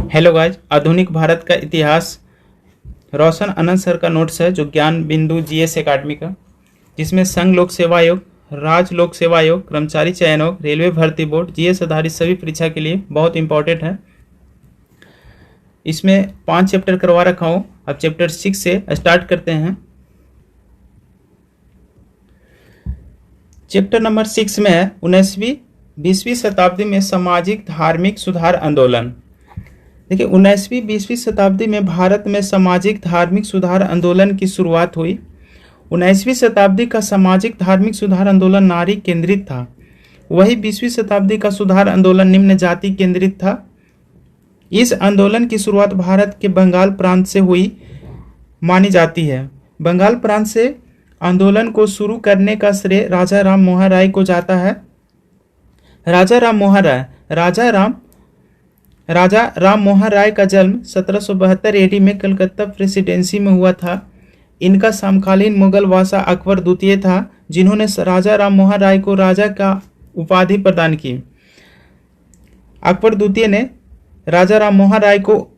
Hello guys, आधुनिक भारत का इतिहास रोशन आनंद सर का नोट्स है जो ज्ञान बिंदु जीएस एकेडमी का, जिसमें संघ लोक सेवा आयोग, राज्य लोक सेवा आयोग, कर्मचारी चयन आयोग, रेलवे भर्ती बोर्ड, जीएस आधारित सभी परीक्षा के लिए बहुत इंपॉर्टेंट है। इसमें 5 चैप्टर करवा रखा हूँ। अब चैप्टर 6 से स्टार्ट करते हैं। चैप्टर नंबर 6 में है 19वीं 20वीं शताब्दी में सामाजिक धार्मिक सुधार आंदोलन। देखिए, 19वीं 20वीं शताब्दी में भारत में सामाजिक धार्मिक सुधार आंदोलन की शुरुआत हुई। 19वीं शताब्दी का सामाजिक धार्मिक सुधार आंदोलन नारी केंद्रित था, वही 20वीं शताब्दी का सुधार आंदोलन निम्न जाति केंद्रित था। इस आंदोलन की शुरुआत भारत के बंगाल प्रांत से हुई मानी जाती है। बंगाल प्रांत से आंदोलन को शुरू करने का श्रेय राजा राम मोहन राय को जाता है। राजा राम मोहन राय का जन्म 1772 एडी में कलकत्ता प्रेसिडेंसी में हुआ था। इनका समकालीन मुगल बादशाह अकबर द्वितीय था, जिन्होंने राजा राम मोहन राय को राजा का उपाधि प्रदान की। अकबर द्वितीय ने राजा राम मोहन राय को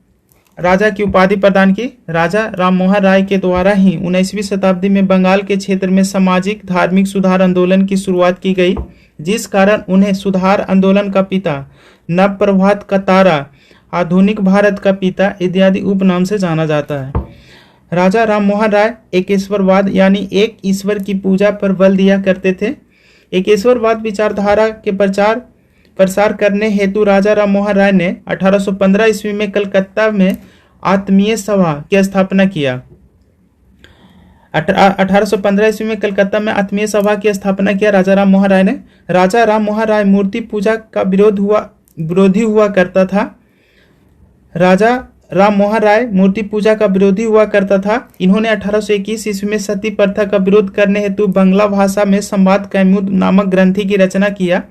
राजा की उपाधि प्रदान की। राजा राम मोहन राय के द्वारा ही 19वीं शताब्दी में बंगाल के क्षेत्र में सामाजिक धार्मिक सुधार आंदोलन की शुरुआत की गई, जिस कारण उन्हें सुधार आंदोलन का पिता, नवप्रभात का तारा, आधुनिक भारत का पिता इत्यादि उपनाम से जाना जाता है। राजा राम मोहन राय एकेश्वरवाद यानी एक ईश्वर की पूजा पर बल दिया करते थे। एकेश्वरवाद विचारधारा के प्रसार करने हेतु राजा राम मोहन राय ने 1815 ईस्वी में कलकत्ता में आत्मीय सभा की स्थापना किया। 1815 ईस्वी में कलकत्ता में आत्मीय सभा की स्थापना किया राजा राम मोहन राय ने। राजा राम मोहन राय मूर्ति पूजा का विरोधी हुआ करता था। राजा राम मोहन राय मूर्ति पूजा का विरोधी हुआ करता था। इन्होंने 1821 ईस्वी में सती प्रथा का विरोध करने हेतु बांग्ला भाषा में संवाद कैमुद नामक ग्रंथि की रचना किया।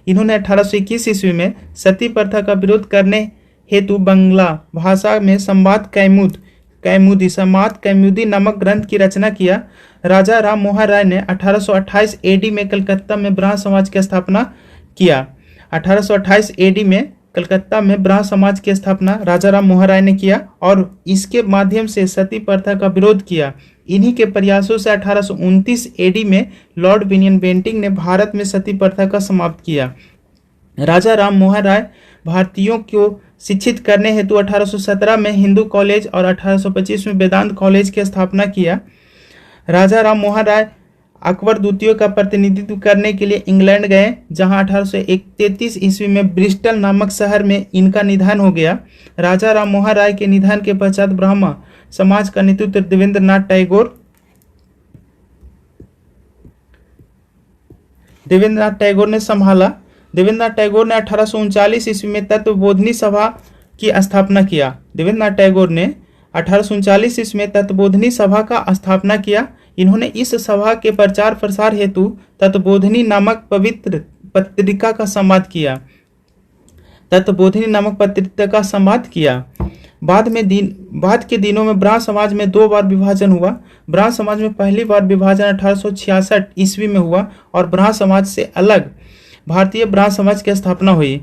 इन्होंने 1821 ईस्वी में सती प्रथा का विरोध करने हेतु बांग्ला भाषा में संवाद कैमुदी नामक ग्रंथ की रचना किया। राजा राम मोहन राय ने 1828 एडी में कलकत्ता में ब्राह्मण समाज की स्थापना किया। 1828 एडी में कलकत्ता में ब्राह्मण समाज की स्थापना राजा राम मोहन राय ने किया और इसके माध्यम से सती प्रथा का विरोध किया। इन्हीं के प्रयासों से 1829 एडी में लॉर्ड विलियम बेंटिंग ने भारत में सती प्रथा का समाप्त किया। राजा राम मोहन राय भारतीयों को शिक्षित करने हेतु 1817 में हिंदू कॉलेज और 1825 में वेदांत कॉलेज की स्थापना किया। राजा राम मोहन राय अकबर द्वितीय का प्रतिनिधित्व करने के लिए इंग्लैंड गए, जहां 1833 ईस्वी में ब्रिस्टल नामक शहर में इनका निधन हो गया। राजा राम मोहन राय के निधन के पश्चात ब्राह्मण समाज का नेतृत्व देवेंद्रनाथ टैगोर ने संभाला। देवेंद्रनाथ टैगोर ने 1839 ईस्वी में तत्वबोधिनी सभा की स्थापना किया। देवेंद्रनाथ टैगोर ने 1839 ईस्वी में तत्वबोधिनी सभा का स्थापना किया। इन्होंने इस सभा के प्रचार प्रसार हेतु तत्वबोधिनी नामक पवित्र पत्रिका का संवाद किया। बाद के दिनों में ब्राह्मण समाज में 2 बार विभाजन हुआ। ब्राह्मण समाज में पहली बार विभाजन 1866 ईस्वी में हुआ और ब्राह्मण समाज से अलग भारतीय ब्राह्मण समाज की स्थापना हुई,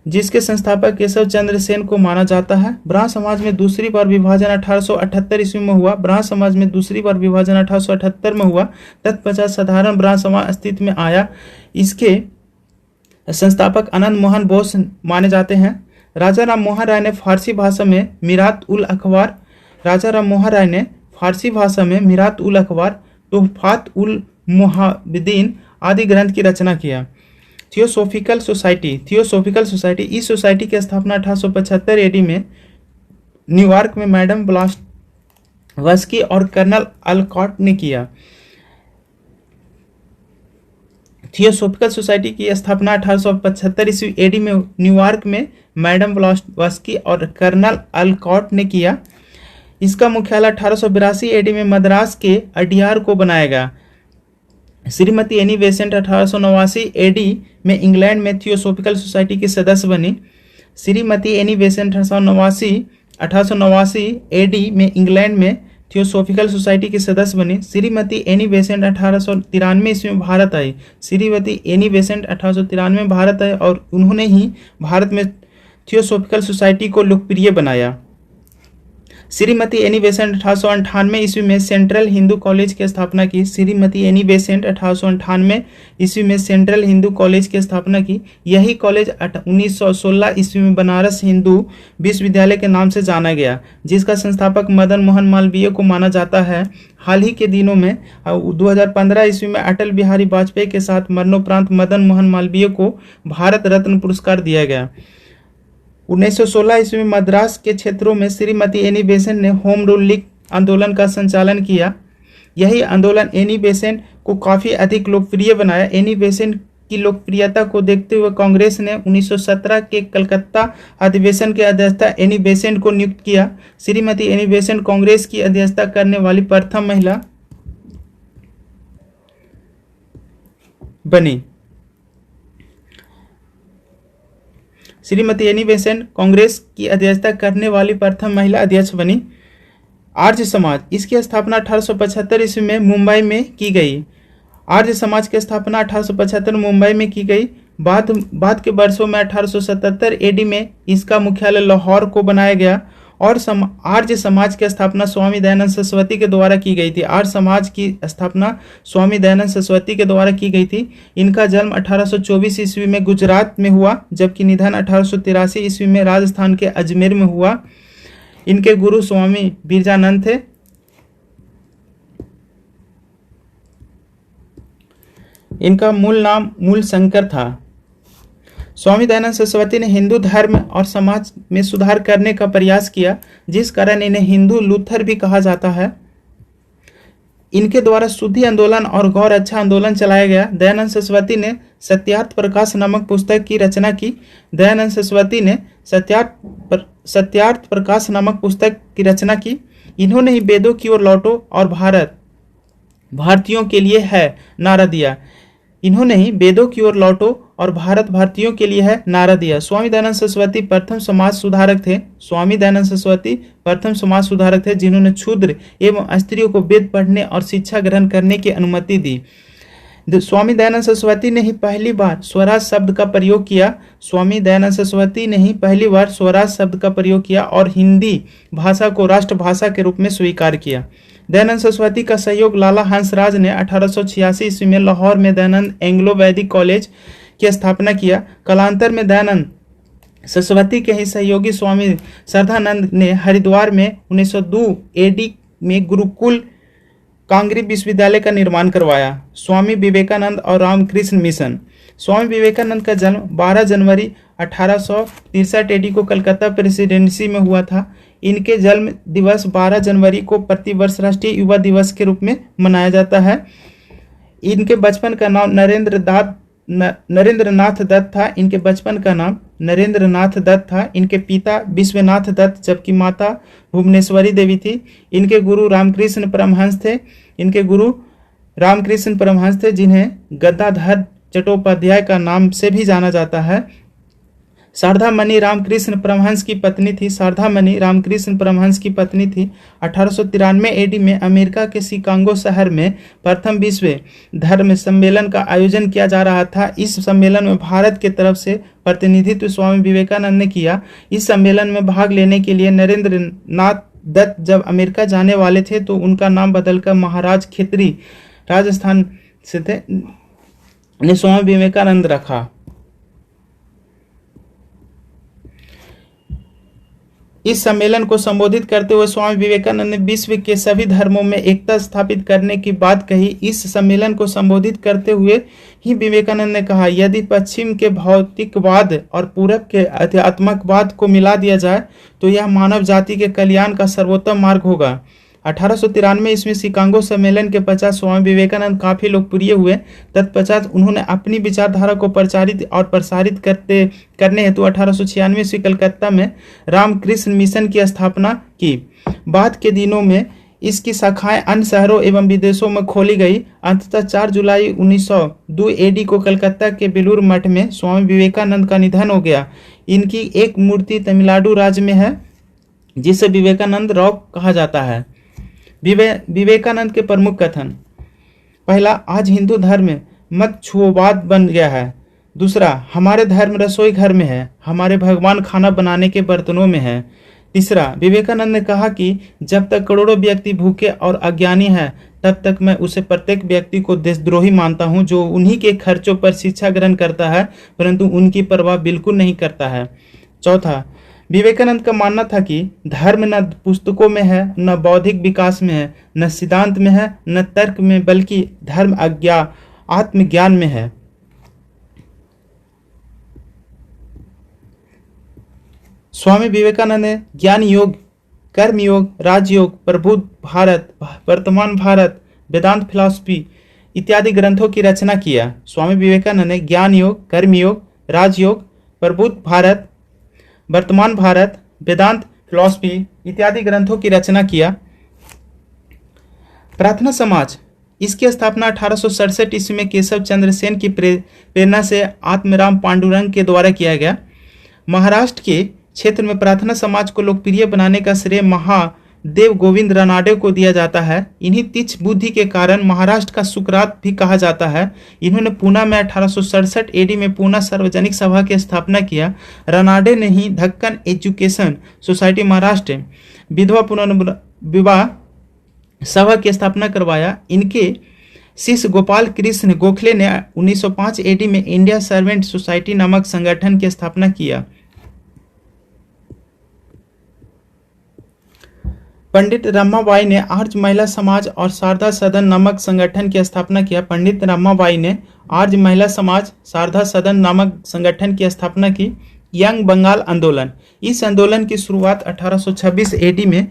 जिसके संस्थापक केशव चंद्र सेन को माना जाता है। ब्राह्मण समाज में दूसरी बार विभाजन 1878 ईस्वी में हुआ। ब्राह्मण समाज में दूसरी बार विभाजन 1878 में हुआ। तत्पश्चात साधारण ब्राह्मण समाज अस्तित्व में आया। इसके संस्थापक आनंद मोहन बोस माने जाते हैं। राजा राम मोहन राय ने फारसी भाषा में मीरात उल अखबार, तोहफात उल मुहाबिदीन आदि ग्रंथ की रचना किया। थियोसोफिकल सोसाइटी इस सोसाइटी की स्थापना 1875 एडी में न्यूयॉर्क में मैडम ब्लावत्स्की और कर्नल अलकॉट ने किया। थियोसोफिकल सोसाइटी की स्थापना 1875 ईस्वी एडी में न्यूयॉर्क में मैडम ब्लावत्स्की और कर्नल अलकॉट ने किया। इसका मुख्यालय 1882 एडी में मद्रास के अडियार को बनाया गया। श्रीमती एनी बेसेंट 1889 एडी में इंग्लैंड में थियोसोफिकल सोसाइटी की सदस्य बनी। श्रीमती एनी बेसेंट 1889 एडी में इंग्लैंड में थियोसोफिकल सोसाइटी की सदस्य बनी। श्रीमती एनी बेसेंट 1893 ईस्वी में भारत आई और उन्होंने ही भारत में थियोसॉफिकल सोसाइटी को लोकप्रिय बनाया। श्रीमती एनी बेसेंट 1898 ईस्वी में सेंट्रल हिंदू कॉलेज की स्थापना की। श्रीमती एनी बेसेंट 1898 ईस्वी में सेंट्रल हिंदू कॉलेज की स्थापना की। यही कॉलेज 1916 ईस्वी में बनारस हिंदू विश्वविद्यालय के नाम से जाना गया, जिसका संस्थापक मदन मोहन मालवीय को माना जाता है। हाल ही के दिनों में 2015 ईस्वी में अटल बिहारी वाजपेयी के साथ मरणोपरांत मदन मोहन मालवीय को भारत रत्न पुरस्कार दिया गया। 1916 ईस्वी में मद्रास के क्षेत्रों में श्रीमती एनी बेसेंट ने होम रूल लीग आंदोलन का संचालन किया। यही आंदोलन एनी बेसेंट को काफ़ी अधिक लोकप्रिय बनाया। एनी बेसेंट की लोकप्रियता को देखते हुए कांग्रेस ने 1917 के कलकत्ता अधिवेशन के अध्यक्षता एनी बेसेंट को नियुक्त किया। श्रीमती एनी बेसेंट कांग्रेस की अध्यक्षता करने वाली प्रथम महिला बनी। श्रीमती एनी बेसेंट कांग्रेस की अध्यक्षता करने वाली प्रथम महिला अध्यक्ष बनी। आर्य समाज, इसकी स्थापना 1875 ईस्वी में मुंबई में की गई। आर्य समाज की स्थापना 1875 मुंबई में की गई। बाद के वर्षों में 1877 एडी में इसका मुख्यालय लाहौर को बनाया गया और आर्य समाज की स्थापना स्वामी दयानंद सरस्वती के द्वारा की गई थी। आर्य समाज की स्थापना स्वामी दयानंद सरस्वती के द्वारा की गई थी। इनका जन्म 1824 ईस्वी में गुजरात में हुआ, जबकि निधन 1883 ईस्वी में राजस्थान के अजमेर में हुआ। इनके गुरु स्वामी बिरजानंद थे। इनका मूल नाम मूल शंकर था। स्वामी दयानंद सरस्वती ने हिंदू धर्म और समाज में सुधार करने का प्रयास किया, जिस कारण इन्हें हिंदू लूथर भी कहा जाता है। इनके द्वारा शुद्धि आंदोलन और गौर अच्छा आंदोलन चलाया गया। दयानंद सरस्वती ने सत्यार्थ प्रकाश नामक पुस्तक की रचना की। दयानंद सरस्वती ने सत्यार्थ प्रकाश नामक पुस्तक की रचना की। इन्होंने ही वेदों की ओर लौटो और भारत भारतीयों के लिए है नारा दिया। इन्होंने ही वेदों की ओर लौटो और भारत भारतीयों के लिए है नारा दिया। स्वामी दयानंद सरस्वती प्रथम समाज सुधारक थे। स्वामी दयानंद सरस्वती प्रथम समाज सुधारक थे, जिन्होंने क्षुद्र एवं स्त्रियों को वेद पढ़ने और शिक्षा ग्रहण करने की अनुमति दी। स्वामी दयानंद सरस्वती ने ही पहली बार स्वराज शब्द का प्रयोग किया। स्वामी दयानंद सरस्वती ने ही पहली बार स्वराज शब्द का प्रयोग किया और हिंदी भाषा को राष्ट्रभाषा के रूप में स्वीकार किया। दयानंद सरस्वती का सहयोग लाला हंसराज ने 1886 ईस्वी में लाहौर में दयानंद एंग्लो वैदिक कॉलेज की स्थापना किया। कालांतर में दयानंद सरस्वती के ही सहयोगी स्वामी श्रद्धानंद ने हरिद्वार में 1902 एडी में गुरुकुल कांगरी विश्वविद्यालय का निर्माण करवाया। स्वामी विवेकानंद और रामकृष्ण मिशन। स्वामी विवेकानंद का जन्म 12 जनवरी 1863 एडी को कलकत्ता प्रेसिडेंसी में हुआ था। इनके जन्म दिवस 12 जनवरी को प्रतिवर्ष राष्ट्रीय युवा दिवस के रूप में मनाया जाता है। इनके बचपन का नाम नरेंद्रनाथ दत्त था। इनके बचपन का नाम नरेंद्रनाथ दत्त था। इनके पिता विश्वनाथ दत्त जबकि माता भुवनेश्वरी देवी थी। इनके गुरु रामकृष्ण परमहंस थे। इनके गुरु रामकृष्ण परमहंस थे, जिन्हें गदाधर चट्टोपाध्याय का नाम से भी जाना जाता है। शारदा मणि रामकृष्ण परमहंस की पत्नी थी। शारदा मणि रामकृष्ण परमहंस की पत्नी थी। 1893 एडी में अमेरिका के शिकागो शहर में प्रथम विश्व धर्म सम्मेलन का आयोजन किया जा रहा था। इस सम्मेलन में भारत के तरफ से प्रतिनिधित्व स्वामी विवेकानंद ने किया। इस सम्मेलन में भाग लेने के लिए नरेंद्रनाथ दत्त जब अमेरिका जाने वाले थे तो उनका नाम बदलकर महाराज खितरी राजस्थान से थे ने स्वामी विवेकानंद रखा। इस सम्मेलन को संबोधित करते हुए स्वामी विवेकानंद ने विश्व के सभी धर्मों में एकता स्थापित करने की बात कही। इस सम्मेलन को संबोधित करते हुए ही विवेकानंद ने कहा, यदि पश्चिम के भौतिकवाद और पूरब के आध्यात्मिकवाद को मिला दिया जाए तो यह मानव जाति के कल्याण का सर्वोत्तम मार्ग होगा। 1893 ईस्वी शिकागो सम्मेलन के पश्चात स्वामी विवेकानंद काफी लोकप्रिय हुए। तत्पश्चात उन्होंने अपनी विचारधारा को प्रचारित और प्रसारित करने हेतु 1896 ईस्वी कलकत्ता में रामकृष्ण मिशन की स्थापना की। बाद के दिनों में इसकी शाखाएं अन्य शहरों एवं विदेशों में खोली गई। अंततः 4 जुलाई 1902 एडी को कलकत्ता के बेलूर मठ में स्वामी विवेकानंद का निधन हो गया। इनकी एक मूर्ति तमिलनाडु राज्य में है, जिसे विवेकानंद रॉक कहा जाता है। विवेकानंद के प्रमुख कथन। पहला, आज हिंदू धर्म मत छुओवाद बन गया है। दूसरा, हमारे धर्म रसोई घर में है, हमारे भगवान खाना बनाने के बर्तनों में है। तीसरा, विवेकानंद ने कहा कि जब तक करोड़ों व्यक्ति भूखे और अज्ञानी हैं, तब तक मैं उसे प्रत्येक व्यक्ति को देशद्रोही मानता हूं जो उन्हीं के खर्चों पर शिक्षा ग्रहण करता है परंतु उनकी परवाह बिल्कुल नहीं करता है। चौथा, विवेकानंद का मानना था कि धर्म न पुस्तकों में है, न बौद्धिक विकास में है, न सिद्धांत में है, न तर्क में, बल्कि धर्म आत्मज्ञान में है। स्वामी विवेकानंद ने ज्ञान योग, कर्म योग, राजयोग, प्रबुद्ध भारत, वर्तमान भारत, वेदांत फिलॉसफी इत्यादि ग्रंथों की रचना किया। स्वामी विवेकानंद ने ज्ञान योग, कर्म योग, राजयोग, प्रबुद्ध भारत, वर्तमान भारत, वेदांत फिलॉसफी इत्यादि ग्रंथों की रचना किया। प्रार्थना समाज, इसकी स्थापना 1867 ईस्वी में केशव चंद्र सेन की प्रेरणा से आत्माराम पांडुरंग के द्वारा किया गया। महाराष्ट्र के क्षेत्र में प्रार्थना समाज को लोकप्रिय बनाने का श्रेय महादेव गोविंद रानाडे को दिया जाता है। इन्हीं तीक्ष्ण बुद्धि के कारण महाराष्ट्र का सुकरात भी कहा जाता है। इन्होंने पूना में 1867 एडी में पूना सार्वजनिक सभा की स्थापना किया। रानाडे ने ही दक्कन एजुकेशन सोसाइटी महाराष्ट्र विधवा पुनर्विवाह सभा की स्थापना करवाया। इनके शिष्य गोपाल कृष्ण गोखले ने 1905 एडी में इंडिया सर्वेंट सोसाइटी नामक संगठन की स्थापना किया। पंडित रमाबाई ने आर्य महिला समाज और शारदा सदन नामक संगठन की स्थापना किया। पंडित रमाबाई ने आर्य महिला समाज, शारदा सदन नामक संगठन की स्थापना की। यंग बंगाल आंदोलन, इस आंदोलन की शुरुआत 1826 एडी में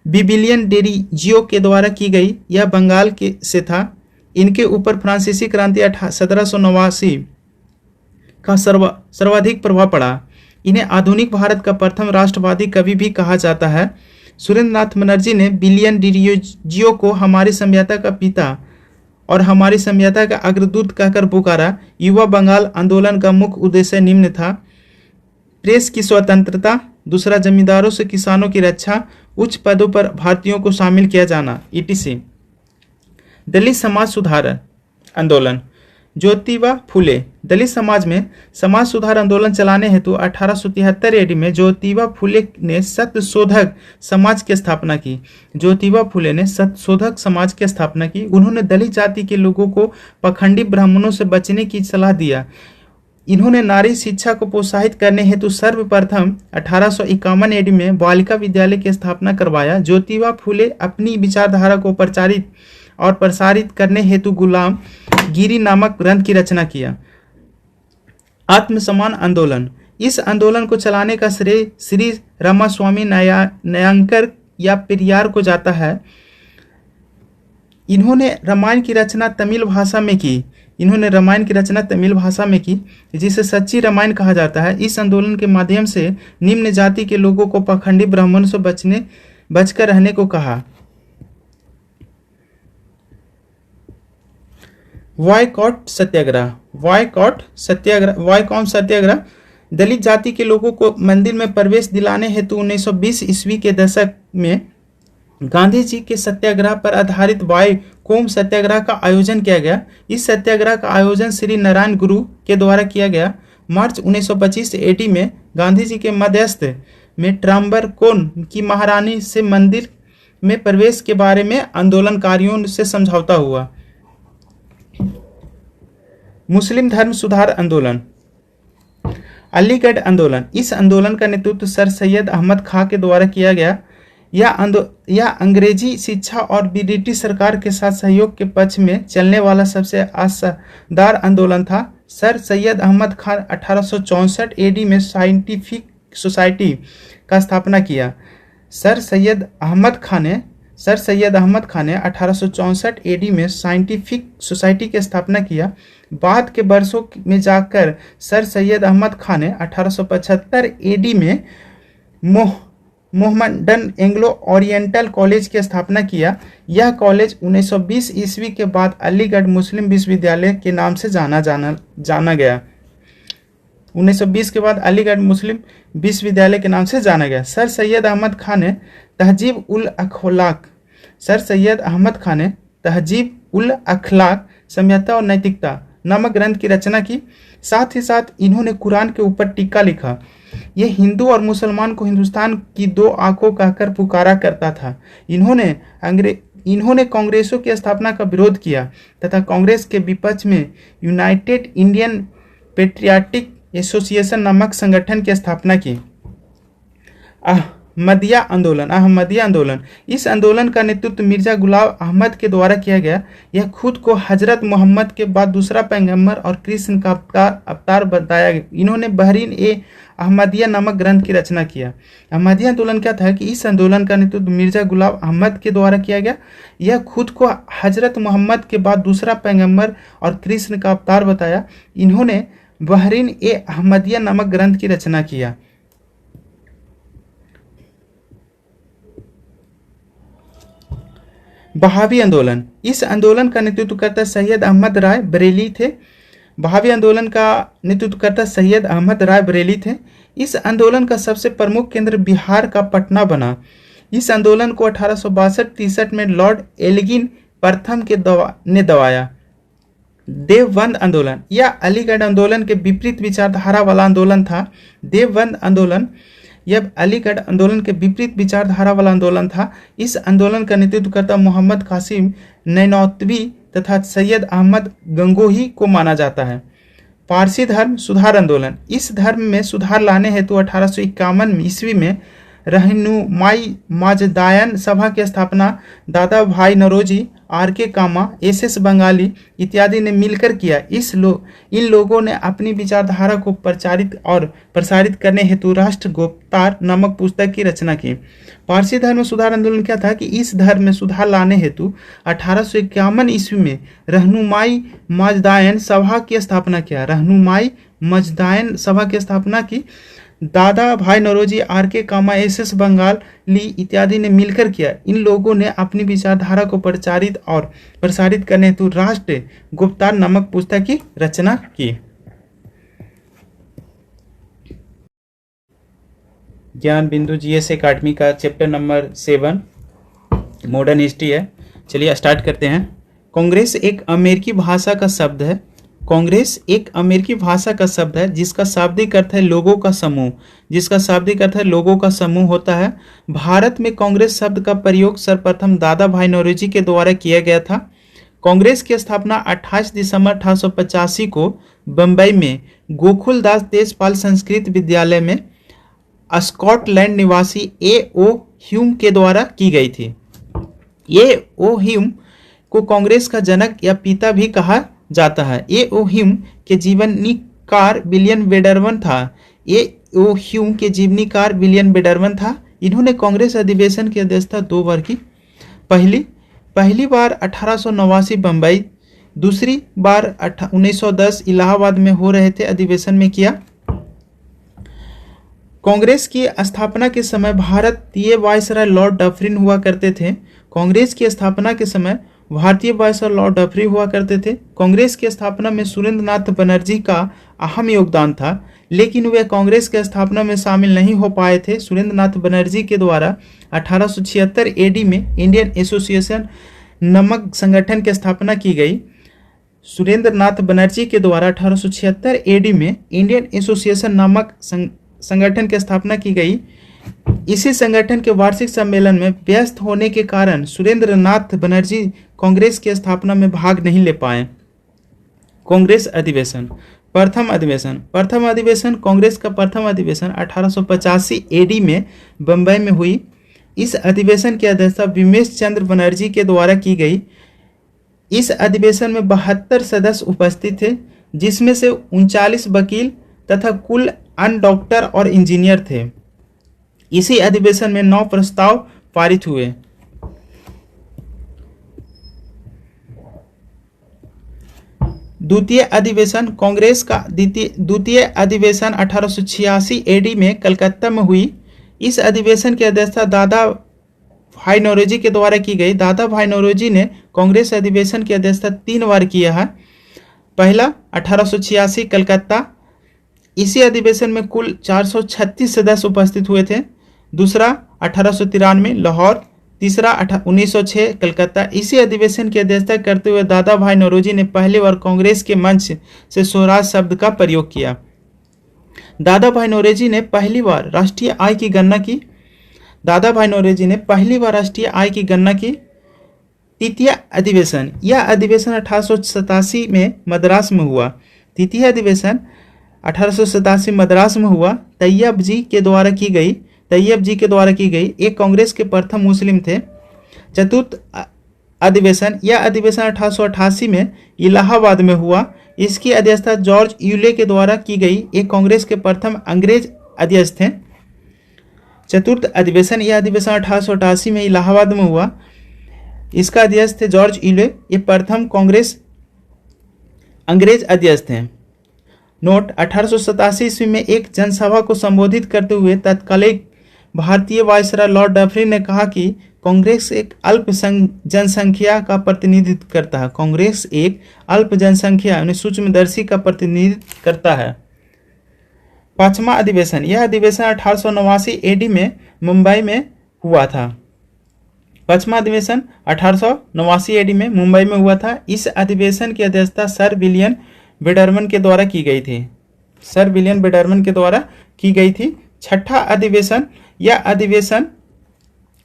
बिबिलियन डेरिजियो के द्वारा की गई। यह बंगाल के से था। इनके ऊपर फ्रांसीसी क्रांति 1789 का सर्वाधिक प्रभाव पड़ा। इन्हें आधुनिक भारत का प्रथम राष्ट्रवादी कवि भी कहा जाता है। सुरेंद्र नाथ बनर्जी ने बिलियन डेरिजियो को हमारी सभ्यता का पिता और हमारी सभ्यता का अग्रदूत कहकर पुकारा। युवा बंगाल आंदोलन का मुख्य उद्देश्य निम्न था: प्रेस की स्वतंत्रता, दूसरा जमींदारों से किसानों की रक्षा, उच्च पदों पर भारतीयों को शामिल किया जाना, etc। दलित समाज सुधार आंदोलन, ज्योतिबा फुले। दलित समाज में समाज सुधार आंदोलन चलाने हेतु 1873 एडी में ज्योतिबा फुले ने सत्यशोधक समाज की स्थापना की। ज्योतिबा फुले ने सत्यशोधक समाज की स्थापना की। उन्होंने दलित जाति के लोगों को पखंडी ब्राह्मणों से बचने की सलाह दिया। इन्होंने नारी शिक्षा को प्रोत्साहित करने हेतु सर्वप्रथम 1851 एडी में बालिका विद्यालय की स्थापना करवाया। ज्योतिबा फुले अपनी विचारधारा को प्रचारित और प्रसारित करने हेतु गुलाम गिरी नामक ग्रंथ की रचना किया। आत्मसम्मान आंदोलन, इस आंदोलन को चलाने का श्रेय श्री रामास्वामी नयंकर या पेरियार को जाता है। इन्होंने रामायण की रचना तमिल भाषा में की। जिसे सच्ची रामायण कहा जाता है। इस आंदोलन के माध्यम से निम्न जाति के लोगों को पखंडी ब्राह्मणों से बचकर रहने को कहा। वायकॉट सत्याग्रह, दलित जाति के लोगों को मंदिर में प्रवेश दिलाने हेतु 1920 ईस्वी के दशक में गांधी जी के सत्याग्रह पर आधारित वायकोम सत्याग्रह का आयोजन किया गया। इस सत्याग्रह का आयोजन श्री नारायण गुरु के द्वारा किया गया। मार्च 1925 एडी में गांधी जी के मध्यस्थ में ट्राम्बरकोन की महारानी से मंदिर में प्रवेश के बारे में आंदोलनकारियों से समझौता हुआ। मुस्लिम धर्म सुधार आंदोलन, अलीगढ़ आंदोलन, इस आंदोलन का नेतृत्व सर सैयद अहमद खां के द्वारा किया गया। यह अंग्रेजी शिक्षा और ब्रिटिश सरकार के साथ सहयोग के पक्ष में चलने वाला सबसे असरदार आंदोलन था। सर सैयद अहमद खां 1864 एडी में साइंटिफिक सोसाइटी का स्थापना किया। सर सैयद अहमद खां ने 1864 एडी में साइंटिफिक सोसाइटी की स्थापना किया। बाद के वर्षों में जाकर सर सैयद अहमद खां ने 1875 एडी में मोहम्मडन एंग्लो ओरिएंटल कॉलेज की स्थापना किया। यह कॉलेज 1920 ईस्वी के बाद अलीगढ़ मुस्लिम विश्वविद्यालय के नाम से जाना गया। 1920 के बाद अलीगढ़ मुस्लिम विश्वविद्यालय के नाम से जाना गया। सर सैयद अहमद खां ने तहजीब उल अखलाक, सभ्यता और नैतिकता नामक ग्रंथ की रचना की। साथ ही साथ इन्होंने कुरान के ऊपर टीका लिखा। यह हिंदू और मुसलमान को हिंदुस्तान की दो आंखों कहकर पुकारा करता था। इन्होंने कांग्रेसों की स्थापना का विरोध किया तथा कांग्रेस के विपक्ष में यूनाइटेड इंडियन पेट्रियाटिक एसोसिएशन नामक संगठन की स्थापना की। अहमदिया आंदोलन, इस आंदोलन का नेतृत्व मिर्जा गुलाम अहमद के द्वारा किया गया। यह खुद को हजरत मोहम्मद के बाद दूसरा पैगंबर और कृष्ण का अवतार बताया गया। इन्होंने बहरीन ए अहमदिया नामक ग्रंथ की रचना किया। अहमदिया आंदोलन क्या था कि इस आंदोलन का नेतृत्व मिर्जा गुलाम अहमद के द्वारा किया गया। यह खुद को हजरत मोहम्मद के बाद दूसरा पैगंबर और कृष्ण का अवतार बताया। इन्होंने बहरीन ए अहमदिया नामक ग्रंथ की रचना किया। बहावी आंदोलन, इस आंदोलन का नेतृत्वकर्ता सैयद अहमद राय बरेली थे। बहावी आंदोलन का नेतृत्वकर्ता सैयद अहमद राय बरेली थे। इस आंदोलन का सबसे प्रमुख केंद्र बिहार का पटना बना। इस आंदोलन को 1862-63 में लॉर्ड एल्गिन प्रथम ने दबाया। देवबंद आंदोलन, यह अलीगढ़ आंदोलन के विपरीत विचारधारा वाला आंदोलन था। देवबंद आंदोलन यह अलीगढ़ आंदोलन के विपरीत विचारधारा वाला आंदोलन था। इस आंदोलन का नेतृत्वकर्ता मोहम्मद कासिम नैनौतवी तथा सैयद अहमद गंगोही को माना जाता है। पारसी धर्म सुधार आंदोलन, इस धर्म में सुधार लाने हेतु 1851 ईस्वी में रहनुमाई माजदायन सभा की स्थापना दादा भाई नौरोजी, आर के कामा, एस बंगाली इत्यादि ने मिलकर किया। इन लोगों ने अपनी विचारधारा को प्रसारित करने हेतु राष्ट्र गोप्तार नामक पुस्तक की रचना की। पारसी धर्म सुधार आंदोलन क्या था कि इस धर्म में सुधार लाने हेतु 1851 ईस्वी में रहनुमाई माजदायन सभा की स्थापना किया। रहनुमाई माजदायन सभा की स्थापना की दादा भाई नौरोजी, आर के कामा, एस बंगाली इत्यादि ने मिलकर किया। इन लोगों ने अपनी विचारधारा को प्रसारित करने हेतु राष्ट्र गुप्तार नामक पुस्तक की रचना की। ज्ञान बिंदु जीएस एकेडमी का चैप्टर नंबर 7 मॉडर्न हिस्ट्री है। चलिए स्टार्ट करते हैं। कांग्रेस एक अमेरिकी भाषा का शब्द है। कांग्रेस एक अमेरिकी भाषा का शब्द है जिसका शाब्दिक अर्थ है लोगों का समूह। लोगों का समूह होता है। भारत में कांग्रेस शब्द का प्रयोग सर्वप्रथम दादा भाई नौरोजी के द्वारा किया गया था। कांग्रेस की स्थापना 28 दिसंबर 1885 को बंबई में गोकुलदास तेजपाल संस्कृत विद्यालय में स्कॉटलैंड निवासी ए.ओ. ह्यूम के द्वारा की गई थी। ए.ओ. ह्यूम को कांग्रेस का जनक या पिता भी कहा जाता है। ए.ओ. ह्यूम के जीवनीकार विलियम वेडरवन था। इन्होंने कांग्रेस अधिवेशन की अध्यक्षता 2 बार की। पहली बार 1889 बंबई, दूसरी बार 1910 इलाहाबाद में हो रहे थे अधिवेशन में किया। कांग्रेस की स्थापना के समय भारतीय वायसराय लॉर्ड डफरिन हुआ करते थे। कांग्रेस की स्थापना के समय भारतीय वायसराय लॉर्ड डफरिन हुआ करते थे। कांग्रेस की स्थापना में सुरेंद्रनाथ बनर्जी का अहम योगदान था, लेकिन वे कांग्रेस की स्थापना में शामिल नहीं हो पाए थे। सुरेंद्रनाथ बनर्जी के द्वारा 1876 एडी में इंडियन एसोसिएशन नामक संगठन की स्थापना की गई। सुरेंद्रनाथ बनर्जी के द्वारा 1876 एडी में इंडियन एसोसिएशन नामक संगठन की स्थापना की गई। इसी संगठन के वार्षिक सम्मेलन में व्यस्त होने के कारण सुरेंद्रनाथ बनर्जी कांग्रेस की स्थापना में भाग नहीं ले पाए। कांग्रेस अधिवेशन, प्रथम अधिवेशन कांग्रेस का प्रथम अधिवेशन 1885 एडी में बंबई में हुई। इस अधिवेशन की अध्यक्षता विमेश चंद्र बनर्जी के द्वारा की गई। इस अधिवेशन में 72 सदस्य उपस्थित थे, जिसमें से 39 वकील तथा कुल अन्य डॉक्टर और इंजीनियर थे। इसी अधिवेशन में 9 प्रस्ताव पारित हुए। द्वितीय अधिवेशन कांग्रेस का द्वितीय अधिवेशन 1886 एडी में कलकत्ता में हुई। इस अधिवेशन की अध्यक्षता दादा भाई नौरोजी के द्वारा की गई। दादा भाई नौरोजी ने कांग्रेस अधिवेशन की अध्यक्षता 3 बार किया है। पहला 1886 कलकत्ता, इसी अधिवेशन में कुल 436 सदस्य उपस्थित हुए थे। दूसरा 1893 लाहौर, तीसरा 1906 कलकत्ता। इसी अधिवेशन की अध्यक्षता करते हुए दादा भाई नौरोजी ने पहली बार कांग्रेस के मंच से स्वराज शब्द का प्रयोग किया। दादा भाई नौरोजी ने पहली बार राष्ट्रीय आय की गणना की। दादा भाई नौरोजी ने पहली बार राष्ट्रीय आय की गणना की। तृतीय अधिवेशन, यह अधिवेशन 1887 में मद्रास में हुआ। तृतीय अधिवेशन 1887 मद्रास में हुआ। तैयब जी के द्वारा की गई। एक कांग्रेस के प्रथम मुस्लिम थे। चतुर्थ अधिवेशन, यह अधिवेशन 1888 में इलाहाबाद में हुआ। इसकी अध्यक्षता जॉर्ज यूले के द्वारा की गई। एक कांग्रेस के प्रथम अंग्रेज अध्यक्ष थे। चतुर्थ अधिवेशन, यह अधिवेशन 1888 में इलाहाबाद में हुआ। इसका अध्यक्ष थे जॉर्ज यूले। ये प्रथम कांग्रेस अंग्रेज अध्यक्ष थे। नोट, 1887 ईस्वी में एक जनसभा को संबोधित करते हुए तत्कालीन भारतीय वायसराय लॉर्ड डफरिन ने कहा कि कांग्रेस एक अल्प जनसंख्या का प्रतिनिधित्व करता है। कांग्रेस एक अल्प जनसंख्या यानी सूक्ष्मदर्शी का प्रतिनिधित्व करता है। पांचवा अधिवेशन, यह अधिवेशन 1889 एडी में मुंबई में हुआ था। पांचवा अधिवेशन 1889 एडी में मुंबई में हुआ था। इस अधिवेशन की अध्यक्षता सर विलियम बेडरमन के द्वारा की गई थी। छठा अधिवेशन, यह अधिवेशन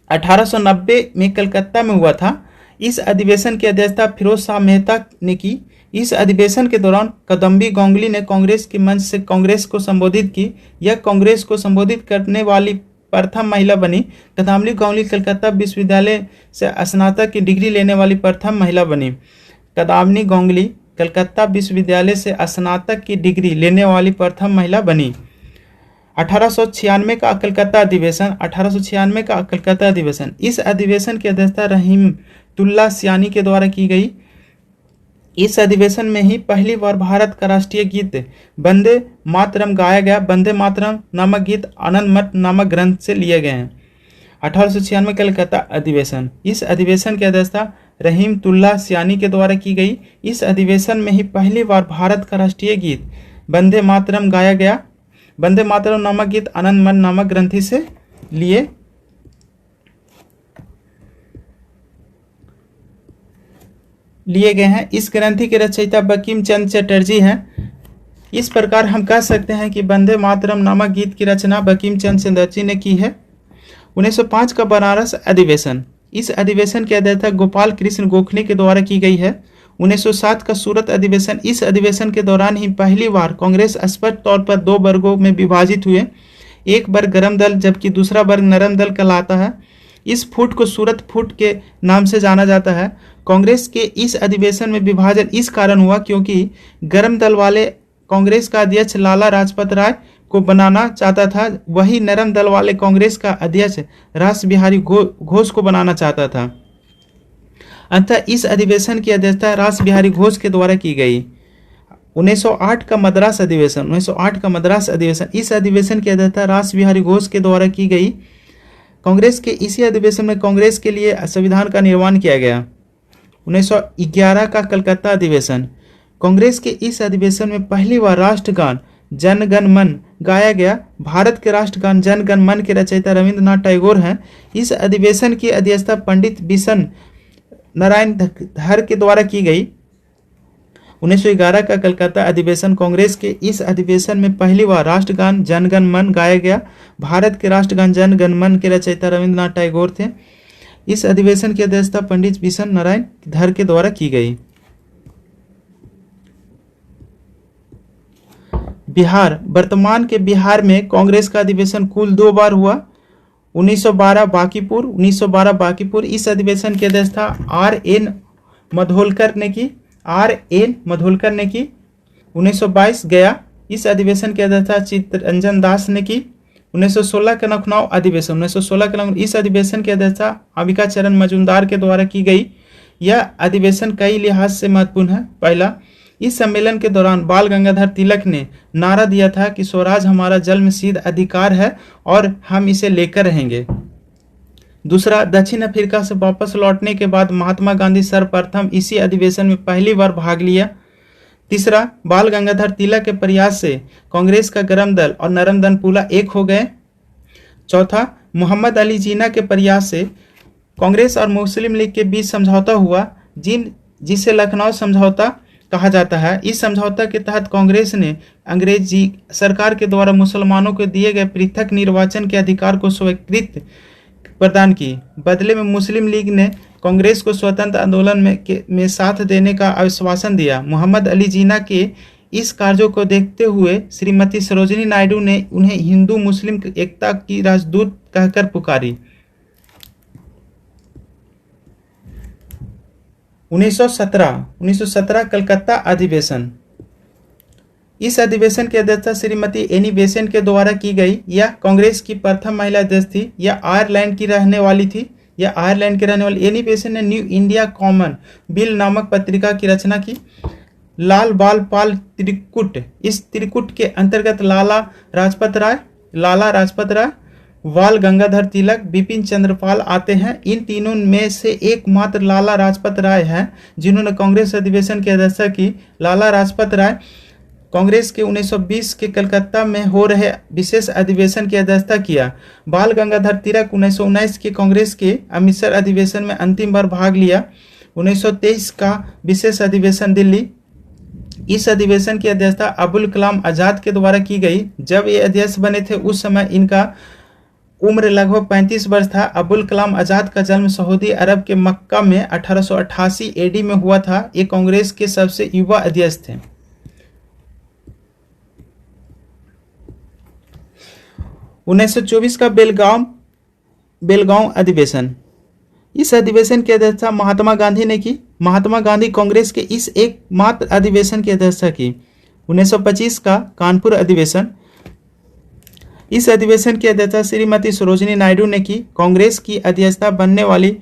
1890 में कलकत्ता में हुआ था। इस अधिवेशन की अध्यक्षता फिरोज शाह मेहता ने की। इस अधिवेशन के दौरान कदम्बी गांगुली ने कांग्रेस के मंच से कांग्रेस को संबोधित की। यह कांग्रेस को संबोधित करने वाली प्रथम महिला बनी। कदम्बी गांगुली कलकत्ता विश्वविद्यालय से स्नातक की डिग्री लेने वाली प्रथम महिला बनी। कदम्बी गांगुली कलकत्ता विश्वविद्यालय से स्नातक की डिग्री लेने वाली प्रथम महिला बनी। 1896 का कलकत्ता अधिवेशन, इस अधिवेशन की अध्यक्षता रहीमतुल्लाह सियानी के द्वारा की गई। इस अधिवेशन में ही पहली बार भारत का राष्ट्रीय गीत वंदे मातरम गाया गया। वंदे मातरम नामक गीत आनंद मठ नामक ग्रंथ से लिए गए हैं। 1896 कलकत्ता अधिवेशन, इस अधिवेशन की अध्यक्षता रहीमतुल्लाह सियानी के द्वारा की गई। इस अधिवेशन में ही पहली बार भारत का राष्ट्रीय गीत वंदे मातरम गाया गया। वंदे मातरम नामक गीत आनंद मठ नामक ग्रंथि से लिए गए हैं। इस ग्रंथि के रचयिता बंकिम चंद्र चटर्जी हैं। इस प्रकार हम कह सकते हैं कि वंदे मातरम नामक गीत की रचना बंकिम चंद्र चटर्जी ने की है। 1905 का बनारस अधिवेशन, इस अधिवेशन की अध्यक्षता गोपाल कृष्ण गोखले के द्वारा की गई है। 1907 का सूरत अधिवेशन, इस अधिवेशन के दौरान ही पहली बार कांग्रेस स्पष्ट तौर पर दो वर्गों में विभाजित हुए। एक वर्ग गरम दल जबकि दूसरा वर्ग नरम दल कहलाता है। इस फूट को सूरत फूट के नाम से जाना जाता है। कांग्रेस के इस अधिवेशन में विभाजन इस कारण हुआ क्योंकि गरम दल वाले कांग्रेस का अध्यक्ष लाला लाजपत राय को बनाना चाहता था, वही नरम दल वाले कांग्रेस का अध्यक्ष रास बिहारी घोष को बनाना चाहता था। अतः इस अधिवेशन की अध्यक्षता रास बिहारी घोष के द्वारा की गई। 1908 का मद्रास अधिवेशन, इस अधिवेशन की अध्यक्षता रास बिहारी घोष के द्वारा की गई। कांग्रेस के इसी अधिवेशन में कांग्रेस के लिए संविधान का निर्माण किया गया। 1911 का कलकत्ता अधिवेशन, कांग्रेस के इस अधिवेशन में पहली बार राष्ट्रगान जन गण मन गाया गया। भारत के राष्ट्रगान जन गण मन के रचयिता रविंद्रनाथ टैगोर हैं। इस अधिवेशन की अध्यक्षता पंडित बिशन नारायण धर के द्वारा की गई। 1911 का कलकत्ता अधिवेशन, कांग्रेस के इस अधिवेशन में पहली बार राष्ट्रगान जन गण मन गाया गया। भारत के राष्ट्रगान जन गण मन के रचयिता रविंद्रनाथ टैगोर थे। इस अधिवेशन की अध्यक्षता पंडित बिशन नारायण धर के द्वारा की गई। बिहार, वर्तमान के बिहार में कांग्रेस का अधिवेशन कुल 2 बार हुआ। 1912 बांकीपुर, इस अधिवेशन की अध्यक्षता R.N. मधोलकर ने की। 1922 गया, इस अधिवेशन की अध्यक्षता चित्तरंजन दास ने की। 1916 का लखनऊ अधिवेशन, इस अधिवेशन की अध्यक्षता अंबिका चरण मजूमदार के द्वारा की गई। यह अधिवेशन कई लिहाज से महत्वपूर्ण है। पहला, इस सम्मेलन के दौरान बाल गंगाधर तिलक ने नारा दिया था कि स्वराज हमारा जन्मसिद्ध अधिकार है और हम इसे लेकर रहेंगे। दूसरा, दक्षिण अफ्रीका से वापस लौटने के बाद महात्मा गांधी सर्वप्रथम इसी अधिवेशन में पहली बार भाग लिया। तीसरा, बाल गंगाधर तिलक के प्रयास से कांग्रेस का गरम दल और नरम दल पूरा एक हो गए। चौथा, मोहम्मद अली जिन्ना के प्रयास से कांग्रेस और मुस्लिम लीग के बीच समझौता हुआ, जिसे लखनऊ समझौता कहा जाता है। इस समझौता के तहत कांग्रेस ने अंग्रेजी सरकार के द्वारा मुसलमानों को दिए गए पृथक निर्वाचन के अधिकार को स्वीकृति प्रदान की। बदले में मुस्लिम लीग ने कांग्रेस को स्वतंत्र आंदोलन में साथ देने का आश्वासन दिया। मोहम्मद अली जिन्ना के इस कार्यों को देखते हुए श्रीमती सरोजिनी नायडू ने उन्हें हिंदू मुस्लिम एकता की राजदूत कहकर पुकारी। 1917 कलकत्ता अधिवेशन। इस अधिवेशन की अध्यक्षता श्रीमती एनी बेसेंट के द्वारा की गई। यह कांग्रेस की प्रथम महिला अध्यक्ष थी। यह आयरलैंड की रहने वाली थी। एनी बेसेंट ने न्यू इंडिया कॉमन बिल नामक पत्रिका की रचना की। लाल बाल पाल त्रिकुट, इस त्रिकुट के अंतर्गत लाला राजपत राय, बाल गंगाधर तिलक, बिपिन चंद्र पाल आते हैं। इन तीनों में से एकमात्र लाला राजपत राय हैं जिन्होंने कांग्रेस अधिवेशन की अध्यक्षता की। लाला राजपत राय कांग्रेस के 1920 के कलकत्ता में हो रहे विशेष अधिवेशन की अध्यक्षता किया। बाल गंगाधर तिलक 1919 के कांग्रेस के अमृतसर अधिवेशन में अंतिम बार भाग लिया। 1923 का विशेष अधिवेशन दिल्ली। इस अधिवेशन की अध्यक्षता अबुल कलाम आजाद के द्वारा की गई। जब ये अध्यक्ष बने थे उस समय इनका उम्र लगभग 35 वर्ष था। अबुल कलाम आजाद का जन्म सऊदी अरब के मक्का में 1888 एडी में हुआ था। ये कांग्रेस के सबसे युवा अध्यक्ष थे। 1924 का बेलगांव अधिवेशन। इस अधिवेशन की अध्यक्षता महात्मा गांधी ने की। महात्मा गांधी कांग्रेस के इस एकमात्र अधिवेशन की अध्यक्षता की। 1925 का कानपुर अधिवेशन। इस अधिवेशन की अध्यक्षता श्रीमती सरोजिनी नायडू ने की। कांग्रेस की अध्यक्षता बनने वाली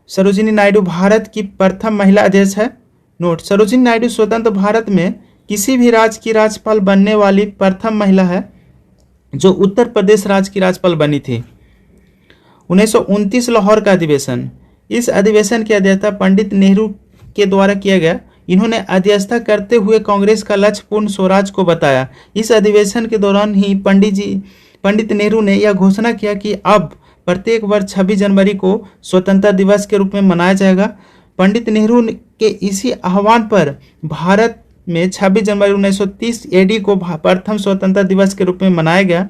सरोजिनी नायडू भारत की प्रथम महिला अध्यक्ष है। नोट: सरोजिनी नायडू स्वतंत्र भारत में किसी भी राज्य की राज्यपाल बनने वाली प्रथम महिला है जो उत्तर प्रदेश राज्य की राज्यपाल बनी थी। 1929 लाहौर का अधिवेशन। इस अधिवेशन की अध्यक्षता पंडित नेहरू के द्वारा किया गया। इन्होंने अध्यक्षता करते हुए कांग्रेस का लक्ष्य पूर्ण स्वराज को बताया। इस अधिवेशन के दौरान ही पंडित नेहरू ने यह घोषणा किया कि अब प्रत्येक वर्ष 26 जनवरी को स्वतंत्रता दिवस के रूप में मनाया जाएगा। पंडित नेहरू के इसी आह्वान पर भारत में 26 जनवरी 1930 एडी को प्रथम स्वतंत्रता दिवस के रूप में मनाया गया।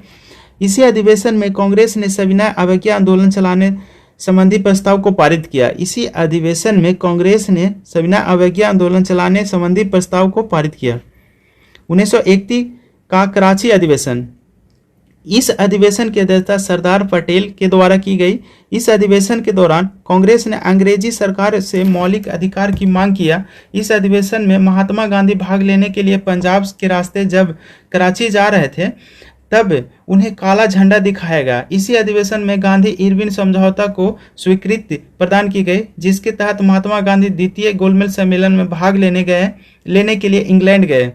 इसी अधिवेशन में कांग्रेस ने सविनय अवज्ञा आंदोलन चलाने संबंधी प्रस्ताव को पारित किया। इसी अधिवेशन में कांग्रेस ने सविनय अवज्ञा आंदोलन चलाने संबंधी प्रस्ताव को पारित किया। 1931 का कराची अधिवेशन। इस अधिवेशन की अध्यक्षता सरदार पटेल के द्वारा की गई। इस अधिवेशन के दौरान कांग्रेस ने अंग्रेजी सरकार से मौलिक अधिकार की मांग किया। इस अधिवेशन में महात्मा गांधी भाग लेने के लिए पंजाब के रास्ते जब कराची जा रहे थे तब उन्हें काला झंडा दिखाया गया। इसी अधिवेशन में गांधी इरविन समझौता को स्वीकृति प्रदान की गई, जिसके तहत महात्मा गांधी द्वितीय गोलमेज सम्मेलन में भाग लेने के लिए इंग्लैंड गए।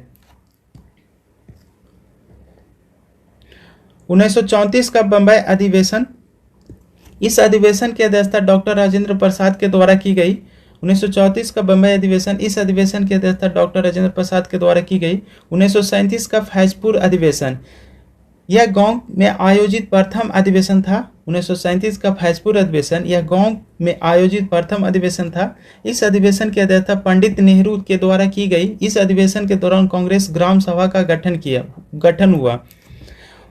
1934 का बंबई अधिवेशन। इस अधिवेशन की अध्यक्षता डॉक्टर राजेंद्र प्रसाद के द्वारा की गई। 1934 का बंबई अधिवेशन। इस अधिवेशन की अध्यक्षता डॉक्टर राजेंद्र प्रसाद के द्वारा की गई। 1937 का फैजपुर अधिवेशन। यह गांव में आयोजित प्रथम अधिवेशन था। 1937 का फैजपुर अधिवेशन। यह गांव में आयोजित प्रथम अधिवेशन था। इस अधिवेशन की अध्यक्षता पंडित नेहरू के द्वारा की गई। इस अधिवेशन के दौरान कांग्रेस ग्राम सभा का गठन हुआ।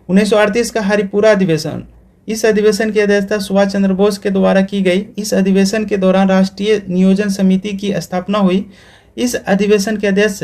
1938 का हरिपुरा अधिवेशन। इस अधिवेशन की अध्यक्षता सुभाष चंद्र बोस के द्वारा की गई। इस अधिवेशन के दौरान राष्ट्रीय नियोजन समिति की स्थापना हुई। इस अधिवेशन के अध्यक्ष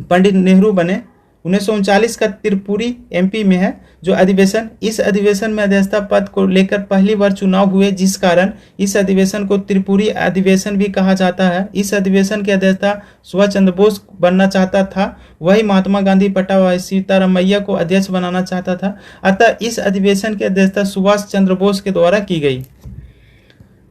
पंडित नेहरू बने। 1939 का त्रिपुरी एमपी में है जो अधिवेशन। इस अधिवेशन में अध्यक्षता पद को लेकर पहली बार चुनाव हुए, जिस कारण इस अधिवेशन को त्रिपुरी अधिवेशन भी कहा जाता है। इस अधिवेशन की अध्यक्षता सुभाष चंद्र बोस बनना चाहता था, वही महात्मा गांधी पटावाई सीतारामैया को अध्यक्ष बनाना चाहता था। अतः इस अधिवेशन की अध्यक्षता सुभाष चंद्र बोस के द्वारा की गई।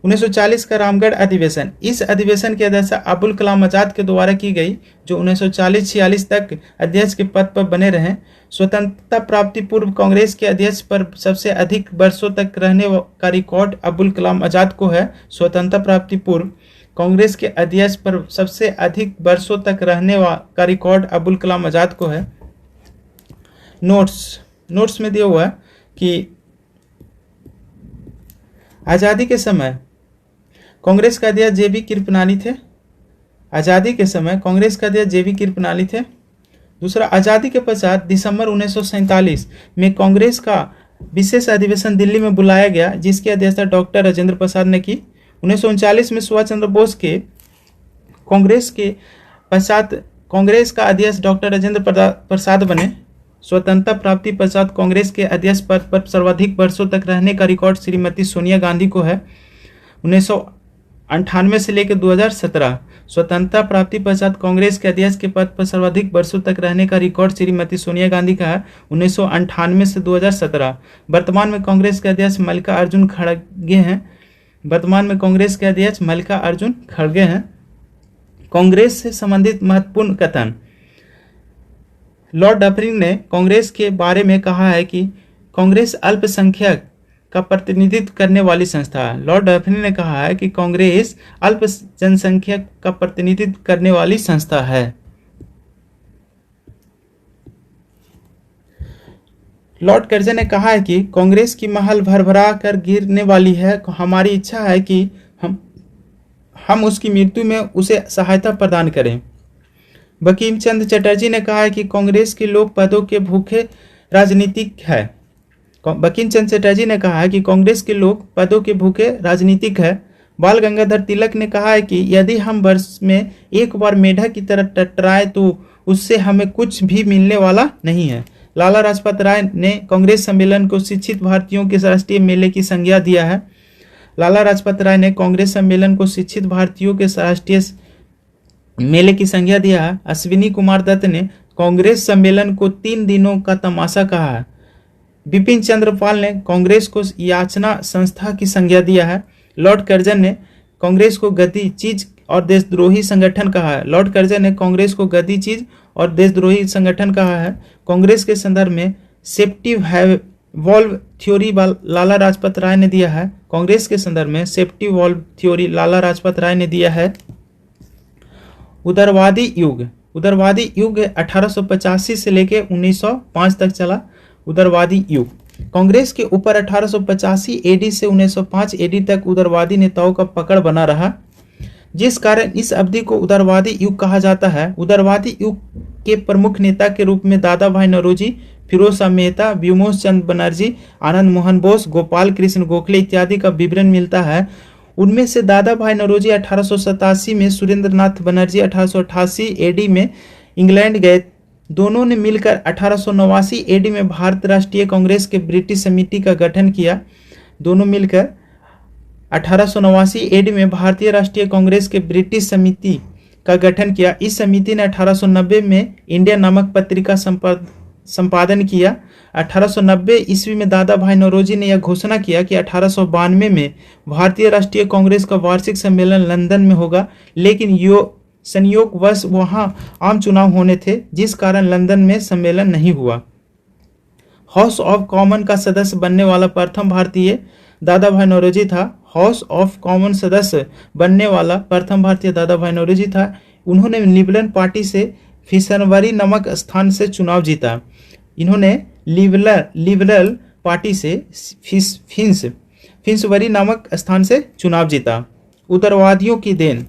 1940 का रामगढ़ अधिवेशन। इस अधिवेशन की अध्यक्षता अबुल कलाम आजाद के द्वारा की गई, जो 1940-46 तक अध्यक्ष के पद पर बने रहे। स्वतंत्रता प्राप्ति पूर्व कांग्रेस के अध्यक्ष पर सबसे अधिक वर्षों तक रहने का रिकॉर्ड अबुल कलाम आजाद को है। स्वतंत्रता प्राप्ति पूर्व कांग्रेस के अध्यक्ष पर सबसे अधिक वर्षों तक रहने का रिकॉर्ड अबुल कलाम आजाद को है। नोट्स में दिया हुआ है कि आज़ादी के समय कांग्रेस का अध्यक्ष जेबी कृपलानी थे। आज़ादी के समय कांग्रेस का अध्यक्ष जेबी कृपलानी थे। दूसरा, आज़ादी के पश्चात दिसंबर 1947 में कांग्रेस का विशेष अधिवेशन दिल्ली में बुलाया गया, जिसकी अध्यक्षता डॉक्टर राजेंद्र प्रसाद ने की। 1939 में सुभाष चंद्र बोस के कांग्रेस के पश्चात कांग्रेस का अध्यक्ष डॉक्टर राजेंद्र प्रसाद बने। स्वतंत्रता प्राप्ति पश्चात कांग्रेस के अध्यक्ष पद पर सर्वाधिक वर्षों तक रहने का रिकॉर्ड श्रीमती सोनिया गांधी को है, 1998 से लेकर 2017। स्वतंत्रता प्राप्ति पश्चात कांग्रेस के अध्यक्ष के पद पर सर्वाधिक वर्षों तक रहने का रिकॉर्ड श्रीमती सोनिया गांधी का है, 1998 से 2017। वर्तमान में कांग्रेस के अध्यक्ष मल्लिकार्जुन खड़गे हैं। कांग्रेस से संबंधित महत्वपूर्ण कथन। लॉर्ड डफरिन ने कांग्रेस के बारे में कहा है कि कांग्रेस अल्पसंख्यक का प्रतिनिधित्व करने वाली संस्था है। लॉर्ड डफरिन ने कहा है कि कांग्रेस अल्प जनसंख्यक का प्रतिनिधित्व करने वाली संस्था है। लॉर्ड कर्जन ने कहा है कि कांग्रेस की महल भरभरा कर गिरने वाली है। हमारी इच्छा है कि हम उसकी मृत्यु में उसे सहायता प्रदान करें। बंकिम चंद्र चटर्जी ने कहा है कि कांग्रेस के लोग पदों के भूखे राजनीतिक है। बंकिम चंद्र चटर्जी ने कहा है कि कांग्रेस के लोग पदों के भूखे राजनीतिक है। बाल गंगाधर तिलक ने कहा है कि यदि हम वर्ष में एक बार मेढक की तरह टटराए तो उससे हमें कुछ भी मिलने वाला नहीं है। लाला लाजपत राय ने कांग्रेस सम्मेलन को शिक्षित भारतीयों के राष्ट्रीय मेले की संज्ञा दिया है। लाला लाजपत राय ने कांग्रेस सम्मेलन को शिक्षित भारतीयों के राष्ट्रीय मेले की संज्ञा दिया है। अश्विनी कुमार दत्त ने कांग्रेस सम्मेलन को 3 दिनों का तमाशा कहा है। बिपिन चंद्र पाल ने कांग्रेस को याचना संस्था की संज्ञा दिया है। लॉर्ड कर्जन ने कांग्रेस को गद्दी चीज और देशद्रोही संगठन कहा है। लॉर्ड कर्जन ने कांग्रेस को गद्दी चीज और देशद्रोही संगठन कहा है। कांग्रेस के संदर्भ में safety valve theory Lala Lajpat Rai ने दिया है। कांग्रेस के संदर्भ में safety valve theory Lala Lajpat Rai ने दिया है। उदारवादी युग 1885 से लेकर 1905 तक चला। उदारवादी युग कांग्रेस के ऊपर 1885 एडी से 1905 एडी तक उदारवादी नेताओं का पकड़ बना रहा, जिस कारण इस अवधि को उदारवादी युग कहा जाता है। उदारवादी युग के प्रमुख नेता के रूप में दादा भाई नौरोजी, फिरोज शाह मेहता, व्योमकेश चंद्र बनर्जी, आनंद मोहन बोस, गोपाल कृष्ण गोखले इत्यादि का विवरण मिलता है। उनमें से दादा भाई नौरोजी 1887 में, सुरेंद्रनाथ बनर्जी 1888 एडी में इंग्लैंड गए। दोनों ने मिलकर 1889 एडी में भारत राष्ट्रीय कांग्रेस के ब्रिटिश समिति का गठन किया। दोनों मिलकर 1889 एडी में भारतीय राष्ट्रीय कांग्रेस के ब्रिटिश समिति का गठन किया। इस समिति ने 1890 में इंडिया नामक पत्रिका संपादन किया। 1890 ईस्वी में दादा भाई नौरोजी ने यह घोषणा किया कि 1892 में भारतीय राष्ट्रीय कांग्रेस का वार्षिक सम्मेलन लंदन में होगा, लेकिन संयोगवश वहां आम चुनाव होने थे, जिस कारण लंदन में सम्मेलन नहीं हुआ। हाउस ऑफ कॉमन का सदस्य बनने वाला प्रथम भारतीय दादा भाई नौरोजी था। हाउस ऑफ कॉमन सदस्य बनने वाला प्रथम भारतीय दादा भाई नौरोजी था। उन्होंने लिबरल पार्टी से फिशनबरी नामक स्थान से चुनाव जीता। इन्होंने लिबरल पार्टी से फिशनबरी नामक स्थान से चुनाव जीता। उदारवादियों की देन।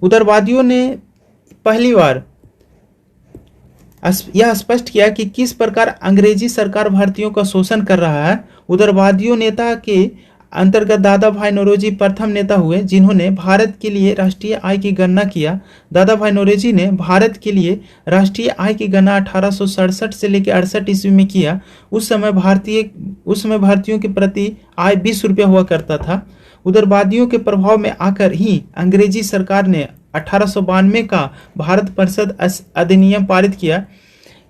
उदारवादियों ने पहली बार यह स्पष्ट किया कि किस प्रकार अंग्रेजी सरकार भारतीयों का शोषण कर रहा है। उदारवादियों नेता के अंतर्गत दादा भाई नौरोजी प्रथम नेता हुए जिन्होंने भारत के लिए राष्ट्रीय आय की गणना किया। दादा भाई नौरोजी ने भारत के लिए राष्ट्रीय आय की गणना 1867 से लेकर 68 ईस्वी में किया। उस समय भारतीयों के प्रति आय 20 रुपया हुआ करता था। उदारवादियों के प्रभाव में आकर ही अंग्रेजी सरकार ने 1892 का भारत परिषद अधिनियम पारित किया।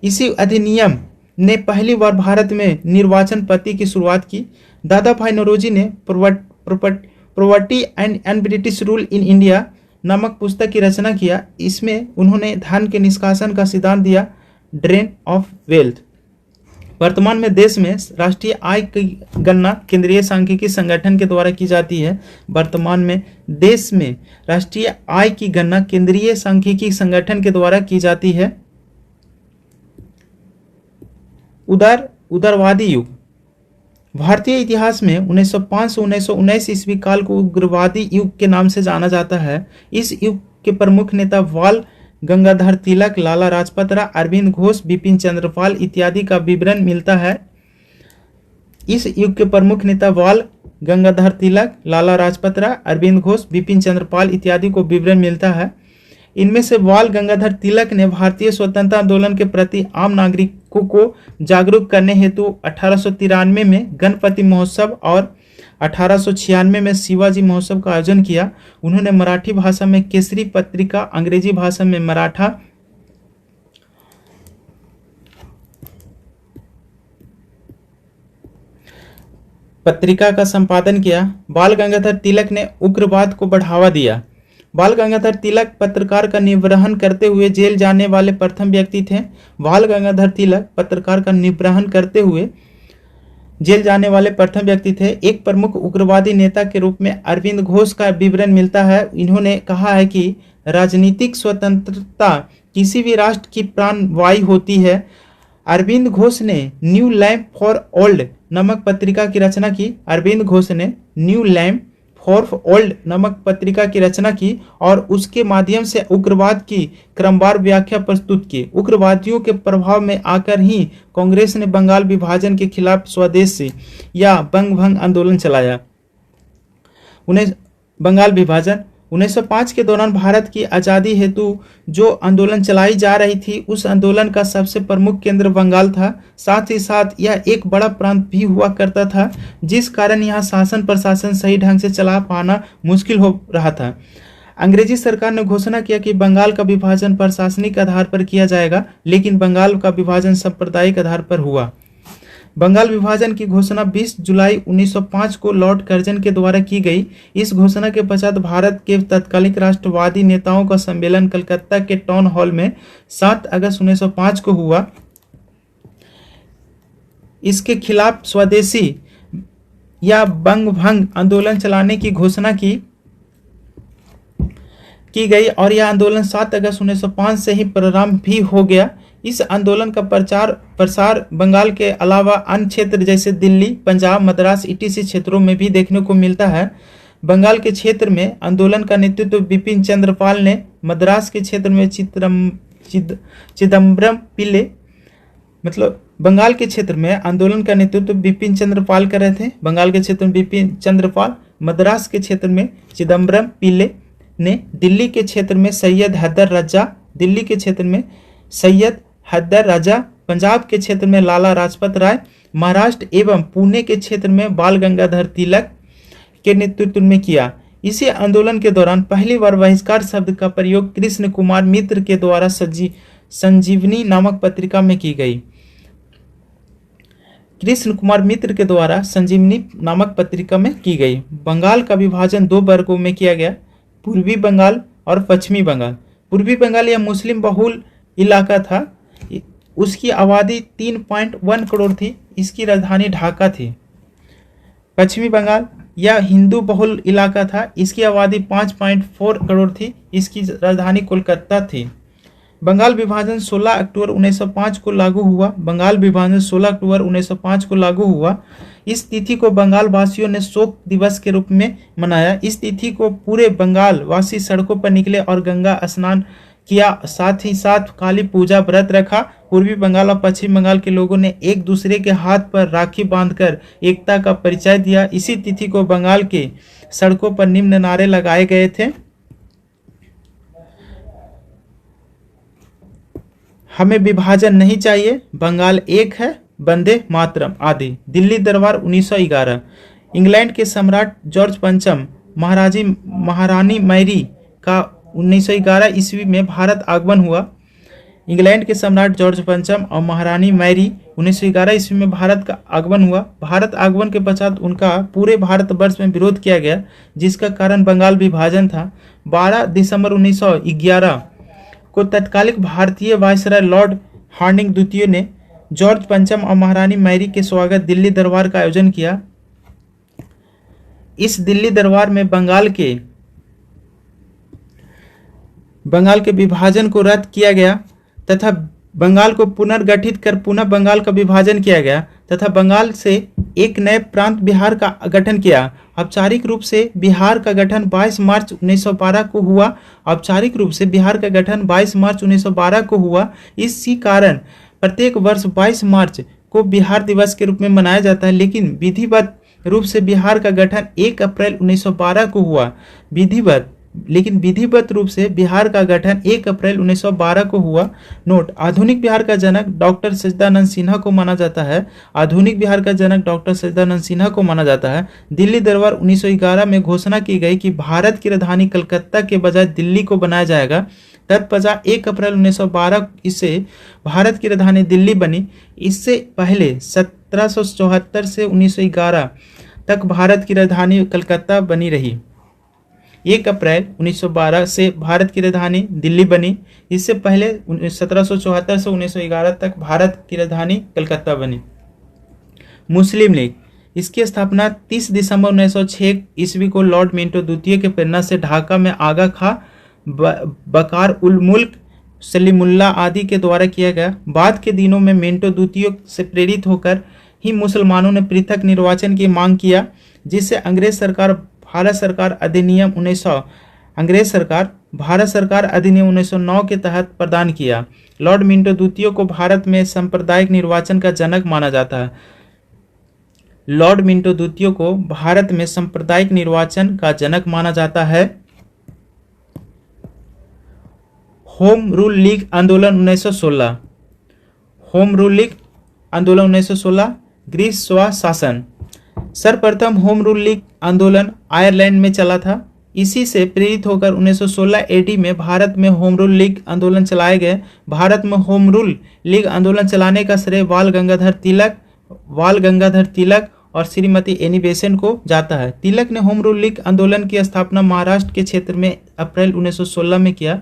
इसी अधिनियम ने पहली बार भारत में निर्वाचन पद्धति की शुरुआत की। दादा भाई नौरोजी ने property and British rule in India नामक पुस्तक की रचना किया। इसमें उन्होंने धन के निष्कासन का सिद्धांत दिया, ड्रेन ऑफ वेल्थ। वर्तमान में देश में राष्ट्रीय आय की गणना केंद्रीय सांख्यिकी संगठन के द्वारा की जाती है। वर्तमान में देश में राष्ट्रीय आय की गणना केंद्रीय सांख्यिकी संगठन के द्वारा की जाती है। उदारवादी युग भारतीय इतिहास में 1905 से 1919 ईस्वी काल को उग्रवादी युग के नाम से जाना जाता है। इस युग के प्रमुख नेता बाल गंगाधर तिलक, लाला लाजपत राय, अरविंद घोष, बिपिन चंद्र पाल इत्यादि का विवरण मिलता है। इस युग के प्रमुख नेता बाल गंगाधर तिलक, लाला लाजपत राय, अरविंद घोष, बिपिन चंद्र पाल इत्यादि को विवरण मिलता है। इनमें से बाल गंगाधर तिलक ने भारतीय स्वतंत्रता आंदोलन के प्रति आम नागरिकों को जागरूक करने हेतु 1893 में गणपति महोत्सव और 1896 में शिवाजी महोत्सव का आयोजन किया। उन्होंने मराठी भाषा में केसरी पत्रिका, अंग्रेजी भाषा में मराठा पत्रिका का संपादन किया। बाल गंगाधर तिलक ने उग्रवाद को बढ़ावा दिया। बाल गंगाधर तिलक पत्रकार का निर्वहन करते हुए जेल जाने वाले प्रथम व्यक्ति थे। बाल गंगाधर तिलक पत्रकार का निर्वहन करते हुए जेल जाने वाले प्रथम व्यक्ति थे। एक प्रमुख उग्रवादी नेता के रूप में अरविंद घोष का विवरण मिलता है। इन्होंने कहा है कि राजनीतिक स्वतंत्रता किसी भी राष्ट्र की प्राणवायु होती है। अरविंद घोष ने न्यू लैम्प फॉर ओल्ड नामक पत्रिका की रचना की। अरविंद घोष ने न्यू लैम्प फॉर ओल्ड नामक पत्रिका की रचना की और उसके माध्यम से उग्रवाद की क्रमवार व्याख्या प्रस्तुत की। उग्रवादियों के प्रभाव में आकर ही कांग्रेस ने बंगाल विभाजन के खिलाफ स्वदेशी या बंग भंग आंदोलन चलाया। बंगाल विभाजन 1905 के दौरान भारत की आज़ादी हेतु जो आंदोलन चलाई जा रही थी, उस आंदोलन का सबसे प्रमुख केंद्र बंगाल था। साथ ही साथ यह एक बड़ा प्रांत भी हुआ करता था, जिस कारण यहाँ शासन प्रशासन सही ढंग से चला पाना मुश्किल हो रहा था। अंग्रेजी सरकार ने घोषणा किया कि बंगाल का विभाजन प्रशासनिक आधार पर किया जाएगा, लेकिन बंगाल का विभाजन सांप्रदायिक आधार पर हुआ। बंगाल विभाजन की घोषणा 20 जुलाई 1905 को लॉर्ड कर्जन के द्वारा की गई। इस घोषणा के पश्चात भारत के तत्कालिक राष्ट्रवादी नेताओं का सम्मेलन कलकत्ता के टाउन हॉल में 7 अगस्त 1905 को हुआ। इसके खिलाफ स्वदेशी या बंग भंग आंदोलन चलाने की घोषणा की गई और यह आंदोलन 7 अगस्त 1905 से ही प्रारंभ भी हो गया। इस आंदोलन का प्रसार बंगाल के अलावा अन्य क्षेत्र जैसे दिल्ली, पंजाब, मद्रास ईटीसी क्षेत्रों में भी देखने को मिलता है। बंगाल के क्षेत्र में आंदोलन का नेतृत्व बिपिन चंद्र पाल ने, मद्रास के क्षेत्र में चिदम्बरम पिल्ले, मतलब बंगाल के क्षेत्र में आंदोलन का नेतृत्व बिपिन चंद्र पाल कर रहे थे। बंगाल के क्षेत्र में बिपिन चंद्र पाल, मद्रास के क्षेत्र में चिदम्बरम पिल्ले ने, दिल्ली के क्षेत्र में सैयद हैदर राजा, दिल्ली के क्षेत्र में सैयद हैदर राजा, पंजाब के क्षेत्र में लाला लाजपत राय, महाराष्ट्र एवं पुणे के क्षेत्र में बाल गंगाधर तिलक के नेतृत्व में किया। इसी आंदोलन के दौरान पहली बार बहिष्कार शब्द का प्रयोग कृष्ण कुमार मित्र के द्वारा संजीवनी नामक पत्रिका में की गई। कृष्ण कुमार मित्र के द्वारा संजीवनी नामक पत्रिका में की गई। बंगाल का विभाजन 2 वर्गों में किया गया, पूर्वी बंगाल और पश्चिमी बंगाल। पूर्वी बंगाल यह मुस्लिम बहुल इलाका था। उसकी आबादी 3.1 करोड़ थी। इसकी राजधानी ढाका थी। पश्चिमी बंगाल यह हिंदू बहुल इलाका था। इसकी आबादी 5.4 करोड़ थी। इसकी राजधानी कोलकाता थी। बंगाल विभाजन 16 अक्टूबर 1905 को लागू हुआ। बंगाल विभाजन 16 अक्टूबर 1905 को लागू हुआ। इस तिथि को बंगाल वासियों ने शोक दिवस के रूप में मनाया। इस तिथि को पूरे बंगाल वासी सड़कों पर निकले और गंगा स्नान किया, साथ ही साथ काली पूजा व्रत रखा। पूर्वी बंगाल और पश्चिम बंगाल के लोगों ने एक दूसरे के हाथ पर राखी बांधकर एकता का परिचय दिया। इसी तिथि को बंगाल के सड़कों पर निम्न नारे लगाए गए थे: हमें विभाजन नहीं चाहिए, बंगाल एक है, वंदे मातरम आदि। दिल्ली दरबार 1911। इंग्लैंड के सम्राट जॉर्ज पंचम महारानी मैरी का 1911 ईस्वी में भारत आगमन हुआ। इंग्लैंड के सम्राट जॉर्ज पंचम और महारानी मैरी 1911 ईस्वी में भारत का आगमन हुआ। भारत आगमन के पश्चात उनका पूरे भारतवर्ष में विरोध किया गया, जिसका कारण बंगाल विभाजन था। 12 दिसंबर 1911 को तत्कालिक भारतीय वायसराय लॉर्ड हार्डिंग द्वितीय ने जॉर्ज पंचम और महारानी मैरी के स्वागत दिल्ली दरबार का आयोजन किया। इस दिल्ली दरबार में बंगाल के विभाजन को रद्द किया गया तथा बंगाल को पुनर्गठित कर पुनः बंगाल का विभाजन किया गया तथा बंगाल से एक नए प्रांत बिहार का गठन किया। औपचारिक रूप से बिहार का गठन 22 मार्च 1912 को हुआ। औपचारिक रूप से बिहार का गठन 22 मार्च 1912 को हुआ। इसी कारण प्रत्येक वर्ष 22 मार्च को बिहार दिवस के रूप में मनाया जाता है, लेकिन विधिवत रूप से बिहार का गठन 1 अप्रैल 1912 को हुआ। विधिवत रूप से बिहार का गठन 1 अप्रैल 1912 को हुआ। नोट: आधुनिक बिहार का जनक डॉक्टर सच्चिदानंद सिन्हा को माना जाता है। आधुनिक बिहार का जनक डॉक्टर सच्चिदानंद सिन्हा को माना जाता है। दिल्ली दरबार 1911 में घोषणा की गई कि भारत की राजधानी कलकत्ता के बजाय दिल्ली को बनाया जाएगा। तत्पश्चात 1 अप्रैल 1912 इससे भारत की राजधानी दिल्ली बनी। इससे पहले 1774 से 1911 तक भारत की राजधानी कलकत्ता बनी रही। 1 अप्रैल 1912 से भारत की राजधानी दिल्ली बनी। इससे पहले 1774 से 1911 तक भारत की राजधानी कलकत्ता बनी। मुस्लिम लीग, इसकी स्थापना 30 दिसंबर 1906 ईस्वी को लॉर्ड मिंटो द्वितीय के प्रेरणा से ढाका में आगा खां, बकार उल मुल्क, सलीमुल्लाह आदि के द्वारा किया गया। बाद के दिनों में मिंटो द्वितीय से प्रेरित होकर ही मुसलमानों ने पृथक निर्वाचन की मांग किया, जिससे भारत सरकार अधिनियम 1909 के तहत प्रदान किया। लॉर्ड मिंटो द्वितीय को भारत में सांप्रदायिक निर्वाचन का जनक माना जाता है। लॉर्ड मिंटो द्वितीय को भारत में सांप्रदायिक निर्वाचन का जनक माना जाता है। होम रूल लीग आंदोलन 1916। होम रूल लीग आंदोलन 1916। ग्रीस स्वशासन। सर्वप्रथम होम रूल लीग आंदोलन आयरलैंड में चला था। इसी से प्रेरित होकर 1916 एडी में भारत में होम रूल लीग आंदोलन चलाए गए। भारत में होम रूल लीग आंदोलन चलाने का श्रेय बाल गंगाधर तिलक और श्रीमती एनी बेसेंट को जाता है। तिलक ने होम रूल लीग आंदोलन की स्थापना महाराष्ट्र के क्षेत्र में अप्रैल 1916 में किया।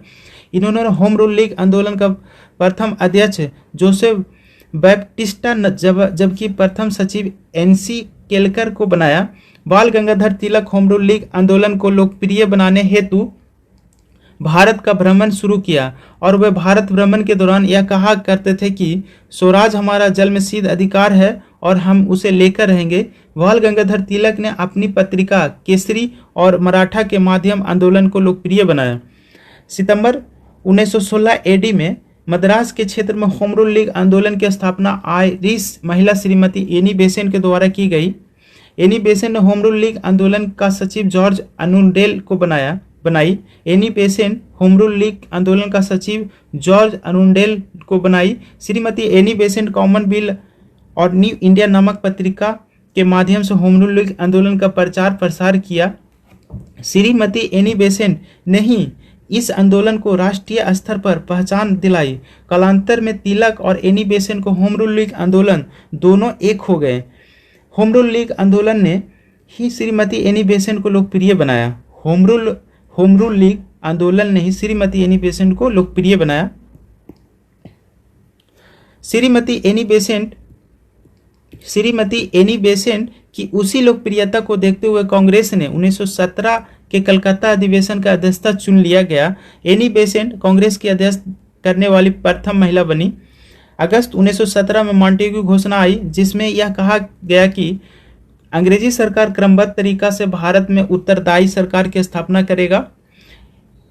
इन्होंने होम रूल लीग आंदोलन का प्रथम अध्यक्ष जोसेफ बैप्टिस्टा जबकि प्रथम सचिव एनसी केलकर को बनाया। बाल Gangadhar Tilak home rule league आंदोलन को लोकप्रिय बनाने हेतु भारत का भ्रमण शुरू किया और वे भारत भ्रमण के दौरान यह कहा करते थे कि स्वराज हमारा जन्मसिद्ध अधिकार है और हम उसे लेकर रहेंगे। बाल गंगाधर तिलक ने अपनी पत्रिका केसरी और मराठा के माध्यम आंदोलन को लोकप्रिय बनाया। सितंबर 1916 एडी में मद्रास के क्षेत्र में होम रूल लीग आंदोलन की स्थापना आयरिश महिला श्रीमती एनी बेसेंट के द्वारा की गई। एनी बेसेंट ने होम रूल लीग आंदोलन का सचिव जॉर्ज अनुंडेल को बनाई। Annie Besant home rule league आंदोलन का सचिव जॉर्ज अनुंडेल को बनाई। Shrimati Annie Besant common bill और न्यू इंडिया नामक पत्रिका के माध्यम से होम रूल लीग आंदोलन का प्रचार प्रसार किया। श्रीमती एनी बेसेंट ने ही इस आंदोलन को राष्ट्रीय स्तर पर पहचान दिलाई। कालांतर में तिलक और एनी बेसेंट को होम रूल लीग आंदोलन दोनों एक हो गए। होम रूल लीग आंदोलन ने ही श्रीमती एनी बेसेंट को लोकप्रिय बनाया। होम रूल लीग आंदोलन ने ही श्रीमती एनी बेसेंट को लोकप्रिय बनाया। श्रीमती एनी बेसेंट की उसी लोकप्रियता को देखते हुए कांग्रेस ने 1917 के कलकत्ता अधिवेशन का अध्यक्षता चुन लिया गया। एनी बेसेंट कांग्रेस की अध्यक्ष करने वाली प्रथम महिला बनी। अगस्त 1917 में मॉन्टेग्यू घोषणा आई, जिसमें यह कहा गया कि अंग्रेजी सरकार क्रमबद्ध तरीका से भारत में उत्तरदायी सरकार की स्थापना करेगा।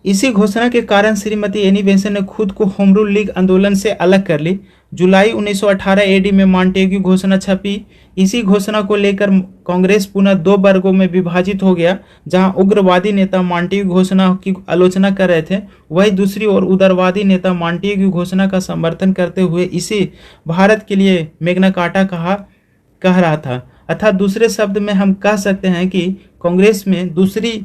इसी घोषणा के कारण श्रीमती एनी बेसेंट ने खुद को होम रूल लीग आंदोलन से अलग कर ली। जुलाई 1918 एडी में मॉन्टेग्यू घोषणा छपी। इसी घोषणा को लेकर कांग्रेस पुनः दो वर्गों में विभाजित हो गया। जहां उग्रवादी नेता मॉन्टेग्यू घोषणा की आलोचना कर रहे थे, वहीं दूसरी ओर उदारवादी नेता मॉन्टेग्यू घोषणा का समर्थन करते हुए इसे भारत के लिए मैग्ना कार्टा कह रहा था। अर्थात दूसरे शब्द में हम कह सकते हैं कि कांग्रेस में दूसरी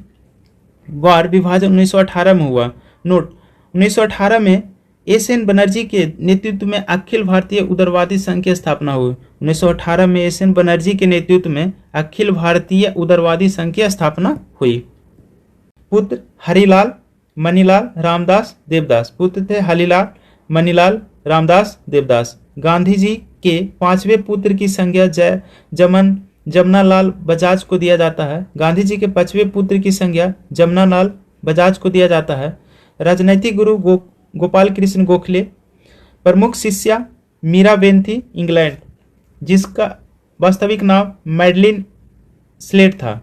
बार विभाजन 1918 में हुआ। नोट: 1918 में एस.एन. बनर्जी के नेतृत्व में अखिल भारतीय उदारवादी संघ की स्थापना हुई। 1918 में एस.एन. बनर्जी के नेतृत्व में अखिल भारतीय उदारवादी संघ की स्थापना हुई। पुत्र हरिलाल मणिलाल रामदास देवदास। पुत्र थे हरिलाल मणिलाल रामदास देवदास। गांधी जी के पांचवें पुत्र की संज्ञा जमनालाल बजाज को दिया जाता है। गांधी जी के पांचवें पुत्र की संज्ञा जमनालाल बजाज को दिया जाता है। राजनैतिक गुरु गोपाल कृष्ण गोखले। प्रमुख शिष्या मीराबेन थी, इंग्लैंड, वास्तविक नाम मैडलिन स्लेट था।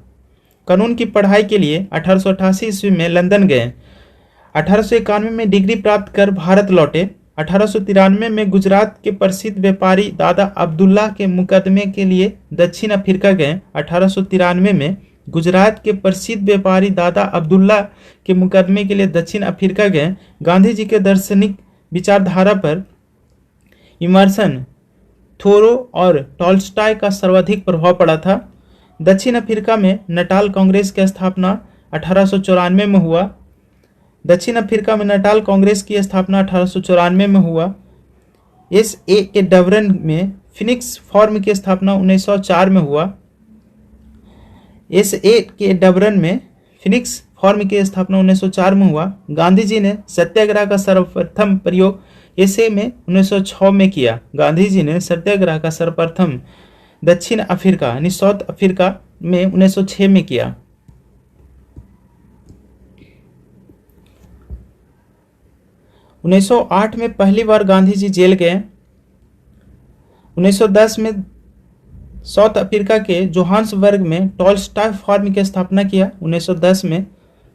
कानून की पढ़ाई के लिए 1888 ईस्वी में लंदन गए। 1891 में डिग्री प्राप्त कर भारत लौटे। 1893 में गुजरात के प्रसिद्ध व्यापारी दादा अब्दुल्ला के मुकदमे के लिए दक्षिण अफ्रीका गए। 1893 में गुजरात के प्रसिद्ध व्यापारी दादा अब्दुल्ला के मुकदमे के लिए दक्षिण अफ्रीका गए। गांधी जी के दार्शनिक विचारधारा पर इमर्सन, थोरो और टॉल्स्टॉय का सर्वाधिक प्रभाव पड़ा था। दक्षिण अफ्रीका में नटाल कांग्रेस की स्थापना 1894 में हुआ। दक्षिण अफ्रीका में नटाल कांग्रेस की स्थापना 1894 में हुआ। एस.ए. के डबरन में फिनिक्स फॉर्म की स्थापना 1904 में हुआ। एस.ए. के डबरन में फिनिक्स फॉर्म की स्थापना 1904 में हुआ। गांधी जी ने सत्याग्रह का सर्वप्रथम प्रयोग एस.ए. में 1906 में किया। गांधी जी ने सत्याग्रह का सर्वप्रथम दक्षिण अफ्रीका यानी साउथ अफ्रीका में 1906 में किया। 1908 में पहली बार गांधी जी जेल गए। 1910 में साउथ अफ्रीका के जोहान्सबर्ग में टॉल्स्टॉय फॉर्म की स्थापना किया। 1910 में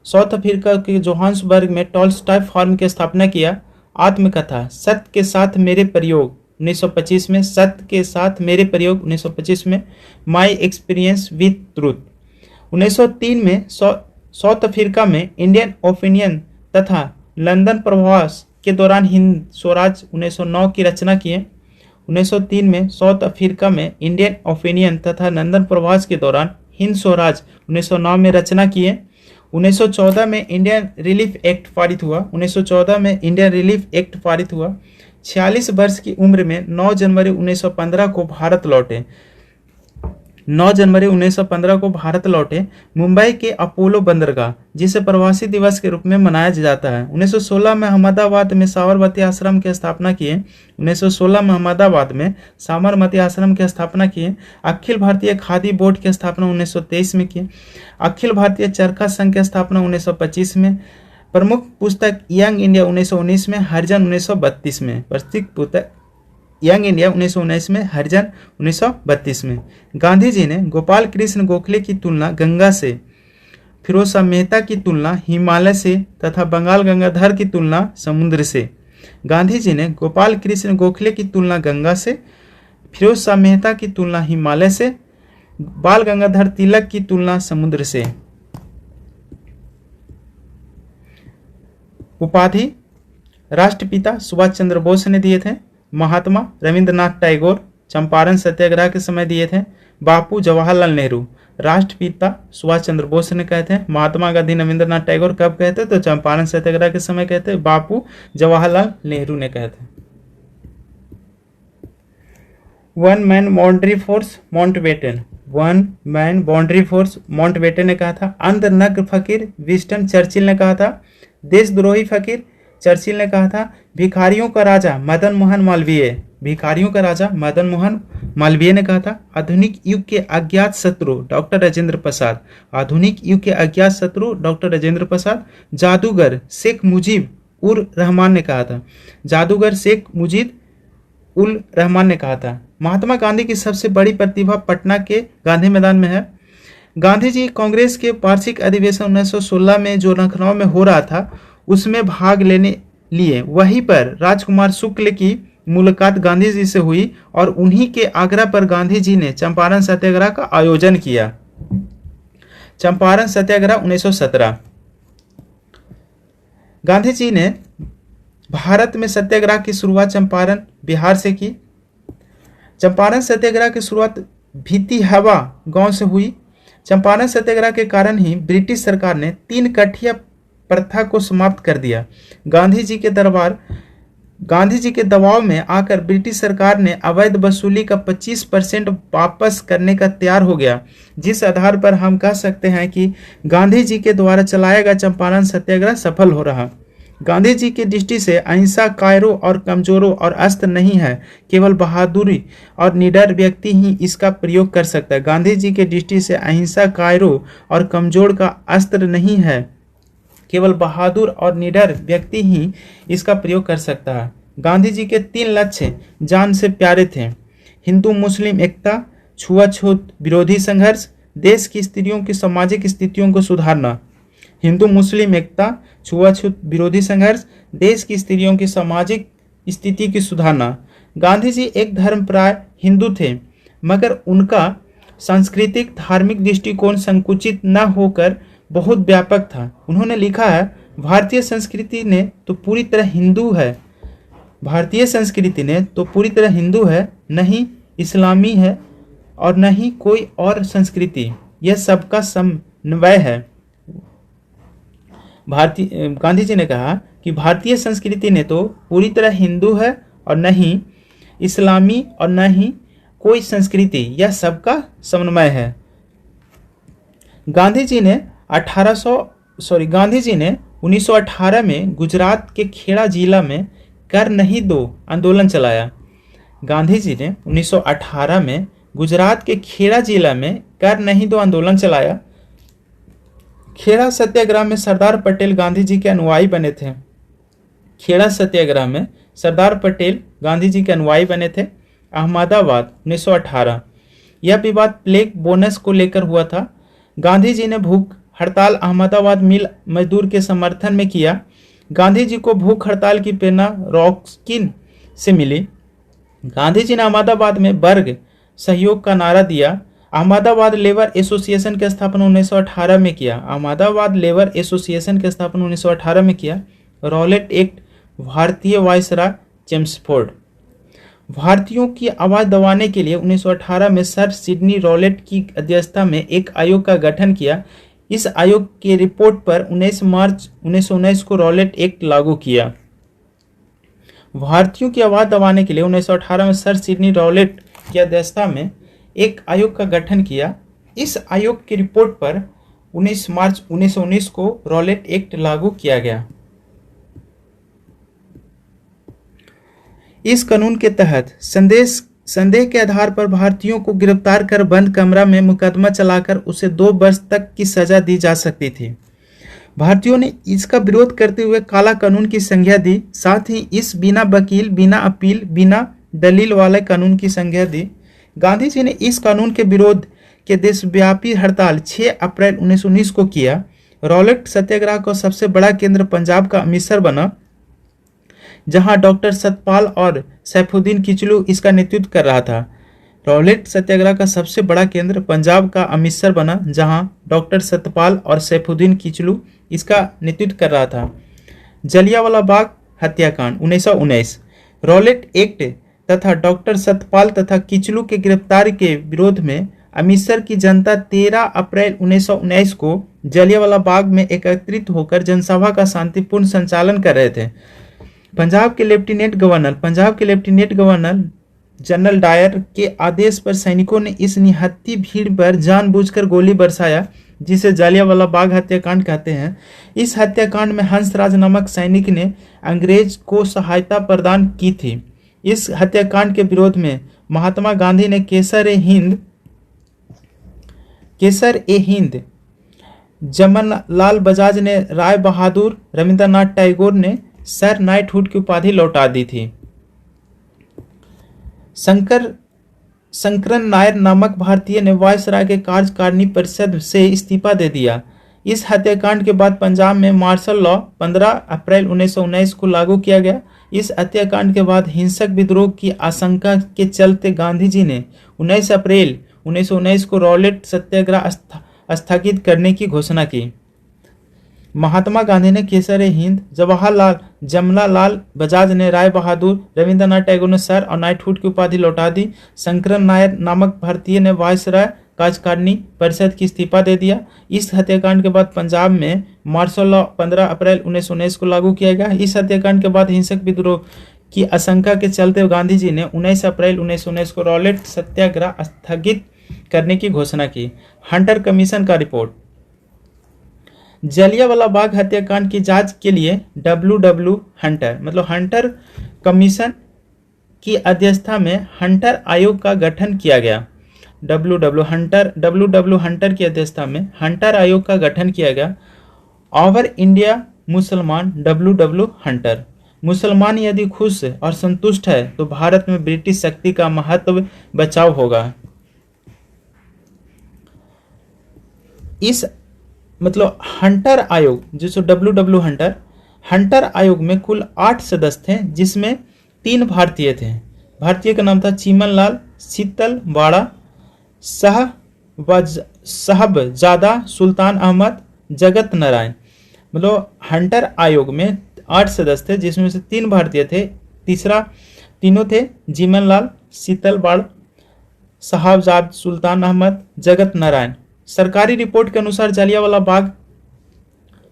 साउथ अफ्रीका के जोहान्सबर्ग में टॉल्स्टॉय फॉर्म की स्थापना किया। आत्मकथा सत्य के साथ मेरे प्रयोग 1925 में, सत्य के साथ मेरे प्रयोग 1925 में, माई एक्सपीरियंस विथ ट्रूथ। 1903 में साउथ अफ्रीका में इंडियन ओपिनियन तथा लंदन प्रवास के दौरान हिंद स्वराज 1909 की रचना किए। 1903 में साउथ अफ्रीका में इंडियन ओपिनियन तथा लंदन प्रवास के दौरान हिंद स्वराज 1909 में रचना किए। 1914 में इंडियन रिलीफ एक्ट पारित हुआ। 1914 में इंडियन रिलीफ एक्ट पारित हुआ। 46 वर्ष की उम्र में 9 जनवरी 1915 को भारत लौटे। 9 जनवरी 1915 को भारत लौटे। मुंबई के अपोलो बंदरगाह, जिसे प्रवासी दिवस के रूप में मनाया जाता है। 1916 में अहमदाबाद में साबरमती आश्रम की स्थापना किए। 1916 में अहमदाबाद में साबरमती आश्रम की स्थापना किए। अखिल भारतीय खादी बोर्ड की स्थापना 1923 में की। अखिल भारतीय चरखा संघ की स्थापना 1925 में। प्रमुख पुस्तक यंग इंडिया 1919 में, हरिजन 1932 में। प्रसिद्ध पुस्तक यंग इंडिया 1919 में, हरिजन 1932 में। गांधी जी ने गोपाल कृष्ण गोखले की तुलना गंगा से, फिरोज शाह मेहता की तुलना हिमालय से तथा बंगाल गंगाधर की तुलना समुद्र से। गांधी जी ने गोपाल कृष्ण गोखले की तुलना गंगा से, फिरोज शाह मेहता की तुलना हिमालय से, बाल गंगाधर तिलक की तुलना समुद्र से। उपाधि राष्ट्रपिता सुभाष चंद्र बोस ने दिए थे। महात्मा रविंद्रनाथ टैगोर चंपारण सत्याग्रह के समय दिए थे। बापू जवाहरलाल नेहरू राष्ट्रपिता सुभाष चंद्र बोस ने कहे थे। महात्मा गांधी रविंद्रनाथ टैगोर कब कहते तो चंपारण सत्याग्रह के समय कहते। बापू जवाहरलाल नेहरू ने कहे थे। One man boundary force Mountbatten, one man boundary force Mountbatten ने कहा था। अंधनग्न फकीर विंस्टन चर्चिल ने कहा था। देशद्रोही फकीर चर्चिल ने कहा था। भिखारियों का राजा मदन मोहन मालवीय, भिखारियों का राजा मदन मोहन मालवीय ने कहा था। आधुनिक युग के अज्ञात शत्रु डॉक्टर राजेंद्र प्रसाद, आधुनिक युग के अज्ञात शत्रु डॉक्टर राजेंद्र प्रसाद। जादूगर शेख मुजीब उर रहमान ने कहा था। जादूगर शेख मुजीब उल रहमान ने कहा था। महात्मा गांधी की सबसे बड़ी प्रतिभा पटना के गांधी मैदान में है। गांधी जी कांग्रेस के वार्षिक अधिवेशन 1916 में जो लखनऊ में हो रहा था उसमें भाग लेने लिए वहीं पर राजकुमार शुक्ल की मुलाकात गांधी जी से हुई और उन्हीं के आग्रह पर गांधी जी ने चंपारण सत्याग्रह का आयोजन किया। चंपारण सत्याग्रह 1917। गांधी जी ने भारत में सत्याग्रह की शुरुआत चंपारण बिहार से की। चंपारण सत्याग्रह की शुरुआत भितिहवा गांव से हुई। चंपारण सत्याग्रह के कारण ही ब्रिटिश सरकार ने 3 कठिया प्रथा को समाप्त कर दिया। गांधी जी के दबाव में आकर ब्रिटिश सरकार ने अवैध वसूली का 25% वापस करने का तैयार हो गया, जिस आधार पर हम कह सकते हैं कि गांधी जी के द्वारा चलाया गया चंपारण सत्याग्रह सफल हो रहा। गांधी जी की दृष्टि से अहिंसा कायरों और कमजोरों और अस्त्र नहीं है, केवल बहादुरी और निडर व्यक्ति ही इसका प्रयोग कर सकता है। गांधी जी की दृष्टि से अहिंसा कायरों और कमजोर का अस्त्र नहीं है, केवल बहादुर और निडर व्यक्ति ही इसका प्रयोग कर सकता है। गांधी जी के 3 लक्ष्य जान से प्यारे थे। हिंदू मुस्लिम एकता, छुआछूत विरोधी संघर्ष, देश की स्त्रियों की सामाजिक स्थितियों को सुधारना। हिंदू मुस्लिम एकता, छुआछूत विरोधी संघर्ष, देश की स्त्रियों की सामाजिक स्थिति की सुधारना। गांधी जी एक धर्मप्राय हिंदू थे, मगर उनका सांस्कृतिक धार्मिक दृष्टिकोण संकुचित न होकर बहुत व्यापक था। उन्होंने लिखा है, भारतीय संस्कृति ने तो पूरी तरह हिंदू है, भारतीय संस्कृति ने तो पूरी तरह हिंदू है, नहीं इस्लामी है और नहीं कोई और संस्कृति, यह सबका समन्वय है। गांधी जी ने कहा कि भारतीय संस्कृति ने तो पूरी तरह हिंदू है और नहीं इस्लामी और नहीं कोई संस्कृति, यह सबका समन्वय है। गांधी जी ने 1918 में गुजरात के खेड़ा जिला में कर नहीं दो आंदोलन चलाया। गांधी जी ने 1918 में गुजरात के खेड़ा जिला में कर नहीं दो आंदोलन चलाया। खेड़ा सत्याग्रह में सरदार पटेल गांधी जी के अनुयायी बने थे। खेड़ा सत्याग्रह में सरदार पटेल गांधी जी के अनुयायी बने थे। अहमदाबाद 1918, यह विवाद प्लेग बोनस को लेकर हुआ था। गांधी जी ने भूख हड़ताल अहमदाबाद मिल मजदूर के समर्थन में किया। गांधी जी को भूख हड़ताल की प्रेरणा रॉकिन से मिली। गांधी जी ने अहमदाबाद में वर्ग सहयोग का नारा दिया। अहमदाबाद लेबर एसोसिएशन की स्थापना 1918 में किया। अहमदाबाद लेबर एसोसिएशन की स्थापना 1918 में किया। रॉलेट एक्ट, भारतीय वायसराय चेम्सफोर्ड। भारतीयों की आवाज़ दबाने के लिए 1918 में सर सिडनी रॉलेट की अध्यक्षता में एक आयोग का गठन किया। इस आयोग की रिपोर्ट पर 19 मार्च 1919 को रॉलेट एक्ट लागू किया। भारतीयों की आवाज़ दबाने के लिए 1918 में सर सिडनी रॉलेट की अध्यक्षता में एक आयोग का गठन किया। इस आयोग की रिपोर्ट पर 19 मार्च 1919 को रॉलेट एक्ट लागू किया गया। इस कानून के तहत संदेह के आधार पर भारतीयों को गिरफ्तार कर बंद कमरा में मुकदमा चलाकर उसे 2 वर्ष तक की सजा दी जा सकती थी। भारतीयों ने इसका विरोध करते हुए काला कानून की संज्ञा दी। साथ ही इस बिना वकील, बिना अपील, बिना दलील वाले कानून की संज्ञा दी। गांधी जी ने इस कानून के विरोध के देशव्यापी हड़ताल 6 अप्रैल 1919 को किया। रॉलेट सत्याग्रह का सबसे बड़ा केंद्र पंजाब का अमृतसर बना, जहां डॉक्टर सतपाल और सैफुद्दीन किचलू इसका नेतृत्व कर रहा था। रॉलेट सत्याग्रह का सबसे बड़ा केंद्र पंजाब का अमृतसर बना, जहां डॉक्टर सतपाल और सैफुद्दीन किचलू इसका नेतृत्व कर रहा था। जलियांवाला बाग हत्याकांड 1919। रॉलेट एक्ट तथा डॉक्टर सतपाल तथा किचलू के गिरफ्तारी के विरोध में अमृतसर की जनता 13 अप्रैल 1919 को जलियांवाला बाग में एकत्रित होकर जनसभा का शांतिपूर्ण संचालन कर रहे थे। पंजाब के लेफ्टिनेंट गवर्नर जनरल डायर के आदेश पर सैनिकों ने इस निहत्थी भीड़ पर जानबूझकर गोली बरसाया, जिसे जलियांवाला बाग हत्याकांड कहते हैं। इस हत्याकांड में हंसराज नामक सैनिक ने अंग्रेज को सहायता प्रदान की थी। इस हत्याकांड के विरोध में महात्मा गांधी ने केसर ए हिंद, जमनालाल बजाज ने राय बहादुर, रविंद्रनाथ टैगोर ने सर नाइटहुड की उपाधि लौटा दी थी। शंकरन नायर नामक भारतीय ने वायसराय के कार्यकारिणी परिषद से इस्तीफा दे दिया। इस हत्याकांड के बाद पंजाब में मार्शल लॉ 15 अप्रैल 1919 को लागू किया गया। इस हत्याकांड के बाद हिंसक विद्रोह की आशंका के चलते गांधी जी ने 19 अप्रैल 1919 को रॉलेट सत्याग्रह स्थगित करने की घोषणा की। महात्मा गांधी ने केसर ए हिंद, जमनालाल बजाज ने राय बहादुर, रविंद्रनाथ टैगोर ने सर और नाइटहुड की उपाधि लौटा दी। शंकरन नायर नामक भारतीय ने वायसराय कार्यकारिणी परिषद की इस्तीफा दे दिया। इस हत्याकांड के बाद पंजाब में मार्शल लॉ 15 अप्रैल 1919 को लागू किया गया। इस हत्याकांड के बाद हिंसक विद्रोह की आशंका के चलते गांधी जी ने 19 अप्रैल 1919 को रॉलेट सत्याग्रह स्थगित करने की घोषणा की। हंटर कमीशन का रिपोर्ट। जलियांवाला बाग हत्याकांड की जांच के लिए हंटर कमीशन की अध्यक्षता में हंटर आयोग का गठन किया गया। हंटर की अध्यक्षता में हंटर आयोग का गठन किया गया। ओवर इंडिया मुसलमान हंटर। मुसलमान यदि खुश और संतुष्ट है तो भारत में ब्रिटिश शक्ति का महत्व बचाव होगा। इस मतलब हंटर आयोग जिसको डब्ल्यू हंटर आयोग में कुल 8 सदस्य थे, जिसमें 3 भारतीय थे। भारतीय का नाम था चीमन लाल, शीतल वाड़ा, साहबजादा सुल्तान अहमद, जगत नारायण। मतलब हंटर आयोग में 8 सदस्य थे, जिसमें से 3 भारतीय थे। तीनों थे जीमन लाल, शीतल वाड़, साहबजाद सुल्तान अहमद, जगत नारायण। सरकारी रिपोर्ट के अनुसार जलियांवाला बाग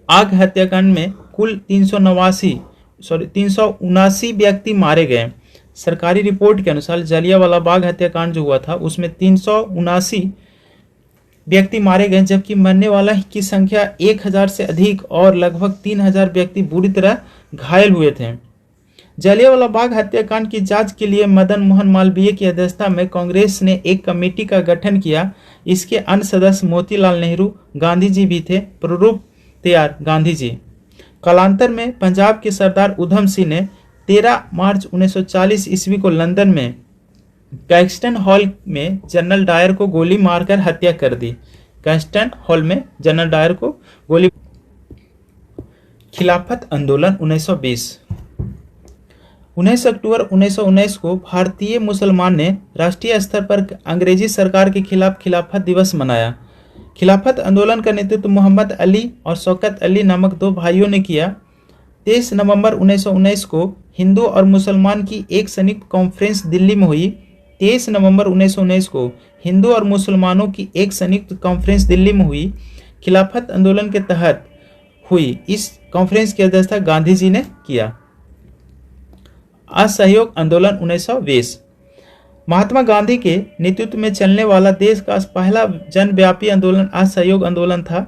आग हत्याकांड में कुल 379 व्यक्ति मारे गए। सरकारी रिपोर्ट के अनुसार जलियांवाला बाग हत्याकांड जो हुआ था उसमें 379 व्यक्ति मारे गए, जबकि मरने वाला की संख्या 1000 से अधिक और लगभग 3000 व्यक्ति बुरी तरह घायल हुए थे। जलियांवाला बाग हत्याकांड की जांच के लिए मदन मोहन मालवीय की अध्यक्षता में कांग्रेस ने एक कमेटी का गठन किया। इसके अन्य सदस्य मोतीलाल नेहरू, गांधी जी भी थे। प्रारूप तैयार गांधी जी। कालांतर में पंजाब के सरदार उधम सिंह ने 13 मार्च 1940 ईस्वी को लंदन में कैक्सटन हॉल में जनरल डायर को गोली मारकर हत्या कर दी। कैक्सटन हॉल में जनरल डायर को गोली। खिलाफत आंदोलन 1920। 19 अक्टूबर 1919 को भारतीय मुसलमान ने राष्ट्रीय स्तर पर अंग्रेजी सरकार के खिलाफ खिलाफत दिवस मनाया। खिलाफत आंदोलन का नेतृत्व मोहम्मद अली और शौकत अली नामक 2 भाइयों ने किया। 23 नवंबर 1919 को हिंदू और मुसलमान की एक संयुक्त कॉन्फ्रेंस दिल्ली में हुई। 23 नवंबर 1919 को हिंदू और मुसलमानों की एक संयुक्त कॉन्फ्रेंस दिल्ली में हुई। खिलाफत आंदोलन के तहत हुई इस कॉन्फ्रेंस की अध्यक्षता गांधी जी ने किया। असहयोग आंदोलन 1920। महात्मा गांधी के नेतृत्व में चलने वाला देश का पहला जनव्यापी आंदोलन असहयोग आंदोलन था,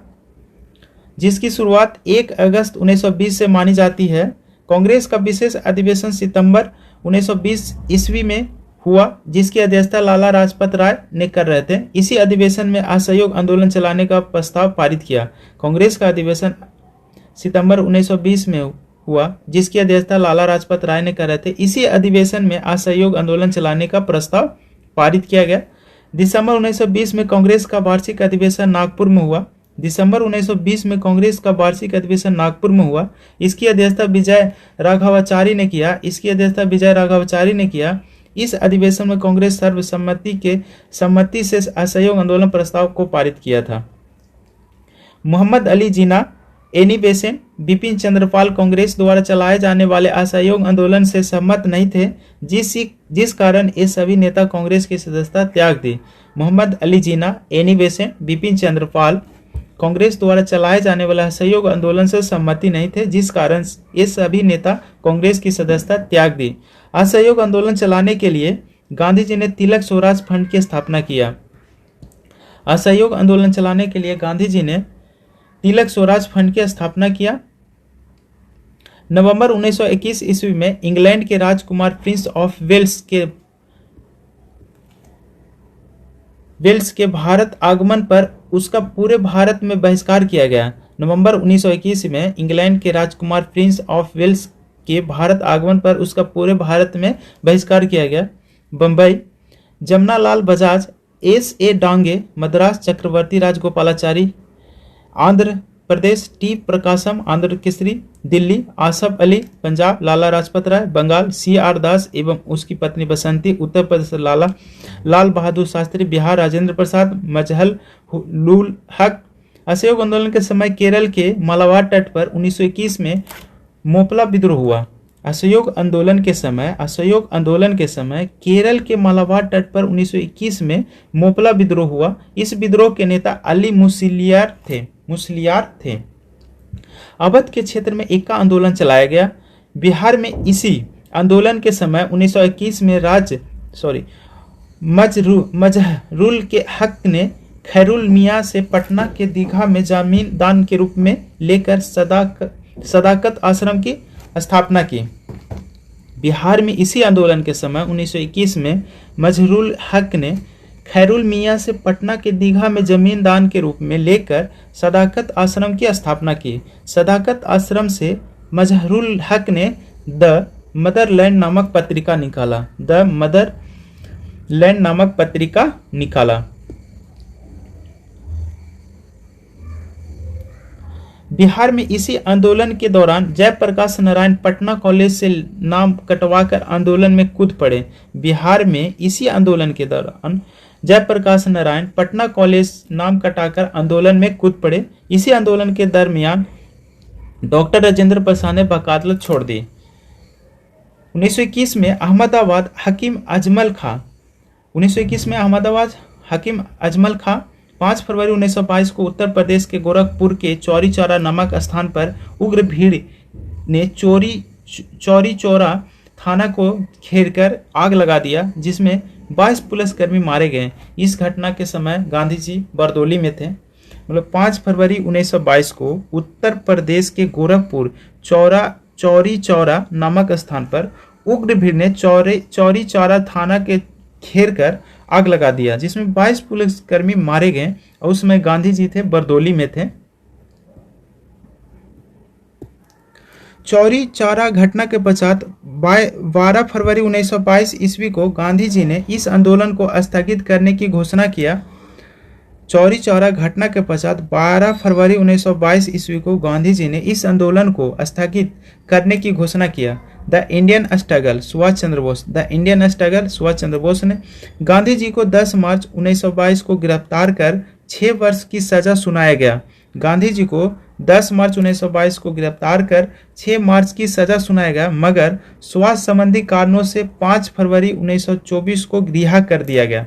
जिसकी शुरुआत 1 अगस्त 1920 से मानी जाती है। कांग्रेस का विशेष अधिवेशन सितंबर 1920 ईस्वी में हुआ, जिसकी अध्यक्षता लाला लाजपत राय ने कर रहे थे। इसी अधिवेशन में असहयोग आंदोलन चलाने का प्रस्ताव पारित किया। कांग्रेस का अधिवेशन सितंबर 1920 में हुआ, जिसकी अध्यक्षता लाला लाजपत राय ने कर रहे थे। इसी अधिवेशन में असहयोग आंदोलन चलाने का प्रस्ताव पारित किया गया। दिसंबर 1920 में कांग्रेस का वार्षिक अधिवेशन नागपुर में हुआ। दिसंबर 1920 में कांग्रेस का वार्षिक अधिवेशन नागपुर में हुआ। इसकी अध्यक्षता विजय राघवाचारी ने किया। इस अधिवेशन में कांग्रेस सर्वसम्मति से असहयोग आंदोलन प्रस्ताव को पारित किया था। मोहम्मद अली जिन्ना, एनी बेसेंट, बिपिन चंद्रपाल कांग्रेस द्वारा चलाए जाने वाले असहयोग आंदोलन से सहमत नहीं थे, जिस कारण ये सभी नेता कांग्रेस की सदस्यता त्याग दी। मोहम्मद अली जिन्ना, एनी बेसेंट, बिपिन चंद्रपाल कांग्रेस द्वारा चलाए जाने वाले असहयोग आंदोलन से सहमति नहीं थे, जिस कारण ये सभी नेता कांग्रेस की सदस्यता त्याग दी। असहयोग आंदोलन चलाने के लिए गांधी जी ने तिलक स्वराज फंड की स्थापना किया। असहयोग आंदोलन चलाने के लिए गांधी जी ने तिलक स्वराज फंड की स्थापना किया। नवंबर 1921 ईस्वी में इंग्लैंड के राजकुमार प्रिंस ऑफ वेल्स के भारत आगमन पर उसका पूरे भारत में बहिष्कार किया गया। नवंबर 1921 में इंग्लैंड के राजकुमार प्रिंस ऑफ वेल्स के भारत आगमन पर उसका पूरे भारत में बहिष्कार किया गया। बम्बई जमनालाल बजाज, S.A. डांगे, मद्रास चक्रवर्ती राजगोपालाचारी, आंध्र प्रदेश टी प्रकाशम, आंध्र केसरी, दिल्ली आसफ अली, पंजाब लाला लाजपत राय, बंगाल C.R. दास एवं उसकी पत्नी बसंती, उत्तर प्रदेश लाल बहादुर शास्त्री, बिहार राजेंद्र प्रसाद, मजहलुल हक। असहयोग आंदोलन के समय केरल के मालाबार तट पर 1921 में मोपला विद्रोह हुआ। असहयोग आंदोलन के समय केरल के मालाबार तट पर 1921 में मोपला विद्रोह हुआ। इस विद्रोह के नेता अली मुस्लियार थे। अवध के क्षेत्र में एका आंदोलन चलाया गया। बिहार में इसी आंदोलन के समय 1921 में मजहरुल के हक ने खैरुल मियाँ से पटना के दीघा में जमीन दान के रूप में लेकर सदाकत आश्रम की स्थापना की। बिहार में इसी आंदोलन के समय 1921 में मजहरुल हक ने खैरुल मियाँ से पटना के दीघा में जमीन दान के रूप में लेकर सदाकत आश्रम की स्थापना की। सदाकत आश्रम से मजहरुल हक ने द मदरलैंड नामक पत्रिका निकाला। बिहार में इसी आंदोलन के दौरान जयप्रकाश नारायण पटना कॉलेज से नाम कटवाकर आंदोलन में कूद पड़े। बिहार में इसी आंदोलन के दौरान जयप्रकाश नारायण पटना कॉलेज नाम कटाकर आंदोलन में कूद पड़े। इसी आंदोलन के दरमियान डॉक्टर राजेंद्र प्रसाद ने वकालत छोड़ दी। 1921 में अहमदाबाद हकीम अजमल खां 5 फरवरी 1922 को उत्तर प्रदेश के गोरखपुर के चौरी चौरा नामक स्थान पर उग्र भीड़ ने चौरी चौरा थाना को घेरकर आग लगा दिया, जिसमें 22 पुलिसकर्मी मारे गए। इस घटना के समय गांधी जी बरदौली में थे। 5 फरवरी 1922 को उत्तर प्रदेश के गोरखपुर चौरी चौरा नामक स्थान पर उग्र भीड़ ने चौरी चौरा थाना के घेर कर आग लगा दिया, जिसमें 22 पुलिसकर्मी मारे गए और उस समय गांधी जी थे बरदौली में थे। चौरी चौरा घटना के पश्चात 12 फरवरी 1922 ईस्वी को गांधी जी ने इस आंदोलन को स्थगित करने की घोषणा किया। चौरी चौरा घटना के पश्चात 12 फरवरी 1922 ईस्वी को गांधी जी ने इस आंदोलन को स्थगित करने की घोषणा किया। The Indian struggle Subhash Chandra Bose ने गांधी जी को 10 मार्च 1922 को गिरफ्तार कर 6 वर्ष की सजा सुनाया गया। गांधी जी को 10 मार्च 1922 को गिरफ्तार कर 6 मार्च की सजा सुनाया गया, मगर स्वास्थ्य संबंधी कारणों से 5 फरवरी 1924 को रिहा कर दिया गया।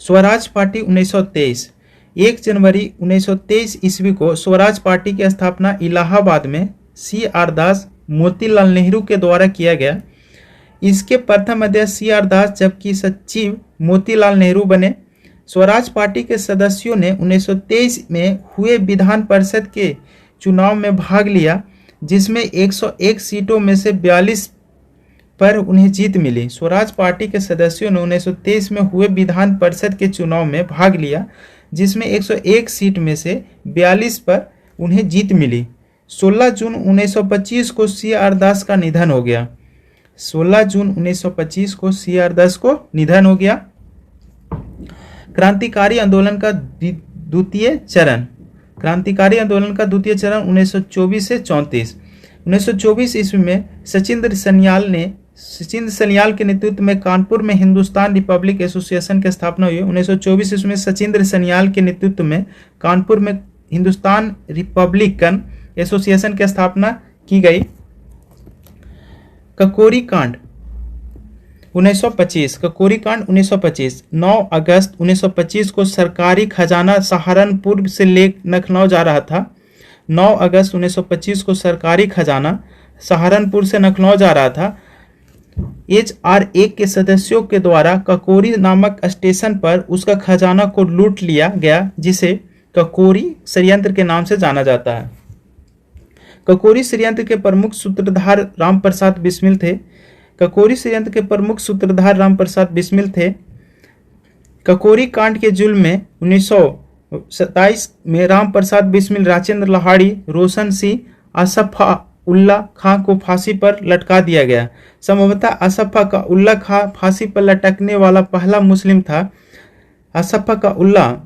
स्वराज पार्टी 1923 1 जनवरी 1923 ईस्वी को स्वराज पार्टी की स्थापना इलाहाबाद में C.R. दास मोतीलाल नेहरू के द्वारा किया गया। इसके प्रथम अध्यक्ष C.R. दास जबकि सचिव मोतीलाल नेहरू बने। स्वराज पार्टी के सदस्यों ने 1923 में हुए विधान परिषद के चुनाव में भाग लिया, जिसमें 101 सीटों में से 42 पर उन्हें जीत मिली। स्वराज पार्टी के सदस्यों ने 1923 में हुए विधान परिषद के चुनाव में भाग लिया, जिसमें 101 सीट में से 42 पर उन्हें जीत मिली। 16 जून 1925 को C.R. दास का निधन हो गया। 16 जून 1925 को C.R. दास को निधन हो गया। क्रांतिकारी आंदोलन का द्वितीय चरण 1924 से 34। 1924 ईस्वी में सचिंद्र सन्याल के नेतृत्व में कानपुर में हिंदुस्तान रिपब्लिक एसोसिएशन की स्थापना हुई। 1924 ईस्वी में सचिंद्र सन्याल के नेतृत्व में कानपुर में हिंदुस्तान रिपब्लिकन एसोसिएशन की स्थापना की गई। ककोरी कांड 1925 9 अगस्त 1925 को सरकारी खजाना सहारनपुर से लखनऊ जा रहा था। 9 अगस्त 1925 को सरकारी खजाना सहारनपुर से लखनऊ जा रहा था। HR-1 के सदस्यों के द्वारा ककोरी नामक स्टेशन पर उसका खजाना को लूट लिया गया, जिसे ककोरी षड्यंत्र के नाम से जाना जाता है। ककोरी षड्यंत्र के प्रमुख सूत्रधार रामप्रसाद बिस्मिल थे। ककोरी कांड के जुल्म में 1927 में रामप्रसाद बिस्मिल, राजेंद्र लाहाड़ी, रोशन सिंह, असफा उल्ला खां को फांसी पर लटका दिया गया। संभवतः असफा का उल्ला खां फांसी पर लटकने वाला पहला मुस्लिम था। असफा का उल्ला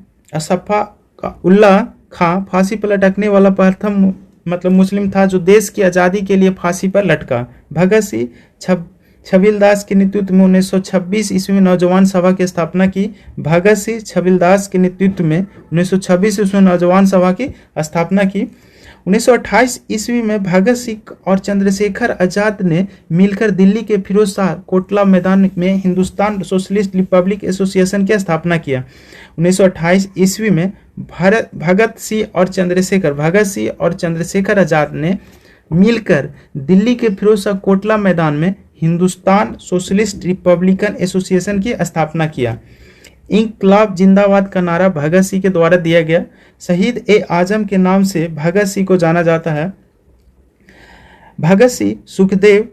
खां फांसी पर लटकने वाला प्रथम मुस्लिम था जो देश की आज़ादी के लिए फांसी पर लटका। भगत सिंह छबीलदास के नेतृत्व में 1926 ईस्वी में नौजवान सभा की स्थापना की। भगत सिंह छबीलदास के नेतृत्व में 1926 ईस्वी में नौजवान सभा की स्थापना की। 1928 ईस्वी में भगत सिंह और चंद्रशेखर आजाद ने मिलकर दिल्ली के फिरोज शाह कोटला मैदान में हिंदुस्तान सोशलिस्ट रिपब्लिक एसोसिएशन की स्थापना किया। 1928 ईस्वी में भगत सिंह और चंद्रशेखर आजाद ने मिलकर दिल्ली के फिरोज शाह कोटला मैदान में हिंदुस्तान सोशलिस्ट रिपब्लिकन एसोसिएशन की स्थापना किया। इंकलाब जिंदाबाद का नारा भगत सिंह के द्वारा दिया गया। शहीद ए आजम के नाम से भगत सिंह को जाना जाता है। भगत सिंह सुखदेव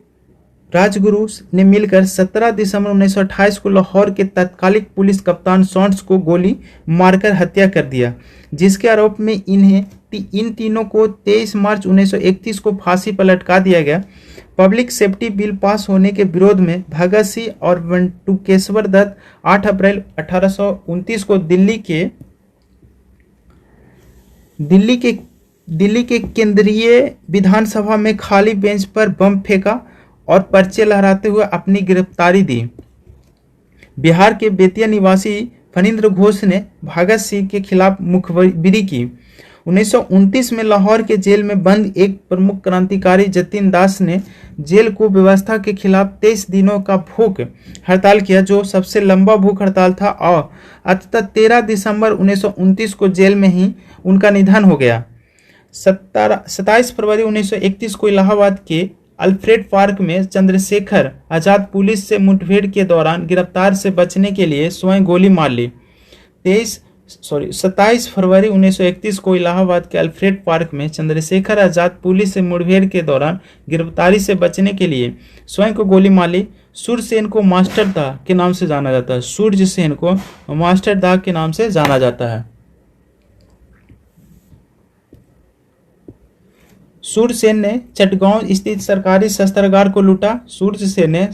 राजगुरु ने मिलकर 17 दिसंबर 1928 को लाहौर के तत्कालिक पुलिस कप्तान सॉन्ट्स को गोली मारकर हत्या कर दिया, जिसके आरोप में इन तीनों को 23 मार्च 1931 को फांसी पर लटका दिया गया। पब्लिक सेफ्टी बिल पास होने के विरोध में भगत सिंह और बंटुकेश्वर दत्त 8 अप्रैल 1829 को दिल्ली के दिल्ली के केंद्रीय विधानसभा में खाली बेंच पर बम फेंका और पर्चे लहराते हुए अपनी गिरफ्तारी दी। बिहार के बेतिया निवासी फणींद्र घोष ने भगत सिंह के खिलाफ मुखबिरी की। 1929 में लाहौर के जेल में बंद एक प्रमुख क्रांतिकारी जतिन दास ने जेल को व्यवस्था के खिलाफ 23 दिनों का भूख हड़ताल किया, जो सबसे लंबा भूख हड़ताल था, और अंततः 13 दिसंबर 1929 को जेल में ही उनका निधन हो गया। 27 फरवरी 1931 को इलाहाबाद के अल्फ्रेड पार्क में चंद्रशेखर आजाद पुलिस से मुठभेड़ के दौरान गिरफ्तार से बचने के लिए स्वयं गोली मार ली। 27 फरवरी 1931 को इलाहाबाद के अल्फ्रेड पार्क में चंद्रशेखर आजाद पुलिस से मुठभेड़ के दौरान गिरफ्तारी से बचने के लिए स्वयं को गोली मार ली। सूर्य सेन को मास्टर दाह के नाम से जाना जाता है। सूर्य सेन को मास्टर दाह के नाम से जाना जाता है। सूर्य सेन ने चटगांव स्थित सरकारी शस्त्रागार को लूटा। सूर्य सेन ने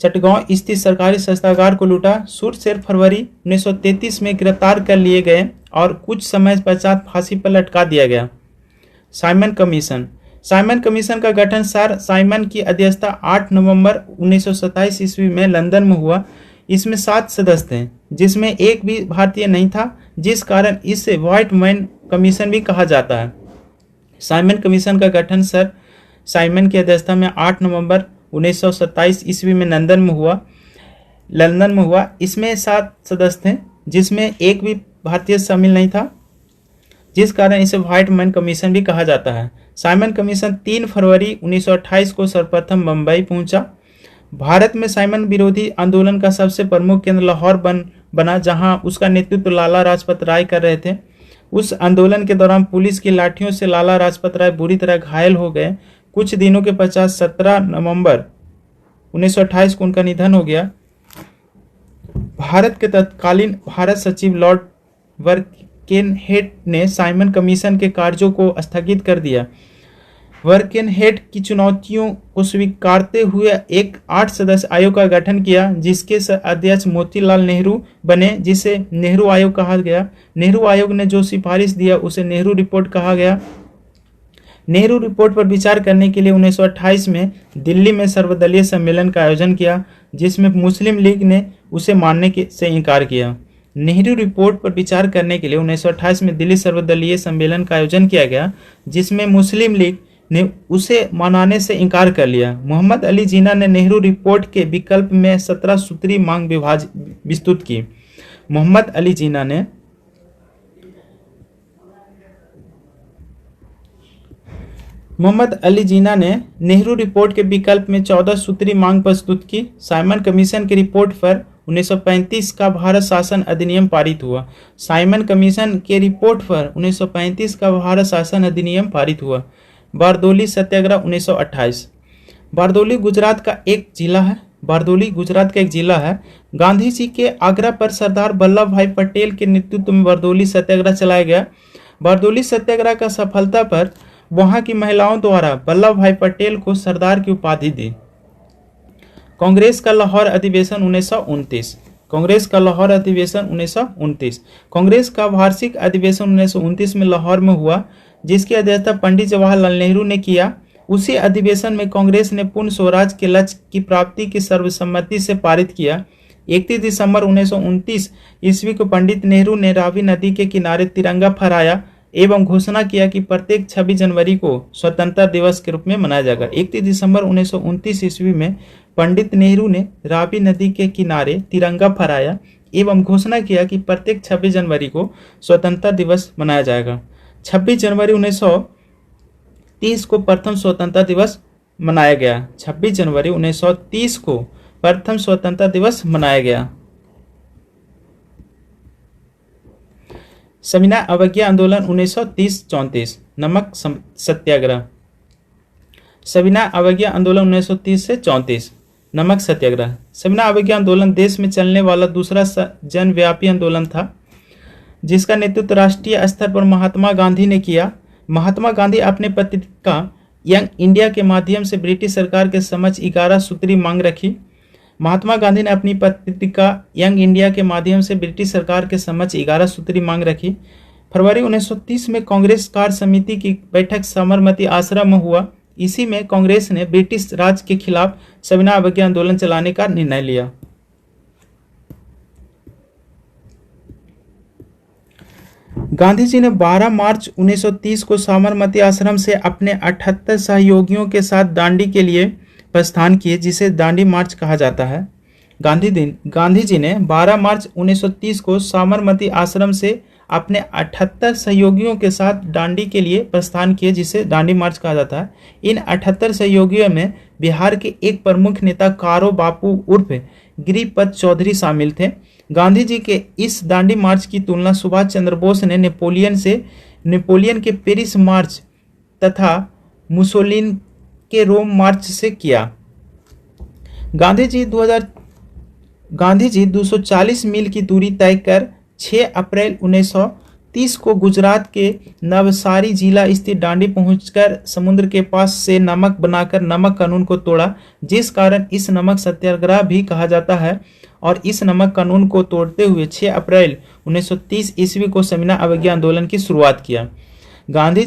चटगांव स्थित सरकारी शस्त्रागार को लूटा। सूर्य सेन फरवरी 1933 में गिरफ्तार कर लिए गए और कुछ समय पश्चात फांसी पर लटका दिया गया। Simon commission. साइमन कमीशन का गठन सर साइमन की अध्यक्षता 8 नवंबर 1927 ईस्वी में लंदन में हुआ। इसमें 7 सदस्य थे, जिसमें एक भी भारतीय नहीं था, जिस कारण इसे व्हाइट मैन कमीशन भी कहा जाता है। साइमन कमीशन का गठन सर साइमन की अध्यक्षता में 8 नवंबर 1927 ईस्वी में लंदन में हुआ। इसमें 7 सदस्य थे, जिसमें एक भी भारतीय शामिल नहीं था, जिस कारण इसे व्हाइट मैन कमीशन भी कहा जाता है। साइमन कमीशन 3 फरवरी 1928 को सर्वप्रथम मुंबई पहुंचा। भारत में साइमन विरोधी आंदोलन का सबसे प्रमुख केंद्र लाहौर बना, जहां उसका नेतृत्व लाला लाजपत राय कर रहे थे। उस आंदोलन के दौरान पुलिस की लाठियों से लाला लाजपत राय बुरी तरह घायल हो गए। कुछ दिनों के पश्चात 17 नवंबर 1928 को उनका निधन हो गया। भारत के तत्कालीन भारत सचिव लॉर्ड वर्केनहेड ने साइमन कमीशन के कार्यों को स्थगित कर दिया। वर्केनहेड की चुनौतियों को स्वीकारते हुए एक 8 सदस्य आयोग का गठन किया, जिसके अध्यक्ष मोतीलाल नेहरू बने, जिसे नेहरू आयोग कहा गया। नेहरू आयोग ने जो सिफारिश दिया उसे नेहरू रिपोर्ट कहा गया। नेहरू रिपोर्ट पर विचार करने के लिए 1928 में दिल्ली में सर्वदलीय सम्मेलन का आयोजन किया, जिसमें मुस्लिम लीग ने उसे मानने से इनकार किया। नेहरू रिपोर्ट पर विचार करने के लिए 1928 में दिल्ली सर्वदलीय सम्मेलन का आयोजन किया गया, जिसमें मुस्लिम लीग ने उसे मनाने से इनकार कर लिया। मोहम्मद अली जिन्ना ने नेहरू रिपोर्ट के विकल्प में 17 सूत्री मांग विस्तृत की। मोहम्मद अली जिन्ना ने नेहरू रिपोर्ट के विकल्प में 14 सूत्री मांग प्रस्तुत की। साइमन कमीशन की रिपोर्ट पर 1935 का भारत शासन अधिनियम पारित हुआ। साइमन कमीशन के रिपोर्ट पर 1935 का भारत शासन अधिनियम पारित हुआ। बारदोली सत्याग्रह 1928। बारदोली गुजरात का एक जिला है। गांधी जी के आग्रह पर सरदार वल्लभ भाई पटेल के नेतृत्व में बारदोली सत्याग्रह चलाया गया। बारदोली सत्याग्रह का सफलता पर वहां की महिलाओं द्वारा वल्लभ भाई पटेल को सरदार की उपाधि दी। कांग्रेस का लाहौर अधिवेशन 1929। कांग्रेस का वार्षिक अधिवेशन 1929 में लाहौर में हुआ, जिसकी अध्यक्षता पंडित जवाहरलाल नेहरू ने किया। उसी अधिवेशन में कांग्रेस ने पूर्ण स्वराज के लक्ष्य की प्राप्ति की सर्वसम्मति से पारित किया। 31 दिसंबर 1929 ईस्वी को पंडित नेहरू ने रावी नदी के किनारे तिरंगा फहराया एवं घोषणा किया कि प्रत्येक 26 जनवरी को स्वतंत्रता दिवस के रूप में मनाया जाएगा। 31 दिसंबर 1929 ईस्वी में पंडित नेहरू ने रावी नदी के किनारे तिरंगा फहराया एवं घोषणा किया कि प्रत्येक 26 जनवरी को स्वतंत्रता दिवस मनाया जाएगा। 26 जनवरी 1930 को प्रथम स्वतंत्रता दिवस मनाया गया। 26 जनवरी 1930 को प्रथम स्वतंत्रता दिवस मनाया गया। सविनय अवज्ञा आंदोलन 1930-34। नमक सत्याग्रह। सविनय अवज्ञा आंदोलन 1930 से 34। नमक सत्याग्रह। सविनय अवज्ञा आंदोलन देश में चलने वाला दूसरा जनव्यापी आंदोलन था, जिसका नेतृत्व राष्ट्रीय स्तर पर महात्मा गांधी ने किया। महात्मा गांधी अपने पत्रिका यंग इंडिया के माध्यम से ब्रिटिश सरकार के समक्ष 11 सूत्री मांग रखी। महात्मा गांधी ने अपनी पत्रिका यंग इंडिया के माध्यम से ब्रिटिश सरकार के समक्ष 11 सूत्री मांग रखी। फरवरी 1930 में कांग्रेस कार्य समिति की बैठक साबरमती आश्रम में हुआ। इसी में कांग्रेस ने ब्रिटिश राज के खिलाफ सविनय अवज्ञा आंदोलन चलाने का निर्णय लिया। गांधी जी ने 12 मार्च 1930 को साबरमती आश्रम से अपने 78 सहयोगियों के साथ दांडी के लिए प्रस्थान किए, जिसे दांडी मार्च कहा जाता है। गांधी जी ने 12 मार्च 1930 को साबरमती आश्रम से अपने 78 सहयोगियों के साथ दांडी के लिए प्रस्थान किए, जिसे दांडी मार्च कहा जाता है। इन 78 सहयोगियों में बिहार के एक प्रमुख नेता कारो बापू उर्फ गिरिपद चौधरी शामिल थे। गांधी जी के इस दांडी मार्च की तुलना सुभाष चंद्र बोस ने नेपोलियन के पेरिस मार्च तथा मुसोलिनी के रोम मार्च से किया। गांधी जी 240 मील की दूरी तय कर 6 अप्रैल 1930 को गुजरात के नवसारी जिला स्थित दांडी पहुंचकर समुद्र के पास से नमक बनाकर नमक कानून को तोड़ा, जिस कारण इस नमक सत्याग्रह भी कहा जाता है। और इस नमक कानून को तोड़ते हुए 6 अप्रैल 1930 ईस्वी को सविनय अवज्ञा आंदोलन की शुरुआत किया। गांधी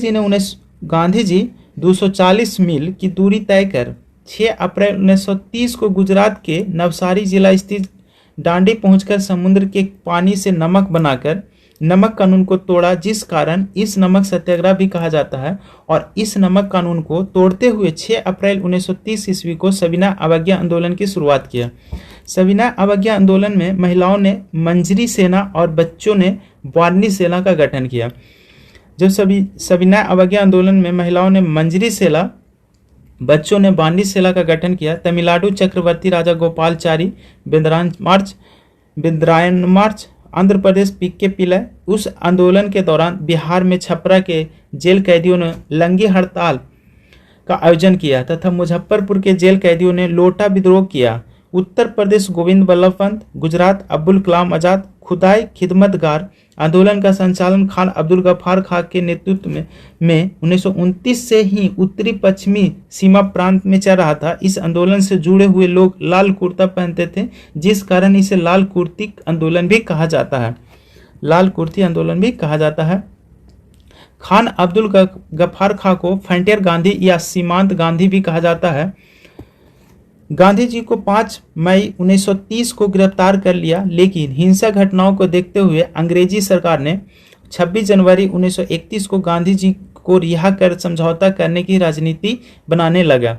जी 240 मील की दूरी तय कर 6 अप्रैल 1930 को गुजरात के नवसारी जिला स्थित दांडी पहुंचकर समुद्र के पानी से नमक बनाकर नमक कानून को तोड़ा, जिस कारण इस नमक सत्याग्रह भी कहा जाता है। और इस नमक कानून को तोड़ते हुए 6 अप्रैल 1930 ईस्वी को सविनय अवज्ञा आंदोलन की शुरुआत किया। सविनय अवज्ञा आंदोलन में महिलाओं ने मंजरी सेना और बच्चों ने वारनी सेना का गठन किया। जब सविनय अवज्ञा आंदोलन में महिलाओं ने मंजरी सेना, बच्चों ने बांडी सेना का गठन किया, तमिलनाडु चक्रवर्ती राजा गोपालचारी बिंद्रायन मार्च, आंध्र प्रदेश पीके पिलय। उस आंदोलन के दौरान बिहार में छपरा के जेल कैदियों ने लंगी हड़ताल का आयोजन किया तथा मुजफ्फरपुर के जेल कैदियों ने लोटा विद्रोह किया। उत्तर प्रदेश गोविंद बल्लभ पंत, गुजरात अब्दुल कलाम आजाद खुदाई खिदमतगार आंदोलन का संचालन खान अब्दुल गफ्फार खां के नेतृत्व में 1929 से ही उत्तरी पश्चिमी सीमा प्रांत में चल रहा था। इस आंदोलन से जुड़े हुए लोग लाल कुर्ता पहनते थे, जिस कारण इसे लाल कुर्ती आंदोलन भी कहा जाता है। लाल कुर्ती आंदोलन भी कहा जाता है। खान अब्दुल गफ्फार खां को फ्रंटियर गांधी या सीमांत गांधी भी कहा जाता है। गांधी जी को 5 मई 1930 को गिरफ्तार कर लिया, लेकिन हिंसक घटनाओं को देखते हुए अंग्रेजी सरकार ने 26 जनवरी 1931 को गांधी जी को रिहा कर समझौता करने की राजनीति बनाने लगा।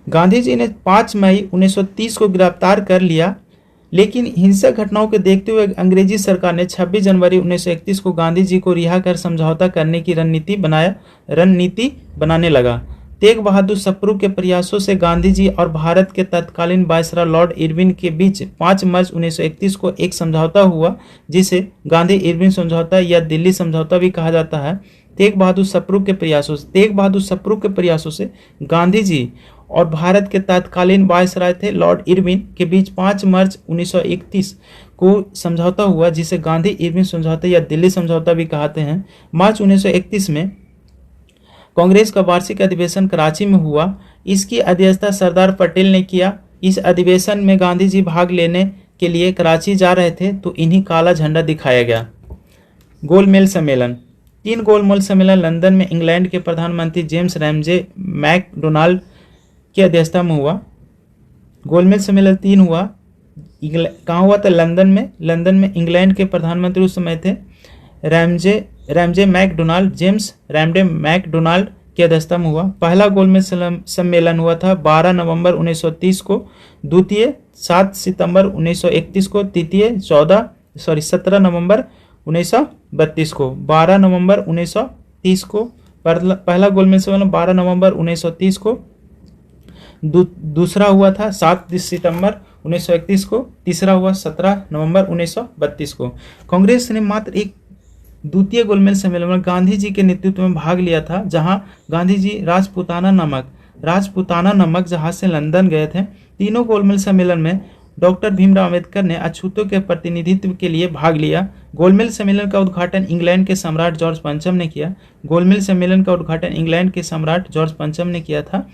गांधी जी ने 5 मई 1930 को गिरफ्तार कर लिया, लेकिन हिंसक घटनाओं को देखते हुए अंग्रेजी सरकार ने 26 जनवरी 1931 को गांधी जी को रिहा कर समझौता करने की रणनीति बनाने लगा। तेग बहादुर सप्रू के प्रयासों से गांधी जी और भारत के तत्कालीन वायसराय लॉर्ड इरविन के बीच 5 मार्च 1931 को एक समझौता हुआ, जिसे गांधी इरविन समझौता या दिल्ली समझौता भी कहा जाता है। तेग बहादुर सप्रू के प्रयासों से गांधी जी और भारत के तत्कालीन वायसराय थे लॉर्ड इरविन के बीच 5 मार्च 1931 को समझौता हुआ, जिसे गांधी इरविन समझौता या दिल्ली समझौता भी कहते हैं। मार्च 1931 में कांग्रेस का वार्षिक अधिवेशन कराची में हुआ। इसकी अध्यक्षता सरदार पटेल ने किया। इस अधिवेशन में गांधी जी भाग लेने के लिए कराची जा रहे थे तो इन्हीं काला झंडा दिखाया गया। गोलमेज सम्मेलन। 3 गोलमेज सम्मेलन लंदन में इंग्लैंड के प्रधानमंत्री जेम्स रैमजे मैकडोनाल्ड की अध्यक्षता में हुआ। गोलमेज सम्मेलन 3 हुआ। कहाँ हुआ था? लंदन में इंग्लैंड के प्रधानमंत्री उस समय थे जेम्स रैमजे मैकडोनाल्ड की अध्यक्षता में हुआ। पहला गोलमेज सम्मेलन हुआ था 12 नवंबर 1930 को, द्वितीय 7 सितंबर 1931 को, तृतीय 17 नवंबर 1932 को। 12 नवंबर 1930 को पहला गोलमेज सम्मेलन 12 नवंबर 1930 को, दूसरा हुआ था 7 सितंबर 1931 को, तीसरा हुआ 17 नवंबर 1932 को। कांग्रेस ने मात्र एक द्वितीय गोलमेज सम्मेलन में गांधी जी के नेतृत्व में भाग लिया था, जहां गांधी जी राजपूताना नमक जहाज से लंदन गए थे। तीनों गोलमेज सम्मेलन में डॉक्टर भीमराव अंबेडकर ने अछूतों के प्रतिनिधित्व के लिए भाग लिया। गोलमेज सम्मेलन का उद्घाटन इंग्लैंड के सम्राट जॉर्ज पंचम ने किया था।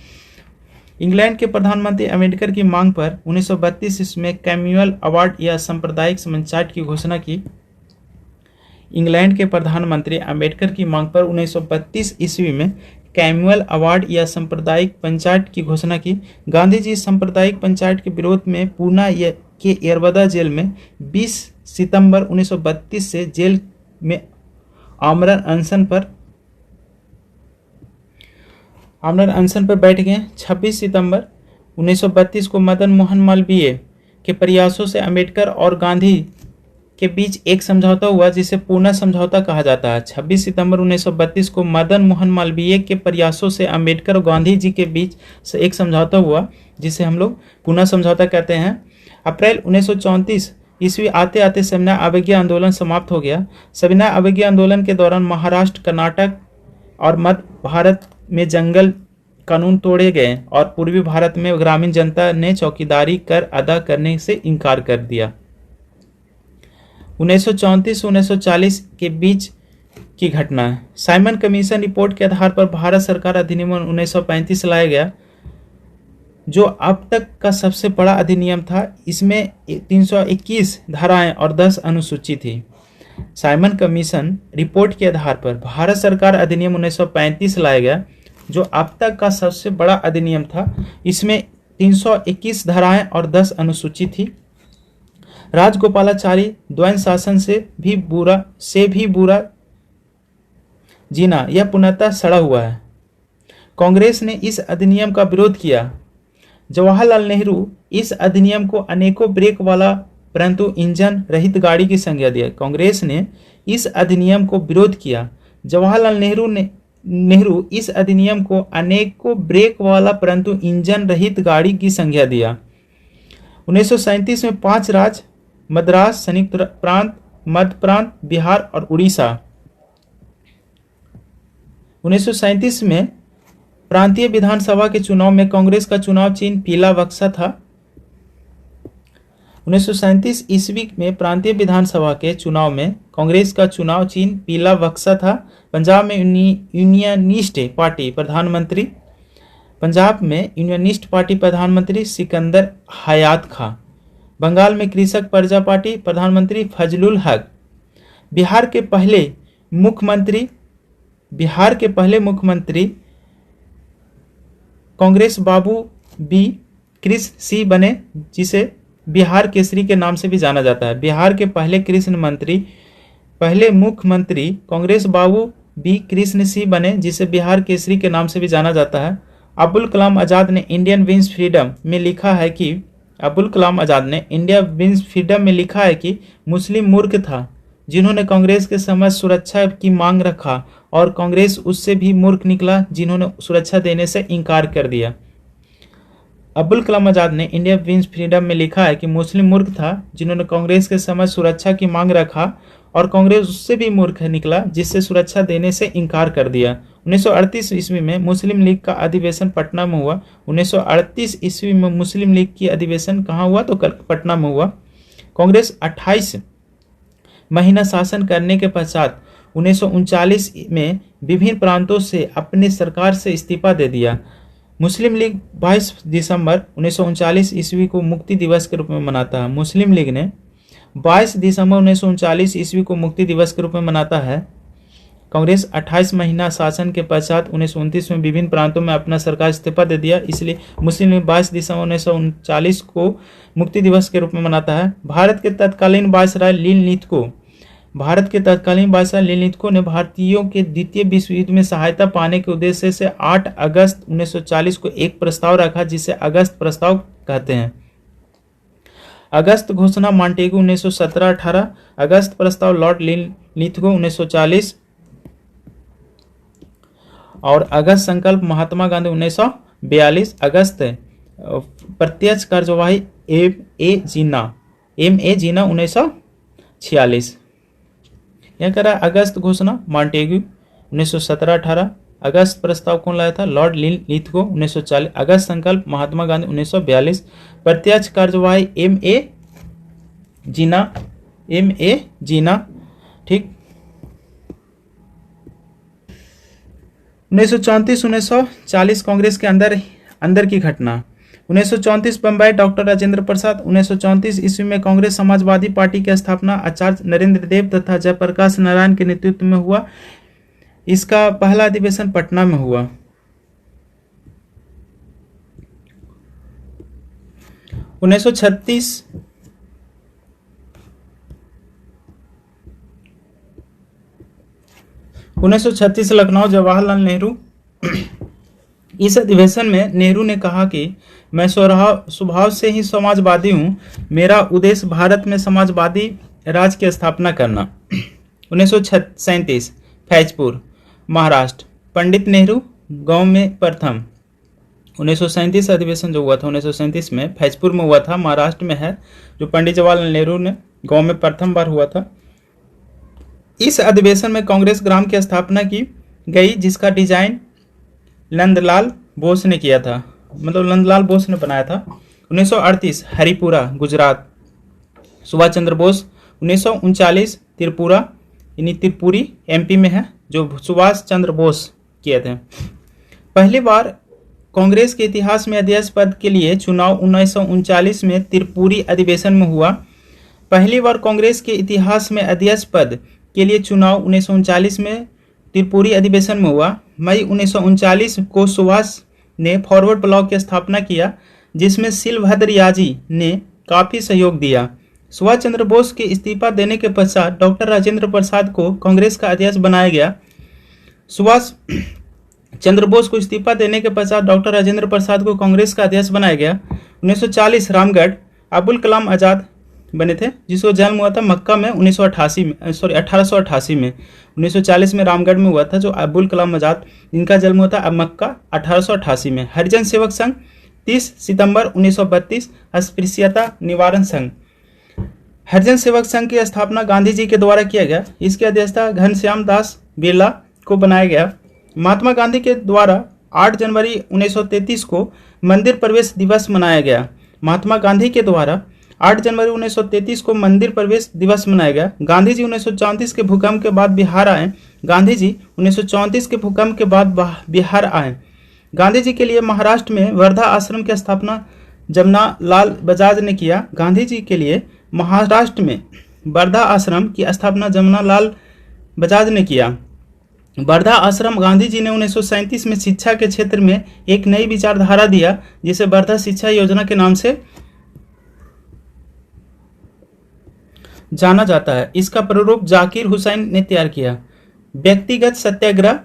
इंग्लैंड के प्रधानमंत्री अंबेडकर की मांग पर 1932 में कैमुअल अवार्ड या सांप्रदायिक समझौते की घोषणा की। इंग्लैंड के प्रधानमंत्री अंबेडकर की मांग पर 1932 ईस्वी में कैमुअल अवार्ड या सांप्रदायिक पंचायत की घोषणा की। गांधी जी सांप्रदायिक पंचायत के विरोध में पूना के यरवदा जेल में 20 सितंबर 1932 से जेल में आमरण अनशन पर बैठ गए। 26 सितंबर 1932 को मदन मोहन मालवीय के प्रयासों से अंबेडकर और गांधी के बीच एक समझौता हुआ जिसे पूना समझौता कहा जाता है। 26 सितंबर 1932 को मदन मोहन मालवीय के प्रयासों से अंबेडकर और गांधी जी के बीच से एक समझौता हुआ जिसे हम लोग पूना समझौता कहते हैं। अप्रैल 1934 ईस्वी आते आते सविनय अवज्ञा आंदोलन समाप्त हो गया। सविनय अवज्ञा आंदोलन के दौरान महाराष्ट्र, कर्नाटक और मध्य भारत में जंगल कानून तोड़े गए और पूर्वी भारत में ग्रामीण जनता ने चौकीदारी कर अदा करने से इनकार कर दिया। 1934-1940 के बीच की घटना है। साइमन कमीशन रिपोर्ट के आधार पर भारत सरकार अधिनियम 1935 लाया गया, जो अब तक का सबसे बड़ा अधिनियम था। इसमें 321 धाराएं और 10 अनुसूची थी। साइमन कमीशन रिपोर्ट के आधार पर भारत सरकार अधिनियम 1935 लाया गया, जो अब तक का सबसे बड़ा अधिनियम था। इसमें 321 धाराएं और 10 अनुसूची थी। राजगोपालाचारी द्वैध शासन से भी बुरा जीना यह पूर्णतः सड़ा हुआ है। कांग्रेस ने इस अधिनियम का विरोध किया। जवाहरलाल नेहरू इस अधिनियम को अनेकों ब्रेक वाला परंतु इंजन रहित गाड़ी की संज्ञा दिया। कांग्रेस ने इस अधिनियम को विरोध किया। जवाहरलाल नेहरू इस अधिनियम को अनेकों ब्रेक वाला परंतु इंजन रहित गाड़ी की संज्ञा दिया। 1937 में 5 राज्य मद्रास, संयुक्त प्रांत, मध्य प्रांत, बिहार और उड़ीसा। 1937 में प्रांतीय विधानसभा के चुनाव में कांग्रेस का चुनाव चिन्ह पीला बक्सा था। 1937 ईस्वी में प्रांतीय विधानसभा के चुनाव में कांग्रेस का चुनाव चिन्ह पीला बक्सा था। पंजाब में यूनियनिस्ट पार्टी प्रधानमंत्री सिकंदर हयात खां। बंगाल में कृषक प्रजा पार्टी प्रधानमंत्री फजलुल हक। बिहार के पहले मुख्यमंत्री कांग्रेस बाबू बी कृष्ण सी बने, जिसे बिहार केसरी के नाम से भी जाना जाता है। बिहार के पहले मुख्यमंत्री कांग्रेस बाबू बी कृष्ण सी बने, जिसे बिहार केसरी के नाम से भी जाना जाता है। अब्दुल कलाम आजाद ने इंडिया विंस फ्रीडम में लिखा है कि मुस्लिम मूर्ख था जिन्होंने कांग्रेस के समय सुरक्षा की मांग रखा और कांग्रेस उससे भी मूर्ख निकला जिन्होंने सुरक्षा देने से इनकार कर दिया। अब्दुल कलाम आजाद ने इंडिया विंस फ्रीडम में लिखा है कि मुस्लिम मूर्ख था जिन्होंने कांग्रेस के समय सुरक्षा की मांग रखा और कांग्रेस उससे भी मूर्ख निकला जिससे सुरक्षा देने से इनकार कर दिया। 1938 ईस्वी में मुस्लिम लीग का अधिवेशन पटना में हुआ। 1938 ईस्वी में मुस्लिम लीग की अधिवेशन कहाँ हुआ? तो पटना में हुआ। कांग्रेस 28 महीना शासन करने के पश्चात 1939 में विभिन्न प्रांतों से अपने सरकार से इस्तीफा दे दिया। मुस्लिम लीग 22 दिसंबर 1939 ईस्वी को मुक्ति दिवस के रूप में मनाता है। मुस्लिम लीग ने 22 दिसंबर 1939 ईस्वी को मुक्ति दिवस के रूप में मनाता है। कांग्रेस 28 महीना शासन के पश्चात 1929 में विभिन्न प्रांतों में अपना सरकार इस्तीफा दे दिया, इसलिए मुस्लिम लीग 22 दिसंबर 1939 को मुक्ति दिवस के रूप में मनाता है। भारत के तत्कालीन वायसराय लील नीतको ने भारतीयों के द्वितीय विश्व युद्ध में सहायता पाने के उद्देश्य से 8 अगस्त 1940 को एक प्रस्ताव रखा जिसे अगस्त प्रस्ताव कहते हैं। अगस्त घोषणा मॉन्टेगू 1917-18, अगस्त प्रस्ताव लॉर्ड लीथगो 1940 और अगस्त संकल्प महात्मा गांधी 1942। अगस्त प्रत्यक्ष कार्यवाही एम ए जीना 1946। यह करा अगस्त घोषणा मॉन्टेगू 1917-18, अगस्त प्रस्ताव कौन लाया था? लॉर्ड लीथगो 1940, अगस्त संकल्प महात्मा गांधी 1942, प्रत्यक्ष कार्यवाही एम ए जीना। ठीक। 1934-1940 कांग्रेस के अंदर की घटना। 1934 बम्बई डॉक्टर राजेंद्र प्रसाद। 1934 ईस्वी में कांग्रेस समाजवादी पार्टी की स्थापना आचार्य नरेंद्र देव तथा जयप्रकाश नारायण के नेतृत्व में हुआ। इसका पहला अधिवेशन पटना में हुआ। 1936 लखनऊ जवाहरलाल नेहरू। इस अधिवेशन में नेहरू ने कहा कि मैं स्वभाव से ही समाजवादी हूँ, मेरा उद्देश्य भारत में समाजवादी राज की स्थापना करना। 1937 फैजपुर महाराष्ट्र, पंडित नेहरू गांव में प्रथम। 1937 अधिवेशन जो हुआ था 1937 में फैजपुर में हुआ था, महाराष्ट्र में है, जो पंडित जवाहरलाल नेहरू ने गांव में प्रथम बार हुआ था। इस अधिवेशन में कांग्रेस ग्राम की स्थापना की गई, जिसका डिजाइन नंदलाल बोस ने किया था, मतलब नंदलाल बोस ने बनाया था। 1938 हरिपुरा गुजरात, सुभाष चंद्र बोस। 1939 त्रिपुरा, यानी त्रिपुरी एमपी में है, जो सुभाष चंद्र बोस किए थे। पहली बार कांग्रेस के इतिहास में अध्यक्ष पद के लिए चुनाव 1939 में त्रिपुरी अधिवेशन में हुआ। पहली बार कांग्रेस के इतिहास में अध्यक्ष पद के लिए चुनाव 1939 में त्रिपुरी अधिवेशन में हुआ। मई 1939 को सुभाष ने फॉरवर्ड ब्लॉक की स्थापना किया, जिसमें शिलभद्र याजी ने काफी सहयोग दिया। सुभाष चंद्र बोस के इस्तीफा देने के पश्चात डॉक्टर राजेंद्र प्रसाद को कांग्रेस का अध्यक्ष बनाया गया। सुभाष चंद्र बोस को इस्तीफा देने के पश्चात डॉक्टर राजेंद्र प्रसाद को कांग्रेस का अध्यक्ष बनाया गया। 1940 रामगढ़ अबुल कलाम आजाद बने थे, जिसको जन्म हुआ था मक्का में 1888 में। 1940 में रामगढ़ में हुआ था, जो अबुल कलाम आजाद, जिनका जन्म हुआ था मक्का 1888 में। हरिजन सेवक संघ 30 सितंबर 1932 अस्पृश्यता निवारण संघ। हरिजन सेवक संघ की स्थापना गांधी जी के द्वारा किया गया। इसकी अध्यक्षता घनश्याम दास बिरला को बनाया गया। महात्मा गांधी के द्वारा 8 जनवरी 1933 को मंदिर प्रवेश दिवस मनाया गया। महात्मा गांधी के द्वारा 8 जनवरी 1933 को मंदिर प्रवेश दिवस मनाया गया। गांधी जी 1934 के भूकंप के बाद बिहार आए। गांधी जी 1934 के भूकंप के बाद बिहार आए। गांधी जी के लिए महाराष्ट्र में वर्धा आश्रम की स्थापना जमना लाल बजाज ने किया। गांधी जी के लिए महाराष्ट्र में वर्धा आश्रम की स्थापना जमना लाल बजाज ने किया। वर्धा आश्रम गांधी जी ने 1937 में शिक्षा के क्षेत्र में एक नई विचारधारा दिया, जिसे वर्धा शिक्षा योजना के नाम से जाना जाता है। इसका प्रारूप जाकिर हुसैन ने तैयार किया। व्यक्तिगत सत्याग्रह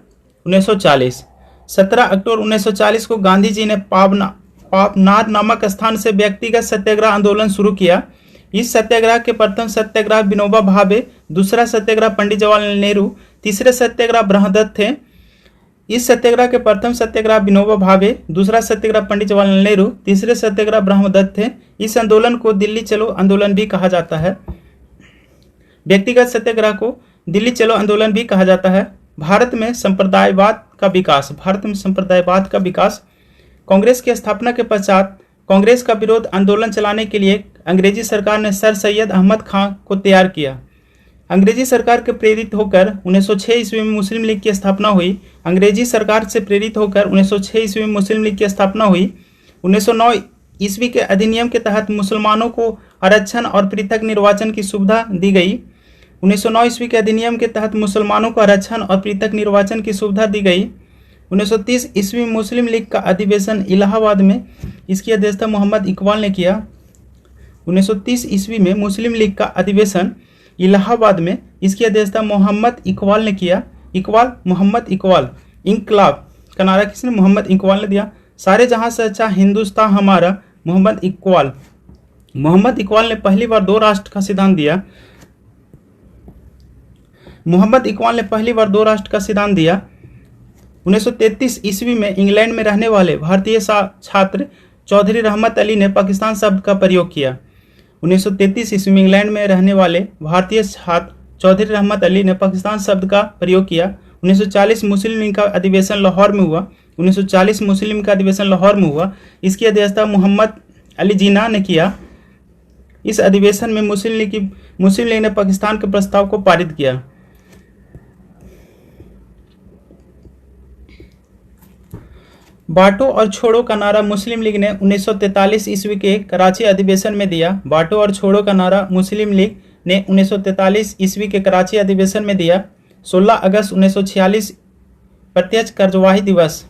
1940 17 अक्टूबर 1940 को गांधी जी ने पावनार नामक स्थान से व्यक्तिगत सत्याग्रह आंदोलन शुरू किया। इस सत्याग्रह के प्रथम सत्याग्रह विनोबा भावे, दूसरा सत्याग्रह पंडित जवाहरलाल नेहरू, तीसरे सत्याग्रह ब्रह्मदत्त थे। इस सत्याग्रह के प्रथम सत्याग्रह विनोबा भावे, दूसरा सत्याग्रह पंडित जवाहरलाल नेहरू, तीसरे सत्याग्रह ब्रह्मदत्त थे। इस आंदोलन को दिल्ली चलो आंदोलन भी कहा जाता है। व्यक्तिगत सत्याग्रह को दिल्ली चलो आंदोलन भी कहा जाता है। भारत में संप्रदायवाद का विकास। कांग्रेस की स्थापना के पश्चात कांग्रेस का विरोध आंदोलन चलाने के लिए अंग्रेजी सरकार ने सर सैयद अहमद खां को तैयार किया। अंग्रेजी सरकार के प्रेरित होकर 1906 ईस्वी में मुस्लिम लीग की स्थापना हुई। अंग्रेजी सरकार से प्रेरित होकर 1906 ईस्वी में मुस्लिम लीग की स्थापना हुई। 1909 ईस्वी के अधिनियम के तहत मुसलमानों को आरक्षण और पृथक निर्वाचन की सुविधा दी गई। 1909 ईस्वी के अधिनियम के तहत मुसलमानों को आरक्षण और पृथक निर्वाचन की सुविधा दी गई। 1930 ईस्वी में मुस्लिम लीग का अधिवेशन इलाहाबाद में, इसकी अध्यक्षता मोहम्मद इकबाल ने किया। 1930 ईस्वी में मुस्लिम लीग का अधिवेशन इलाहाबाद में, इसकी अध्यक्षता मोहम्मद इकबाल ने किया। मोहम्मद इकबाल। इंकलाब का नारा किसने? मोहम्मद इकबाल ने दिया। सारे जहां से अच्छा हिंदुस्तान हमारा, मोहम्मद इकबाल ने पहली बार दो राष्ट्र का सिद्धांत दिया। मोहम्मद इकबाल ने पहली बार दो राष्ट्र का सिद्धांत दिया। 1933 ईस्वी में इंग्लैंड में रहने वाले भारतीय छात्र चौधरी रहमत अली ने पाकिस्तान शब्द का प्रयोग किया। 1933 ईस्वी में इंग्लैंड में रहने वाले भारतीय छात्र चौधरी रहमत अली ने पाकिस्तान शब्द का प्रयोग किया। 1940 मुस्लिम लीग का अधिवेशन लाहौर में हुआ। 1940 मुस्लिम का अधिवेशन लाहौर में हुआ। इसकी अध्यक्षता मोहम्मद अली जिन्ना ने किया। इस अधिवेशन में मुस्लिम लीग ने पाकिस्तान के प्रस्ताव को पारित किया। बांटो और छोड़ो का नारा मुस्लिम लीग ने 1943 ईस्वी के कराची अधिवेशन में दिया। बांटो और छोड़ो का नारा मुस्लिम लीग ने 1943 ईस्वी के कराची अधिवेशन में दिया। 16 अगस्त 1946 प्रत्यक्ष कार्यवाही दिवस,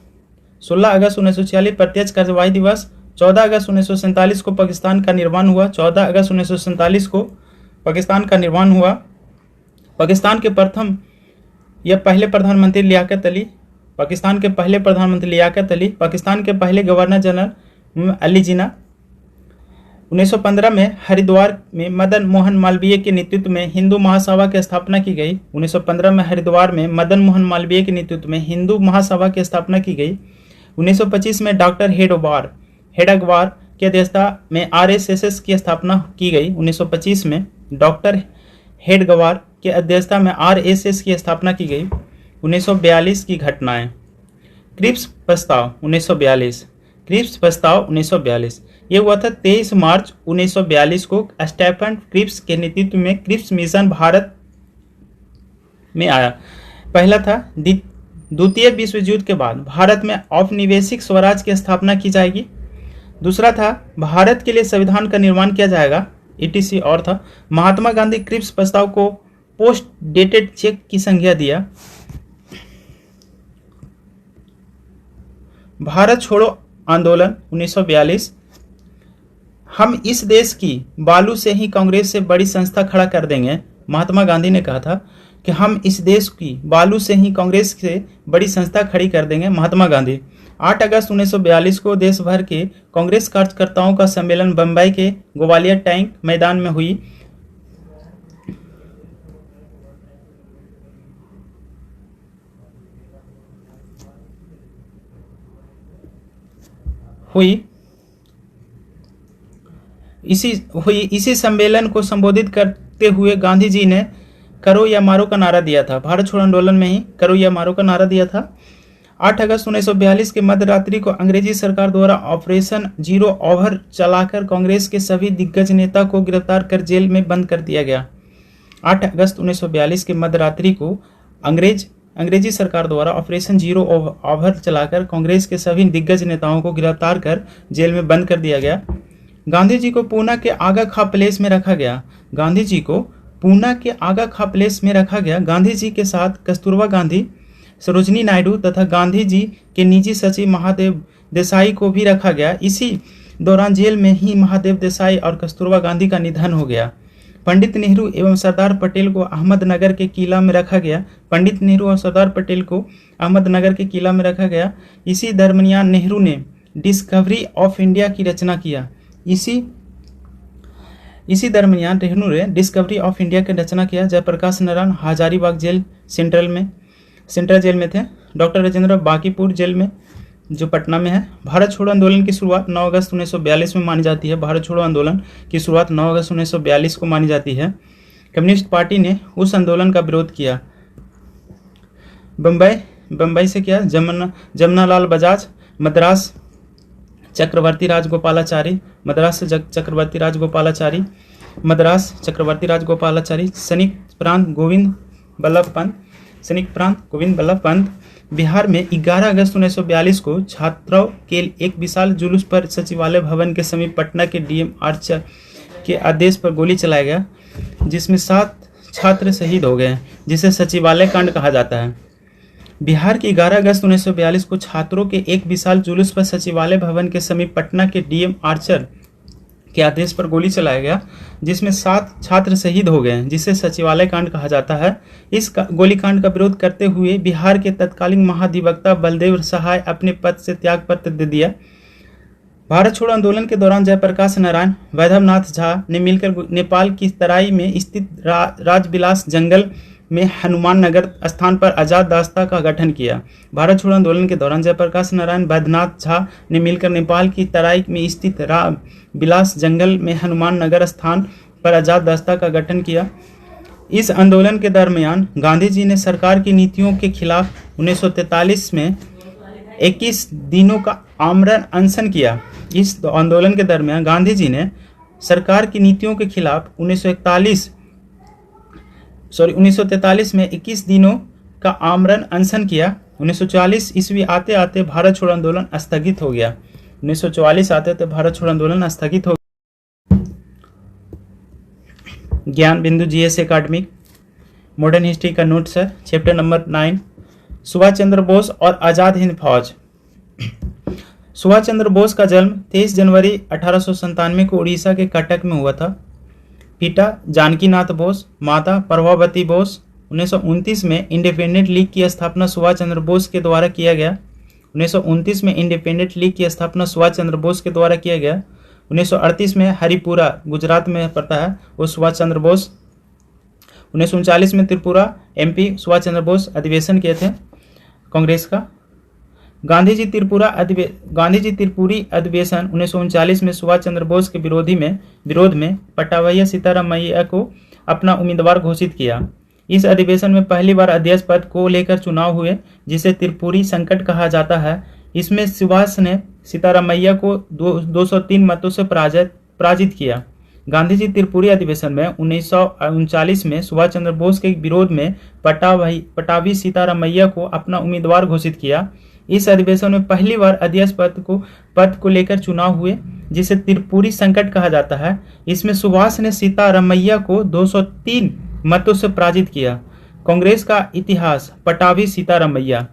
16 अगस्त 1946 प्रत्यक्ष कार्यवाही दिवस। 14 अगस्त 1947 को पाकिस्तान का निर्माण हुआ। 14 अगस्त 1947 को पाकिस्तान का निर्माण हुआ। पाकिस्तान के प्रथम या पहले प्रधानमंत्री लियाकत अली, पाकिस्तान के पहले प्रधानमंत्री लियाकत अली, पाकिस्तान के पहले गवर्नर जनरल अली जिन्ना। 1915 में हरिद्वार में मदन मोहन मालवीय के नेतृत्व में हिंदू महासभा की स्थापना की गई। 1915 में हरिद्वार में मदन मोहन मालवीय के नेतृत्व में हिंदू महासभा की स्थापना की गई। 1925 में डॉक्टर हेडगवार की अध्यक्षता में आरएसएस की स्थापना की गई। 1925 में डॉक्टर हेडगवार की अध्यक्षता में आरएसएस की स्थापना की गई। 1942 की घटनाएं। क्रिप्स प्रस्ताव 1942, क्रिप्स प्रस्ताव 1942 ये हुआ था 23 मार्च 1942 को। स्टेफन क्रिप्स के नेतृत्व में क्रिप्स मिशन भारत में आया। पहला था द्वितीय विश्व युद्ध के बाद भारत में औपनिवेशिक स्वराज की स्थापना की जाएगी। दूसरा था भारत के लिए संविधान का निर्माण किया जाएगा, etc। और था महात्मा गांधी क्रिप्स प्रस्ताव को पोस्ट डेटेड चेक की संज्ञा दिया। भारत छोड़ो आंदोलन 1942, हम इस देश की बालू से ही कांग्रेस से बड़ी संस्था खड़ा कर देंगे। महात्मा गांधी ने कहा था कि हम इस देश की बालू से ही कांग्रेस से बड़ी संस्था खड़ी कर देंगे, महात्मा गांधी। 8 अगस्त 1942 को देश भर के कांग्रेस कार्यकर्ताओं का सम्मेलन बम्बई के ग्वालियर टैंक मैदान में हुई। इसी सम्मेलन को संबोधित करते हुए गांधी जी ने करो या मारो का नारा दिया था। भारत छोड़ो आंदोलन में ही करो या मारो का नारा दिया था। 8 अगस्त 1942 के मध्यरात्रि को अंग्रेजी सरकार द्वारा ऑपरेशन जीरो ओवर चलाकर कांग्रेस के सभी दिग्गज नेता को गिरफ्तार कर जेल में बंद कर दिया गया। 8 अगस्त 1942 के मध्यरात्रि को अंग्रेजी सरकार द्वारा ऑपरेशन जीरो ओवर चलाकर कांग्रेस के सभी दिग्गज नेताओं को गिरफ्तार कर जेल में बंद कर दिया गया। गांधी जी को पूना के आगा खां प्लेस में रखा गया। गांधी जी को पूना के आगा खां प्लेस में रखा गया। गांधी जी के साथ कस्तूरबा गांधी, सरोजिनी नायडू तथा गांधी जी के निजी सचिव महादेव देसाई को भी रखा गया। इसी दौरान जेल में ही महादेव देसाई और कस्तूरबा गांधी का निधन हो गया। पंडित नेहरू एवं सरदार पटेल को अहमदनगर के किला में रखा गया। पंडित नेहरू और सरदार पटेल को अहमदनगर के किला में रखा गया। इसी दरमियान नेहरू ने डिस्कवरी ऑफ इंडिया की रचना किया। इसी दरमियान नेहरू ने डिस्कवरी ऑफ इंडिया की रचना किया। Jayaprakash Narayan Hazaribagh jail central jail में थे। डॉक्टर राजेंद्र बांकीपुर जेल में जो पटना में है। भारत छोड़ो आंदोलन की शुरुआत 9 अगस्त 1942 में मानी जाती है। भारत छोड़ो आंदोलन की शुरुआत 9 अगस्त 1942 को मानी जाती है। कम्युनिस्ट पार्टी ने उस आंदोलन का विरोध किया। बम्बई से किया जमनालाल बजाज, मद्रास चक्रवर्ती राजगोपालाचारी, मद्रास चक्रवर्ती राजगोपालाचारी, सैनिक प्रांत गोविंद बल्लभ पंत। बिहार में 11 अगस्त 1942 को छात्रों के एक विशाल जुलूस पर सचिवालय भवन के समीप पटना के डीएम आर्चर के आदेश पर गोली चलाया गया, जिसमें 7 छात्र शहीद हो गए, जिसे सचिवालय कांड कहा जाता है। बिहार की 11 अगस्त 1942 को छात्रों के एक विशाल जुलूस पर सचिवालय भवन के समीप पटना के डीएम आर्चर के आदेश पर गोली चलाया गया, जिसमें 7 छात्र शहीद हो गए, जिसे सचिवालय कांड कहा जाता है। इस गोलीकांड का विरोध करते हुए बिहार के तत्कालीन महाधिवक्ता बलदेव सहाय अपने पद से त्यागपत्र दे दिया। भारत छोड़ो आंदोलन के दौरान जयप्रकाश नारायण, वैद्यनाथ झा ने मिलकर नेपाल की तराई में स्थित राजविलास जंगल में हनुमान नगर स्थान पर आजाद रास्ता का गठन किया। भारत छोड़ो आंदोलन के दौरान जयप्रकाश नारायण, वैद्यनाथ झा ने मिलकर नेपाल की तराई में स्थित राजविलास जंगल में हनुमान नगर स्थान पर आजाद रास्ता का गठन किया। इस आंदोलन के दरमियान गांधी जी ने सरकार की नीतियों के खिलाफ 1943 में 21 दिनों का आमरण अनशन किया। इस आंदोलन के दरमियान गांधी जी ने सरकार की नीतियों के खिलाफ 1943 में 21 दिनों का आमरण अनशन किया। 1944 ईस्वी आते आते भारत छोड़ो आंदोलन स्थगित हो गया। 1944 आते आते भारत छोड़ो आंदोलन स्थगित हो गया। Gyan Bindu GS academic modern history का note sir, chapter number 9, Subhash Chandra Bose और आज़ाद हिंद फौज। सुभाष चंद्र बोस का जन्म 23 जनवरी 1897 को उड़ीसा के कटक में हुआ था। पिता जानकीनाथ बोस, माता प्रभावती बोस। 1929 में इंडिपेंडेंट लीग की स्थापना सुभाष चंद्र बोस के द्वारा किया गया। 1929 में इंडिपेंडेंट लीग की स्थापना सुभाष चंद्र बोस के द्वारा किया गया। 1938 में हरिपुरा गुजरात में पड़ता है वो सुभाष चंद्र बोस। 1939 में त्रिपुरा एमपी सुभाष चंद्र बोस अधिवेशन किए थे कांग्रेस का। गांधी जी त्रिपुरी अधिवेशन 1939 में सुभाष चंद्र बोस के विरोध में पटावैया सीताराम मैया को अपना उम्मीदवार घोषित किया। इस अधिवेशन में पहली बार अध्यक्ष पद को लेकर चुनाव हुए, जिसे त्रिपुरी संकट कहा जाता है। इसमें सुभाष ने सीताराम मैया को 203 मतों से पराजित किया। गांधी जी त्रिपुरी अधिवेशन में 1939 में सुभाष चंद्र बोस के विरोध में पटावी सीताराम मैया को अपना उम्मीदवार घोषित किया। इस अधिवेशन में पहली बार अध्यक्ष पद को लेकर चुनाव हुए, जिसे त्रिपुरी संकट कहा जाता है। इसमें सुभाष ने सीतारामैया को 203 मतों से पराजित किया। कांग्रेस का इतिहास, पटावी सीतारामैया।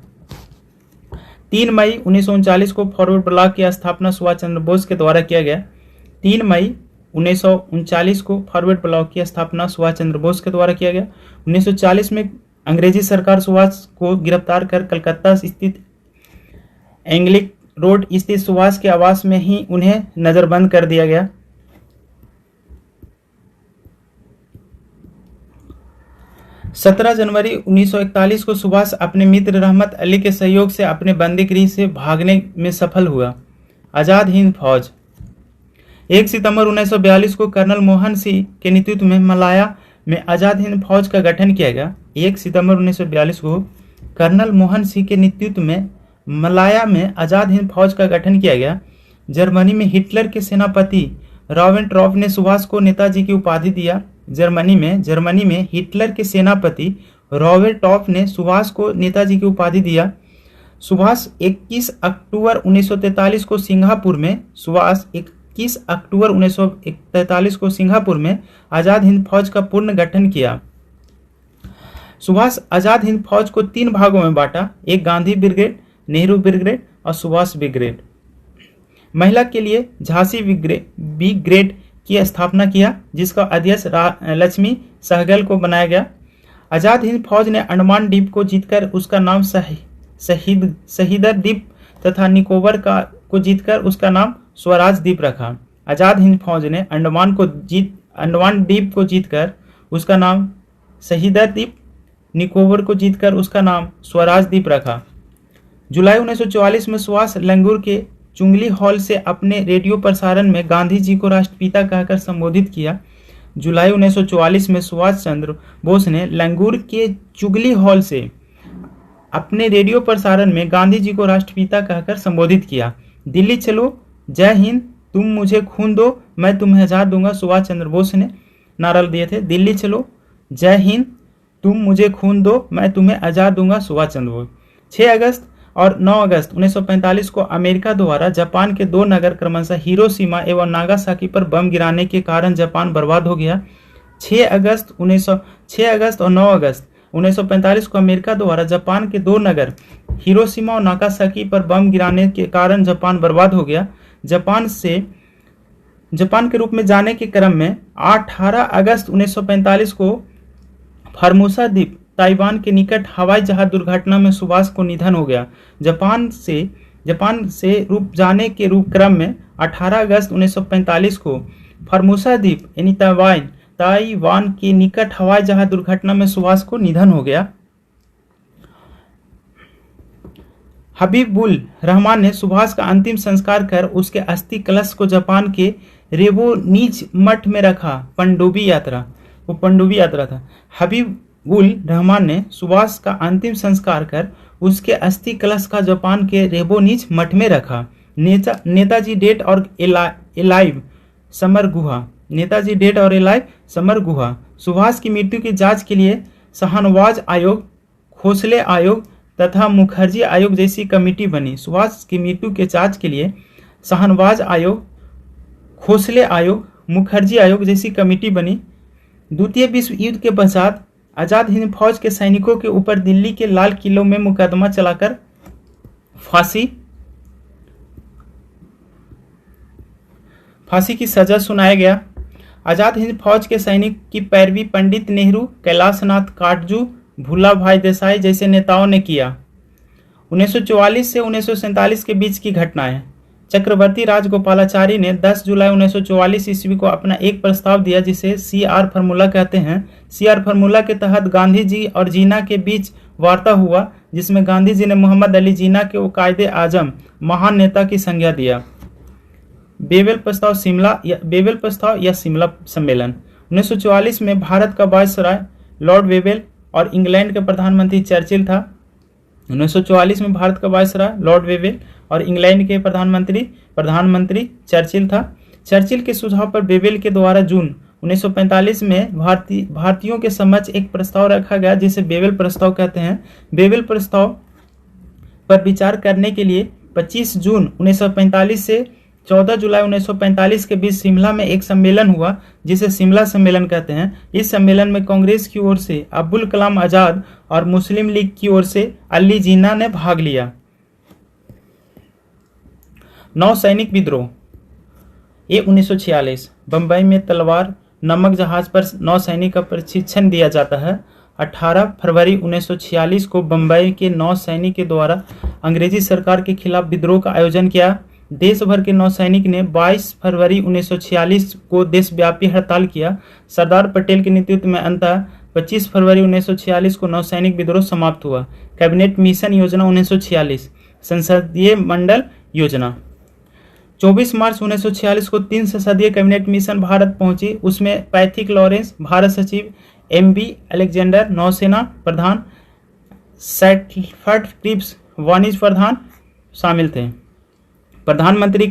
3 मई 1939 को फॉरवर्ड ब्लॉक की स्थापना सुभाष चंद्र बोस के द्वारा किया गया। 3 मई 1939 को फॉरवर्ड ब्लॉक की स्थापना सुभाष चंद्र बोस के द्वारा किया गया। 1940 में अंग्रेजी सरकार सुभाष को गिरफ्तार कर कलकत्ता स्थित एंग्लिक रोड स्थित सुभाष के आवास में ही उन्हें नजरबंद कर दिया गया। 17 जनवरी 1941 को सुभाष अपने मित्र रहमत अली के सहयोग से अपने बंदीगृह से भागने में सफल हुआ। आज़ाद हिंद फौज। 1 सितंबर 1942 को कर्नल मोहन सिंह के नेतृत्व में मलाया में आज़ाद हिंद फौज का गठन किया गया। 1 सितंबर 1942 को कर्नल मोहन सिंह के नेतृत्व में मलाया में आज़ाद हिंद फौज का गठन किया गया। जर्मनी में हिटलर के सेनापति रॉवेंट्रॉप ने सुभाष को नेताजी की उपाधि दिया। जर्मनी में हिटलर के सेनापति रॉवेंट्रॉप ने सुभाष को नेताजी की उपाधि दिया। सुभाष 21 अक्टूबर 1943 को सिंगापुर में आज़ाद हिंद फौज का पूर्ण गठन किया। सुभाष आज़ाद हिंद फौज को 3 भागों में बांटा, एक गांधी ब्रिगेड, नेहरू ब्रिगेड और सुभाष ब्रिगेड। महिला के लिए झांसी ब्रिगेड की स्थापना किया, जिसका अध्यक्ष लक्ष्मी सहगल को बनाया गया। आज़ाद हिंद फौज ने अंडमान द्वीप को जीतकर उसका नाम शहीदर द्वीप तथा निकोबार को जीतकर उसका नाम स्वराज द्वीप रखा। आज़ाद हिंद फौज ने अंडमान द्वीप को जीतकर उसका नाम शहीदर द्वीप, निकोबार को जीतकर उसका नाम स्वराज द्वीप रखा। जुलाई 1944 में सुभाष लंगूर के चुंगली हॉल से अपने रेडियो प्रसारण में गांधी जी को राष्ट्रपिता कहकर संबोधित किया। जुलाई 1944 में सुभाष चंद्र बोस ने लंगूर के चुगली हॉल से अपने रेडियो प्रसारण में गांधी जी को राष्ट्रपिता कहकर संबोधित किया। दिल्ली चलो, जय हिंद, तुम मुझे खून दो, मैं तुम्हें आज़ाद दूंगा, सुभाष चंद्र बोस ने नारा दिए थे। दिल्ली चलो, जय हिंद, तुम मुझे खून दो, मैं तुम्हें आज़ाद दूंगा, सुभाष चंद्र बोस। 6 अगस्त और 9 अगस्त 1945 को अमेरिका द्वारा जापान के 2 नगर क्रमशः हिरोशिमा एवं नागासाकी पर बम गिराने के कारण जापान बर्बाद हो गया। 6 अगस्त और 9 अगस्त 1945 को अमेरिका द्वारा जापान के 2 नगर हिरोशिमा और नागासाकी पर बम गिराने के कारण जापान बर्बाद हो गया। जापान के रूप में जाने के क्रम में 18 अगस्त 1945 को फॉर्मोसा द्वीप ताइवान के निकट हवाई जहाज दुर्घटना में सुभाष को निधन हो गया। जापान से रूप जाने के क्रम में 18 अगस्त 1945 को फॉर्मोसा द्वीप यानी ताइवान के निकट हवाई जहाज दुर्घटना में सुभाष को निधन हो गया। हबीबुल रहमान ने सुभाष का अंतिम संस्कार कर उसके अस्थि कलश को जापान के रेवोनीज मठ में रखा। पनडुब्बी यात्रा था। हबीबुल रहमान ने सुभाष का अंतिम संस्कार कर उसके अस्थि कलश का जापान के रेवोनीज मठ में रखा। नेताजी डेड और एलाइव समर गुहा। सुभाष की मृत्यु की जांच के लिए शाहनवाज आयोग, खोसले आयोग, तथा मुखर्जी आयोग जैसी कमेटी बनी। सुभाष की मृत्यु के जांच के लिए शाहनवाज आयोग, खोसले आयोग, मुखर्जी आयोग जैसी कमेटी बनी। द्वितीय विश्व युद्ध के पश्चात आज़ाद हिंद फौज के सैनिकों के ऊपर दिल्ली के लाल किलों में मुकदमा चलाकर फांसी की सजा सुनाया गया। आज़ाद हिंद फौज के सैनिक की पैरवी पंडित नेहरू, कैलाशनाथ काटजू, भुल्ला भाई देसाई जैसे नेताओं ने किया। 1944 से 1947 के बीच की घटनाएं। चक्रवर्ती राजगोपालाचारी ने 10 जुलाई 1944 ईस्वी को अपना एक प्रस्ताव दिया जिसे CR फार्मूला कहते हैं। CR फार्मूला के तहत गांधी जी और जिन्ना के बीच वार्ता हुआ, जिसमें गांधी जी ने मोहम्मद अली जिन्ना के कायदे आजम महान नेता की संज्ञा दिया। बेवेल प्रस्ताव या शिमला सम्मेलन। 1944 में भारत का वायसराय लॉर्ड वेवेल और इंग्लैंड के प्रधानमंत्री चर्चिल था। 1944 में भारत का वायसराय लॉर्ड वेवेल और इंग्लैंड के प्रधानमंत्री चर्चिल था। चर्चिल के सुझाव पर वेवेल के द्वारा जून 1945 में भारतीयों के समक्ष एक प्रस्ताव रखा गया जिसे बेवेल प्रस्ताव कहते हैं। बेवेल प्रस्ताव पर विचार करने के लिए 25 जून 1945 से 14 जुलाई 1945 के बीच शिमला में एक सम्मेलन हुआ जिसे शिमला सम्मेलन कहते हैं। इस सम्मेलन में कांग्रेस की ओर से अब्दुल कलाम आजाद और मुस्लिम लीग की ओर से अली जिन्ना ने भाग लिया। नौसैनिक विद्रोह। 1946 बंबई में तलवार नमक जहाज पर नौसैनिक का प्रशिक्षण दिया जाता है। 18 फरवरी 1946 को बंबई के नौसैनिक के द्वारा अंग्रेजी सरकार के खिलाफ विद्रोह का आयोजन किया। देश भर के नौसैनिक ने 22 फरवरी 1946 को देशव्यापी हड़ताल किया। सरदार पटेल के नेतृत्व में अंततः 25 फरवरी 1946 को नौसैनिक विद्रोह समाप्त हुआ। कैबिनेट मिशन योजना 1946, संसदीय मंडल योजना। 24 मार्च 1946 को 3 संसदीय कैबिनेट मिशन भारत पहुंची। उसमें पैथिक लॉरेंस भारत सचिव, MB अलेक्जेंडर नौसेना प्रधान, सैटफर्ड क्रिप्स वाणिज्य प्रधान शामिल थे। प्रधानमंत्री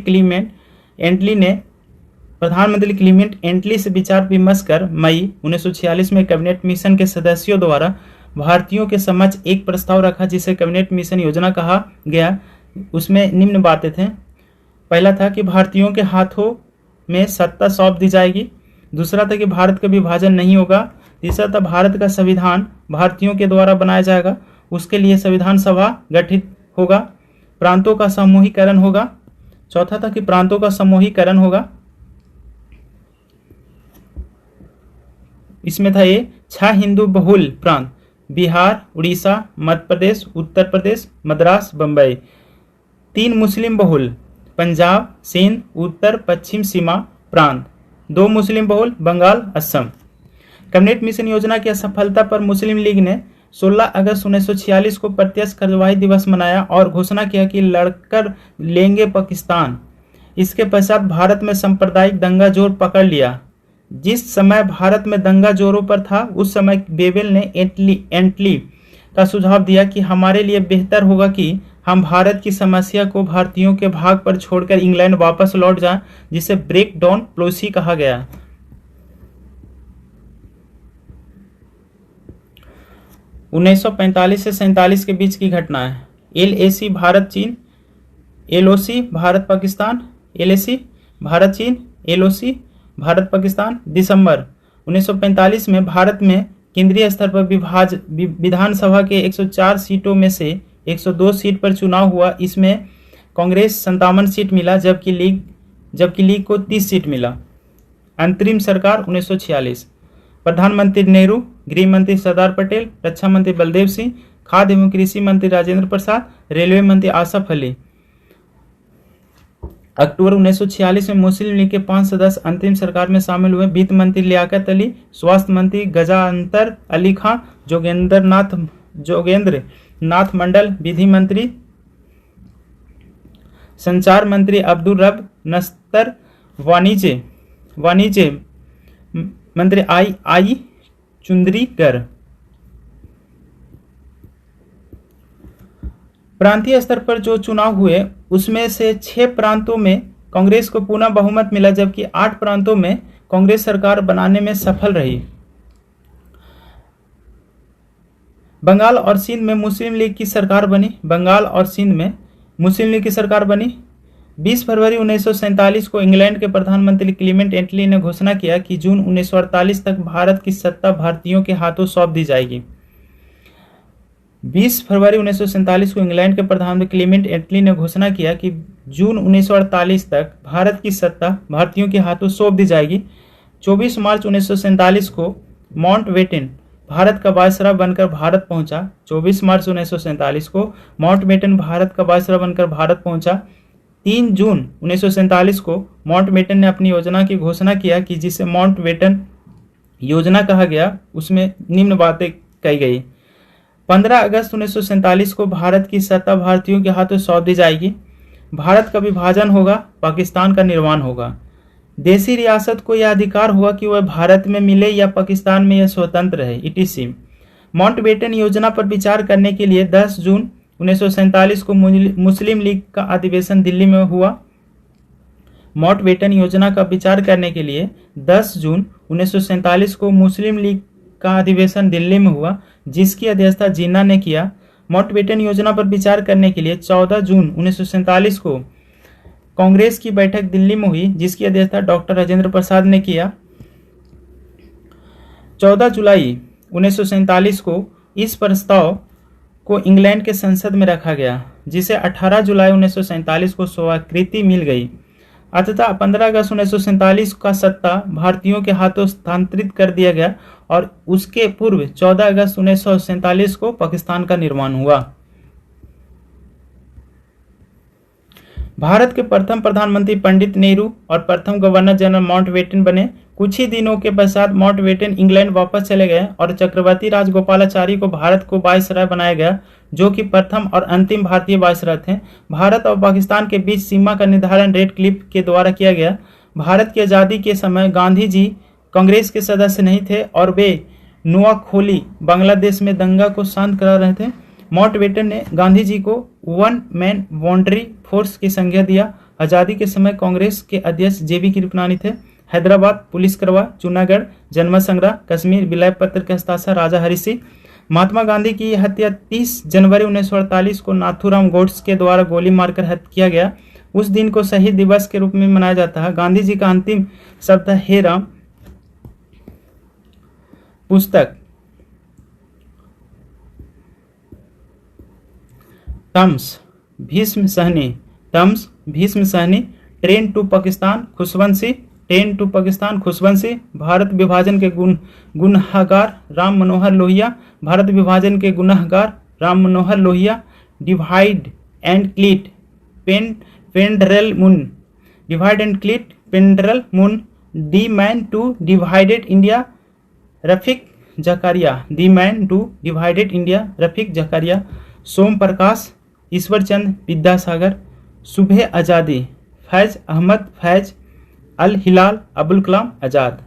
क्लीमेंट एटली से विचार विमर्श कर मई 1946 में कैबिनेट मिशन के सदस्यों द्वारा भारतीयों के समक्ष एक प्रस्ताव रखा जिसे कैबिनेट मिशन योजना कहा गया। उसमें निम्न बातें थे। पहला था कि भारतीयों के हाथों में सत्ता सौंप दी जाएगी। दूसरा था कि भारत का विभाजन नहीं होगा। तीसरा था भारत का संविधान भारतीयों के द्वारा बनाया जाएगा, उसके लिए संविधान सभा गठित होगा। प्रांतों का समूहीकरण होगा। चौथा था कि प्रांतों का समूहीकरण होगा। इसमें था ये 6 हिंदू बहुल प्रांत, बिहार, उड़ीसा, मध्य प्रदेश, उत्तर प्रदेश, मद्रास, बंबई। 3 मुस्लिम बहुल, पंजाब, सिंध, उत्तर पश्चिम सीमा प्रांत। 2 मुस्लिम बहुल, बंगाल, असम। कैबिनेट मिशन योजना की असफलता पर मुस्लिम लीग ने 16 अगस्त 1946 को प्रत्यक्ष कार्यवाही दिवस मनाया और घोषणा किया कि लड़कर लेंगे पाकिस्तान। इसके पश्चात भारत में सांप्रदायिक दंगा जोर पकड़ लिया। जिस समय भारत में दंगा जोरों पर था उस समय बेवेल ने एटली का सुझाव दिया कि हमारे लिए बेहतर होगा कि हम भारत की समस्या को भारतीयों के भाग पर छोड़कर इंग्लैंड वापस लौट जाएं, जिसे ब्रेक डाउन पॉलिसी कहा गया। उन्नीस सौ 45 से 47 के बीच की घटना है। LAC भारत चीन, LOC भारत पाकिस्तान, LAC भारत चीन, LOC भारत पाकिस्तान। दिसंबर 1945 में भारत में केंद्रीय स्तर पर विधानसभा के 104 सीटों में से 102 सीट पर चुनाव हुआ। इसमें कांग्रेस 57 सीट मिला जबकि लीग को 30 सीट मिला। अंतरिम सरकार 1946। प्रधानमंत्री नेहरू, गृह मंत्री सरदार पटेल, रक्षा मंत्री बलदेव सिंह, खाद्य एवं कृषि मंत्री राजेंद्र प्रसाद, रेलवे मंत्री आसफ अली। अक्टूबर 1946 में मुस्लिम लीग के 5 सदस्य अंतरिम सरकार में शामिल हुए। वित्त मंत्री लियाकत अली, स्वास्थ्य मंत्री गजानतर अली खां, जोगेंद्र नाथ मंडल, विधि मंत्री, संचार मंत्री अब्दुल रब नस्तर, वाणिज्य मंत्री आई चुंदरीकर। प्रांतीय स्तर पर जो चुनाव हुए उसमें से 6 प्रांतों में कांग्रेस को पुनः बहुमत मिला जबकि 8 प्रांतों में कांग्रेस सरकार बनाने में सफल रही। बंगाल और सिंध में मुस्लिम लीग की सरकार बनी। बंगाल और सिंध में मुस्लिम लीग की सरकार बनी। 20 फरवरी 1947 को इंग्लैंड के प्रधानमंत्री क्लीमेंट एटली ने घोषणा किया कि जून 1948 तक भारत की सत्ता भारतीयों के हाथों सौंप दी जाएगी। 20 फरवरी 1947 को इंग्लैंड के प्रधानमंत्री क्लीमेंट एटली ने घोषणा किया कि जून 1948 तक भारत की सत्ता भारतीयों के हाथों सौंप दी जाएगी। 24 मार्च 1947 को माउंटबेटन भारत का वायसराय बनकर भारत पहुंचा। 24 मार्च 1947 को माउंटबेटन भारत का वायसराय बनकर भारत पहुंचा। 3 जून 1947 को माउंटबेटन ने अपनी योजना की घोषणा किया कि जिसे माउंटबेटन योजना कहा गया, उसमें निम्न बातें कही गई। 15 अगस्त 1947 को भारत की सत्ता भारतीयों के हाथों सौंप दी जाएगी। भारत का विभाजन होगा, पाकिस्तान का निर्माण होगा। देशी रियासत को यह अधिकार हुआ कि वह भारत में मिले या पाकिस्तान में यह स्वतंत्र है, etc। माउंटबेटन योजना पर विचार करने के लिए 10 जून 1947 को मुस्लिम लीग का अधिवेशन दिल्ली में हुआ। माउंटबेटन योजना का विचार करने के लिए 10 जून 1947 को मुस्लिम लीग का अधिवेशन दिल्ली में हुआ, जिसकी अध्यक्षता जिन्ना ने किया। माउंटबेटन योजना पर विचार करने के लिए 14 जून 1947 को कांग्रेस की बैठक दिल्ली में हुई, जिसकी अध्यक्षता डॉक्टर राजेंद्र प्रसाद ने किया। 14 जुलाई 1947 को इस प्रस्ताव को इंग्लैंड के संसद में रखा गया, जिसे 18 जुलाई 1947 को स्वीकृति मिल गई। अतः 15 अगस्त 1947 का सत्ता भारतीयों के हाथों स्थानांतरित कर दिया गया और उसके पूर्व 14 अगस्त 1947 को पाकिस्तान का निर्माण हुआ। भारत के प्रथम प्रधानमंत्री पंडित नेहरू और प्रथम गवर्नर जनरल माउंटबेटन बने। कुछ ही दिनों के पश्चात माउंटबेटन इंग्लैंड वापस चले गए और चक्रवर्ती राजगोपालाचारी को भारत को वायसराय बनाया गया, जो कि प्रथम और अंतिम भारतीय वायसराय थे। भारत और पाकिस्तान के बीच सीमा का निर्धारण रेड क्लिफ के द्वारा किया गया। भारत की आज़ादी के समय गांधी जी कांग्रेस के सदस्य नहीं थे और वे नुआखोली बांग्लादेश में दंगा को शांत करा रहे थे। माउंटबेटन ने गांधी जी को वन मैन बाउंड्री फोर्स की संज्ञा दिया। आज़ादी के समय कांग्रेस के अध्यक्ष JB कृपलानी थे। हैदराबाद पुलिस करवा, जूनागढ़ जनमत संग्रह, कश्मीर विलय पत्र के हस्ताक्षर राजा हरि सिंह। महात्मा गांधी की हत्या 30 जनवरी 1948 को नाथूराम गोड्से के द्वारा गोली मारकर हत्या किया गया। उस दिन को शहीद दिवस के रूप में मनाया जाता है। गांधी जी का अंतिम शब्द हे राम पुस्तक टम्स भीष्म सहनी, ट्रेन टू पाकिस्तान खुशवंशी, भारत विभाजन के गुनहगार राम मनोहर लोहिया, भारत विभाजन के गुनहगार Ram Manohar Lohia, divide and quit Penderel Moon, the man to divided India Rafiq Zakaria, Som Prakash, Ishwar Chand Vidyasagar, Subah Azadi, Faiz Ahmad Faiz, Al Hilal, Abul Kalam Azad.